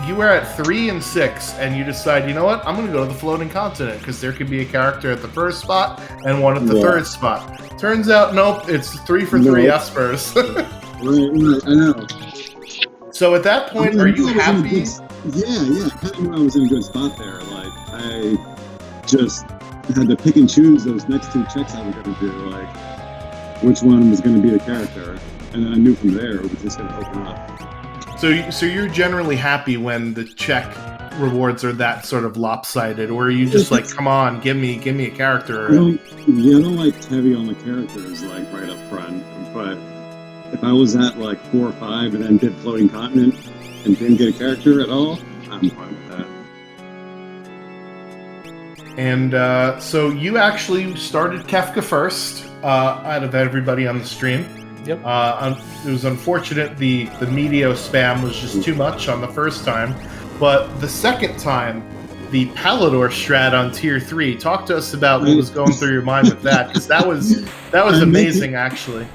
you were at 3 and 6, and you decide, you know what? I'm going to go to the floating continent because there could be a character at the first spot and one at the Yeah. third spot. Turns out, nope, it's 3 for 3 No. espers. Right, I know. So at that point, I are knew you I was in a happy? good I kind of knew I was in a good spot there. Like, I just had to pick and choose those next 2 checks I was going to do, like, which one was going to be the character. And then I knew from there it was just going to open up. So you're generally happy when the check rewards are that sort of lopsided, or are you just like, come on, give me a character I already? don't like heavy on the characters, like, right up front. But if I was at, like, 4 or 5 and then did Floating Continent and didn't get a character at all, I'm fine with that. And so you actually started Kefka first out of everybody on the stream. Yep. It was unfortunate the Medio spam was just too much on the first time, but the second time, the Palador strat on tier 3. Talk to us about what was going through your mind with that, because that was amazing actually.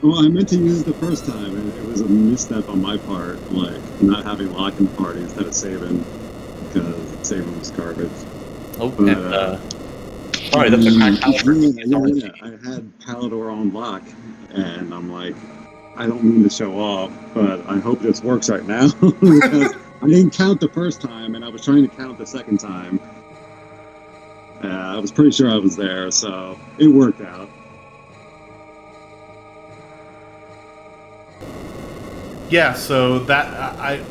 Well, I meant to use it the first time, and it was a misstep on my part, like not having lock-in party instead of saving, because saving was garbage. Oh, But, and sorry, that's a crack caliber. Yeah, I had Palador on lock, and I'm like, I don't mean to show off, but I hope this works right now, because I didn't count the first time, and I was trying to count the second time. I was pretty sure I was there, so it worked out. Yeah, so that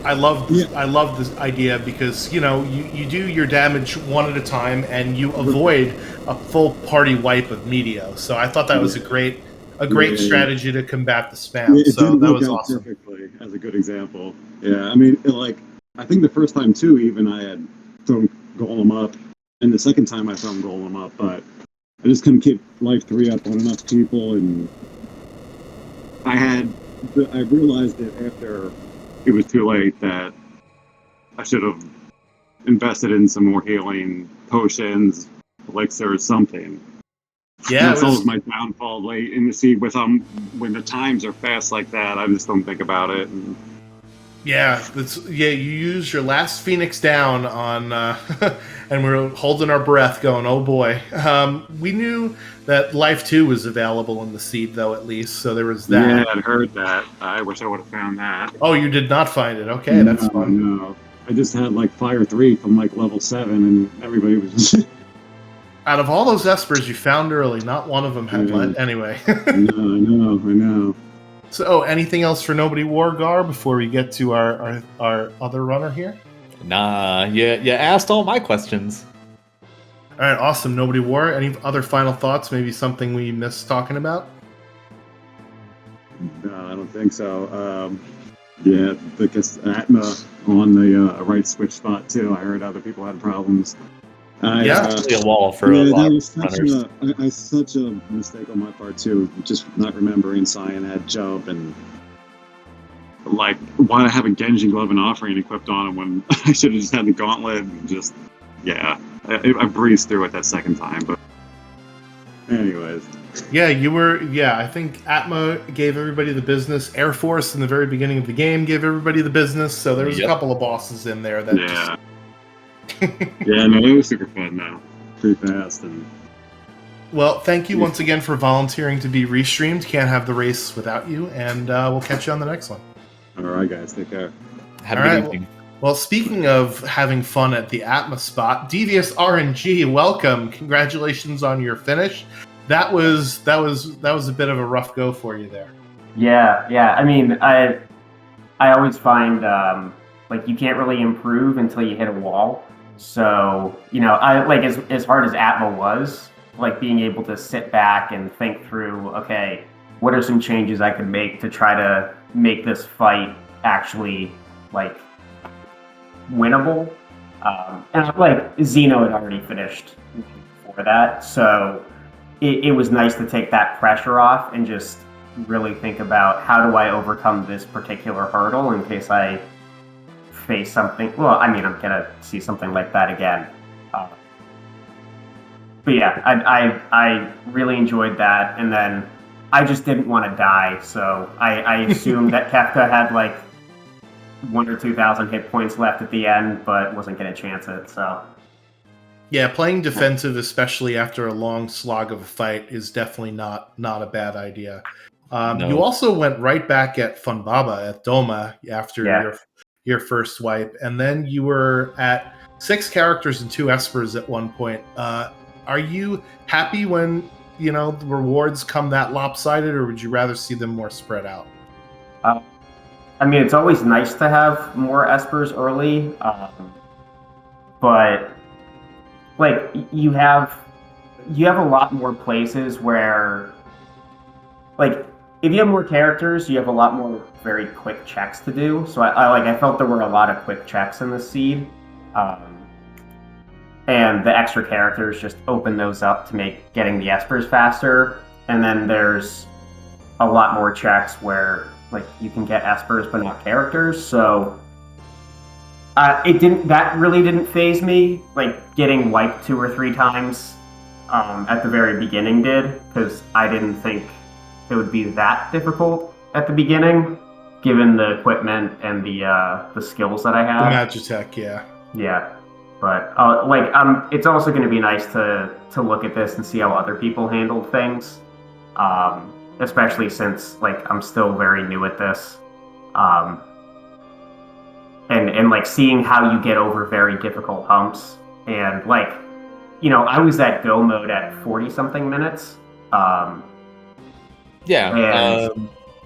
I love Yeah. I love this idea because you do your damage one at a time and you avoid a full party wipe of Meteo. So I thought that was a great Yeah. strategy to combat the Yeah, spam. it So did that work was out awesome. perfectly as a good example. Yeah, I mean, I think the first time too, even I had thrown Golem up, and the second time I thrown Golem up, but I just couldn't keep Life 3 up on enough people, and I realized it after it was too late that I should have invested in some more healing potions, elixir, or something. Yeah, That's always my downfall late in the seed with when the times are fast like that. I just don't think about it. And you used your last Phoenix down on, and we were holding our breath, going, "Oh boy." We knew that Life 2 was available in the seed, though, at least, so there was that. yeah, I'd heard that. I wish I would have found that. Oh, you did not find it. Okay, that's fun. No, I just had like Fire 3 from like level 7, and everybody was just. Out of all those espers you found early, not one of them had Yeah. let anyway. I know. So, anything else for Nobody War, Gar, before we get to our other runner here? Nah, you asked all my questions. All right, awesome. Nobody War. Any other final thoughts? Maybe something we missed talking about? No, I don't think so. Yeah, because Atma on the right switch spot too. I heard other people had problems. Yeah. It's really a wall for a lot of runners. Such a mistake on my part too. Just not remembering Cyan had jump and like why I have a Genji glove and offering equipped on him when I should have just had the gauntlet and just I breezed through it that second time. But anyways. Yeah, you were. Yeah, I think Atma gave everybody the business. Air Force in the very beginning of the game gave everybody the business. So there was a couple of bosses in there that. Yeah. Yeah, no, it was super fun though. Pretty fast and. Well, thank you once again for volunteering to be restreamed. Can't have the race without you, and we'll catch you on the next one. All right, guys, take care. Have a good evening. Well, speaking of having fun at the Atma spot, Devious RNG, welcome! Congratulations on your finish. That was a bit of a rough go for you there. Yeah. I mean, I always find like you can't really improve until you hit a wall. So I like as hard as Atma was, like being able to sit back and think through, okay, what are some changes I could make to try to make this fight actually like winnable? And like Xeno had already finished before that, so it was nice to take that pressure off and just really think about how do I overcome this particular hurdle in case I face something. Well, I mean, I'm gonna see something like that again. But yeah, I really enjoyed that, and then I just didn't want to die, so I assumed that Kefka had like 1,000 or 2,000 hit points left at the end, but wasn't gonna chance it. So. Yeah, playing defensive, especially after a long slog of a fight, is definitely not a bad idea. No. You also went right back at Funbaba at Doma after your first wipe, and then you were at 6 characters and 2 espers at one point. Are you happy when the rewards come that lopsided, or would you rather see them more spread out? I mean, it's always nice to have more espers early, but like you have a lot more places where, like, if you have more characters, you have a lot more very quick checks to do. So I felt there were a lot of quick checks in the seed, and the extra characters just open those up to make getting the espers faster. And then there's a lot more checks where like you can get espers but not characters. So that really didn't faze me. Like getting wiped 2 or 3 times at the very beginning did, because I didn't think it would be that difficult at the beginning, given the equipment and the skills that I have. The Magitech, yeah. Yeah, but it's also going to be nice to look at this and see how other people handled things, especially since like I'm still very new at this. And and like seeing how you get over very difficult humps, and like, you know, I was at go mode at 40 something minutes. Yeah.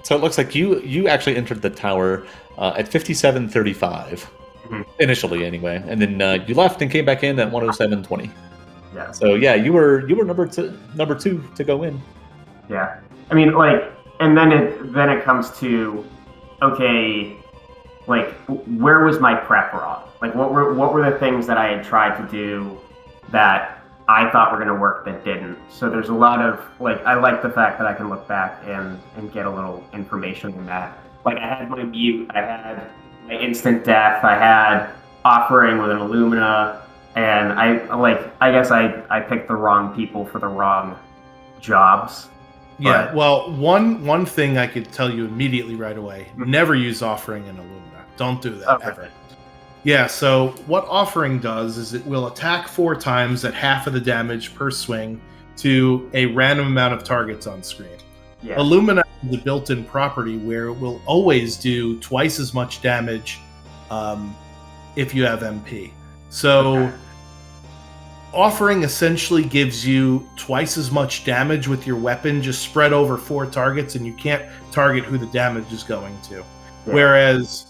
So it looks like you actually entered the tower at 57:35 initially, anyway, and then you left and came back in at 107:20. Yeah. So yeah, you were number two to go in. Yeah. I mean, like, and then it comes to, okay, like, where was my prep wrong? Like, what were the things that I had tried to do that I thought were going to work that didn't? So there's a lot of, like, I like the fact that I can look back and get a little information in that. Like, I had my mute, I had my instant death, I had offering with an Illumina, and I guess I picked the wrong people for the wrong jobs. Yeah, But- well, one thing I could tell you immediately right away: never use offering in Illumina. Don't do that Okay. ever. Yeah, so what offering does is it will attack 4 times at half of the damage per swing to a random amount of targets on screen. Yeah. Illumina is a built-in property where it will always do twice as much damage if you have MP. So Okay. offering essentially gives you twice as much damage with your weapon just spread over 4 targets, and you can't target who the damage is going to. Yeah. Whereas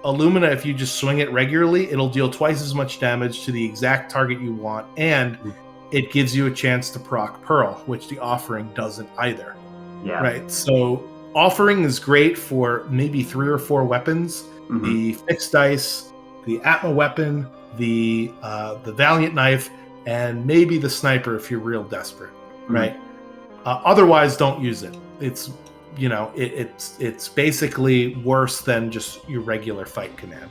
Illumina, if you just swing it regularly, it'll deal twice as much damage to the exact target you want, and it gives you a chance to proc Pearl, which the offering doesn't either. Yeah. Right? So offering is great for maybe 3 or 4 weapons: Mhm. the fixed dice, the Atma weapon, the Valiant knife, and maybe the sniper if you're real desperate. Right? Otherwise, don't use it. It's it's basically worse than just your regular fight command,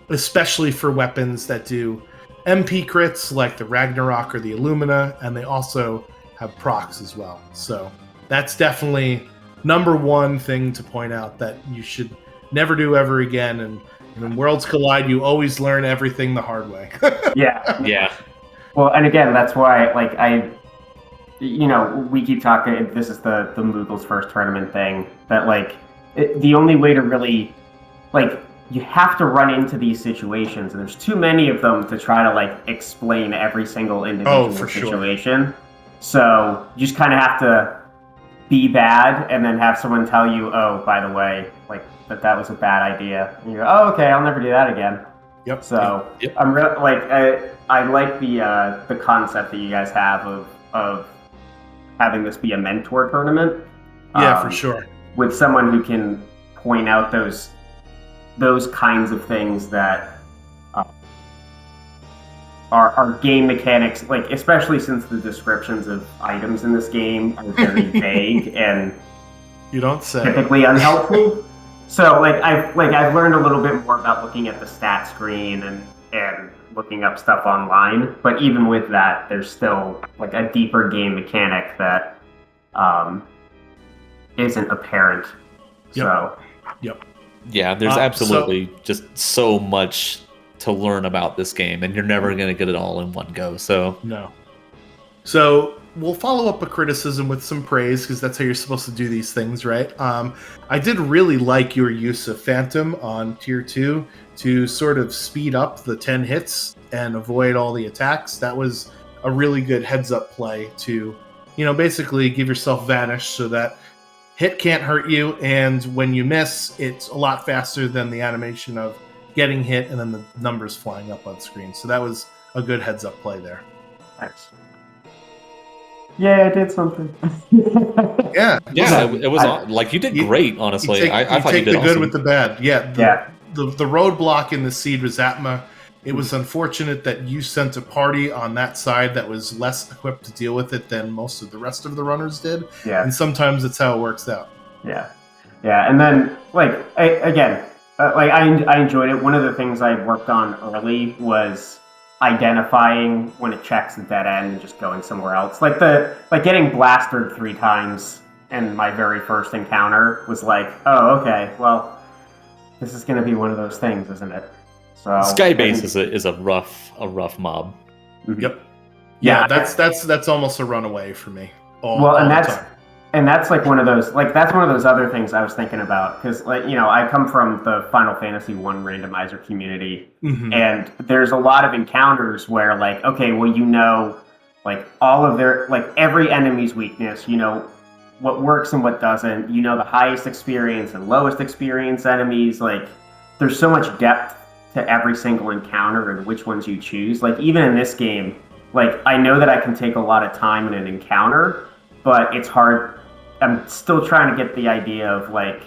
especially for weapons that do MP crits like the Ragnarok or the Illumina, and they also have procs as well. So that's definitely number one thing to point out that you should never do ever again. And when Worlds Collide, you always learn everything the hard way. Yeah. Yeah. Well, and again, that's why, like, we keep talking, this is the Moogle's first tournament thing, that, like, the only way to really, like, you have to run into these situations, and there's too many of them to try to, like, explain every single individual for sure. situation. So you just kind of have to be bad, and then have someone tell you, oh, by the way, like, that was a bad idea. And you go, oh, okay, I'll never do that again. Yep. So Yep. I'm I like the concept that you guys have of having this be a mentor tournament. Yeah, for sure. With someone who can point out those kinds of things that are game mechanics, like, especially since the descriptions of items in this game are very vague and You don't say. typically unhelpful. So I've learned a little bit more about looking at the stat screen and looking up stuff online. But even with that, there's still, like, a deeper game mechanic that isn't apparent. Yep. So Yeah, there's So- absolutely just so much to learn about this game, and you're never going to get it all in one go. So No. So we'll follow up a criticism with some praise, because that's how you're supposed to do these things, right? I did really like your use of Phantom on Tier 2 to sort of speed up the 10 hits and avoid all the attacks. That was a really good heads-up play to, basically give yourself Vanish so that hit can't hurt you, and when you miss, it's a lot faster than the animation of getting hit and then the numbers flying up on screen. So that was a good heads-up play there. thanks. Yeah, I did something. Yeah, it was like you did great. Honestly, You take, I thought you you take did the good awesome. with the bad. Yeah, Yeah. The roadblock in the seed was Atma. It was unfortunate that you sent a party on that side that was less equipped to deal with it than most of the rest of the runners did. Yeah. And sometimes it's how it works out. Yeah, and then, like, I enjoyed it. One of the things I worked on early was identifying when it checks a dead end and just going somewhere else. Like getting blasted 3 times in my very first encounter was like, oh, okay, well, this is going to be one of those things, isn't it? So Skybase is a rough mob. Yep. Yeah, Yeah, that's almost a runaway for me. Well, and the that's time. and that's like one of those other things I was thinking about, because I come from the Final Fantasy 1 randomizer community, and there's a lot of encounters where like, okay, well, like all of their, like every enemy's weakness, what works and what doesn't, the highest experience and lowest experience enemies, like there's so much depth to every single encounter and which ones you choose. Like even in this game, like I know that I can take a lot of time in an encounter, but it's hard. I'm still trying to get the idea of like,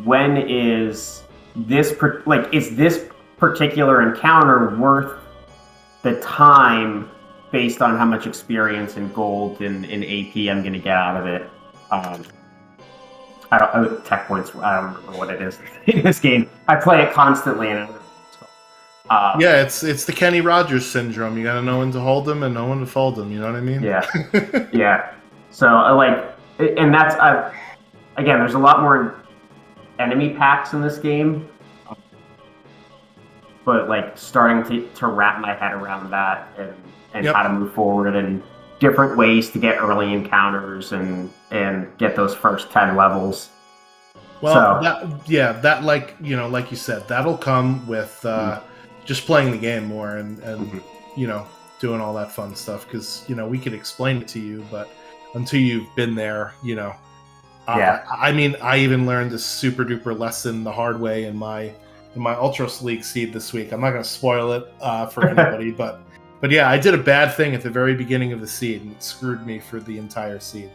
when is this is this particular encounter worth the time based on how much experience and gold and AP I'm going to get out of it. I don't tech points. I don't remember what it is in this game. I play it constantly, and yeah, it's the Kenny Rogers syndrome. You got to know when to hold them and know when to fold them. You know what I mean? Yeah, yeah. So and that's again, there's a lot more enemy packs in this game, but like starting to wrap my head around that and how to move forward and different ways to get early encounters and get those first 10 levels. Well, that like you said, that'll come with just playing the game more and doing all that fun stuff, because we could explain it to you, but until you've been there, I mean, I even learned this super duper lesson the hard way in my Ultros League seed this week. I'm not going to spoil it for anybody, but yeah, I did a bad thing at the very beginning of the seed, and it screwed me for the entire seed.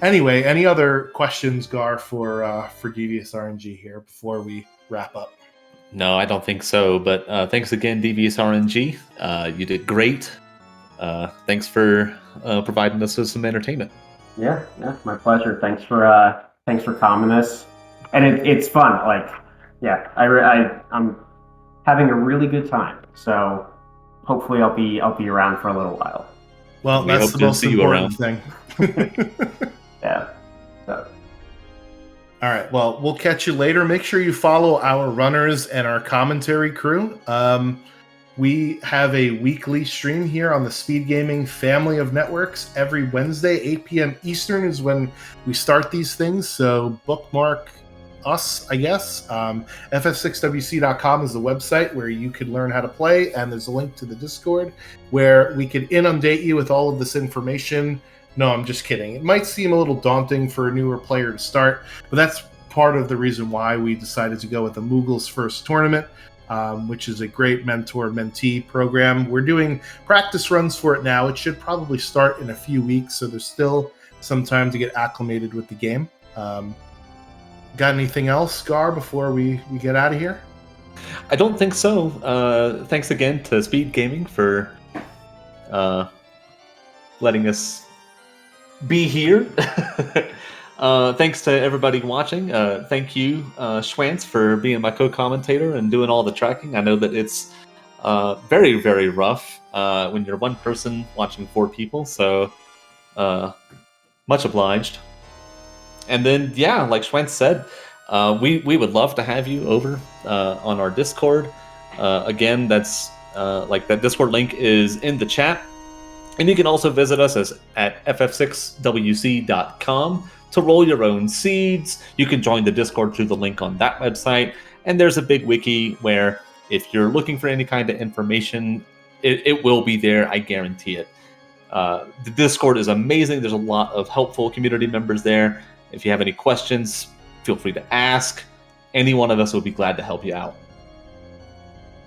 Anyway, any other questions, Gar, for Devious RNG here before we wrap up? No, I don't think so. But thanks again, Devious RNG. You did great. Thanks for providing us with some entertainment. Yeah, my pleasure. Thanks for calming us, and it's fun. Like, yeah, I'm having a really good time. So hopefully I'll be around for a little while. Well, that's the most important thing. Yeah. So. All right. Well, we'll catch you later. Make sure you follow our runners and our commentary crew. We have a weekly stream here on the SpeedGaming family of networks. Every Wednesday, 8 p.m. Eastern is when we start these things. So bookmark us, I guess. ff6wc.com is the website where you could learn how to play, and there's a link to the Discord where we could inundate you with all of this information. No, I'm just kidding. It might seem a little daunting for a newer player to start, but that's part of the reason why we decided to go with the Moogle's First Tournament, which is a great mentor-mentee program. We're doing practice runs for it now. It should probably start in a few weeks, so there's still some time to get acclimated with the game. Got anything else, Gar, before we get out of here? I don't think so. Thanks again to SpeedGaming for letting us be here. Thanks to everybody watching. Thank you, Schwantz, for being my co-commentator and doing all the tracking. I know that it's very, very rough when you're one person watching 4 people, so much obliged. And then, yeah, like Schwantz said, we would love to have you over on our Discord. Again, that's that Discord link is in the chat. And you can also visit us at ff6wc.com to roll your own seeds. You can join the Discord through the link on that website. And there's a big wiki where if you're looking for any kind of information, it will be there, I guarantee it. The Discord is amazing. There's a lot of helpful community members there. If you have any questions, feel free to ask. Any one of us will be glad to help you out.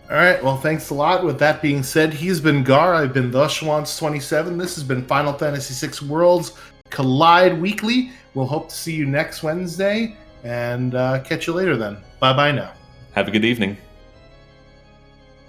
All right, well, thanks a lot. With that being said, he's been Gar. I've been the Schwantz27. This has been Final Fantasy VI Worlds Collide Weekly. We'll hope to see you next Wednesday, and catch you later then. Bye-bye now. Have a good evening.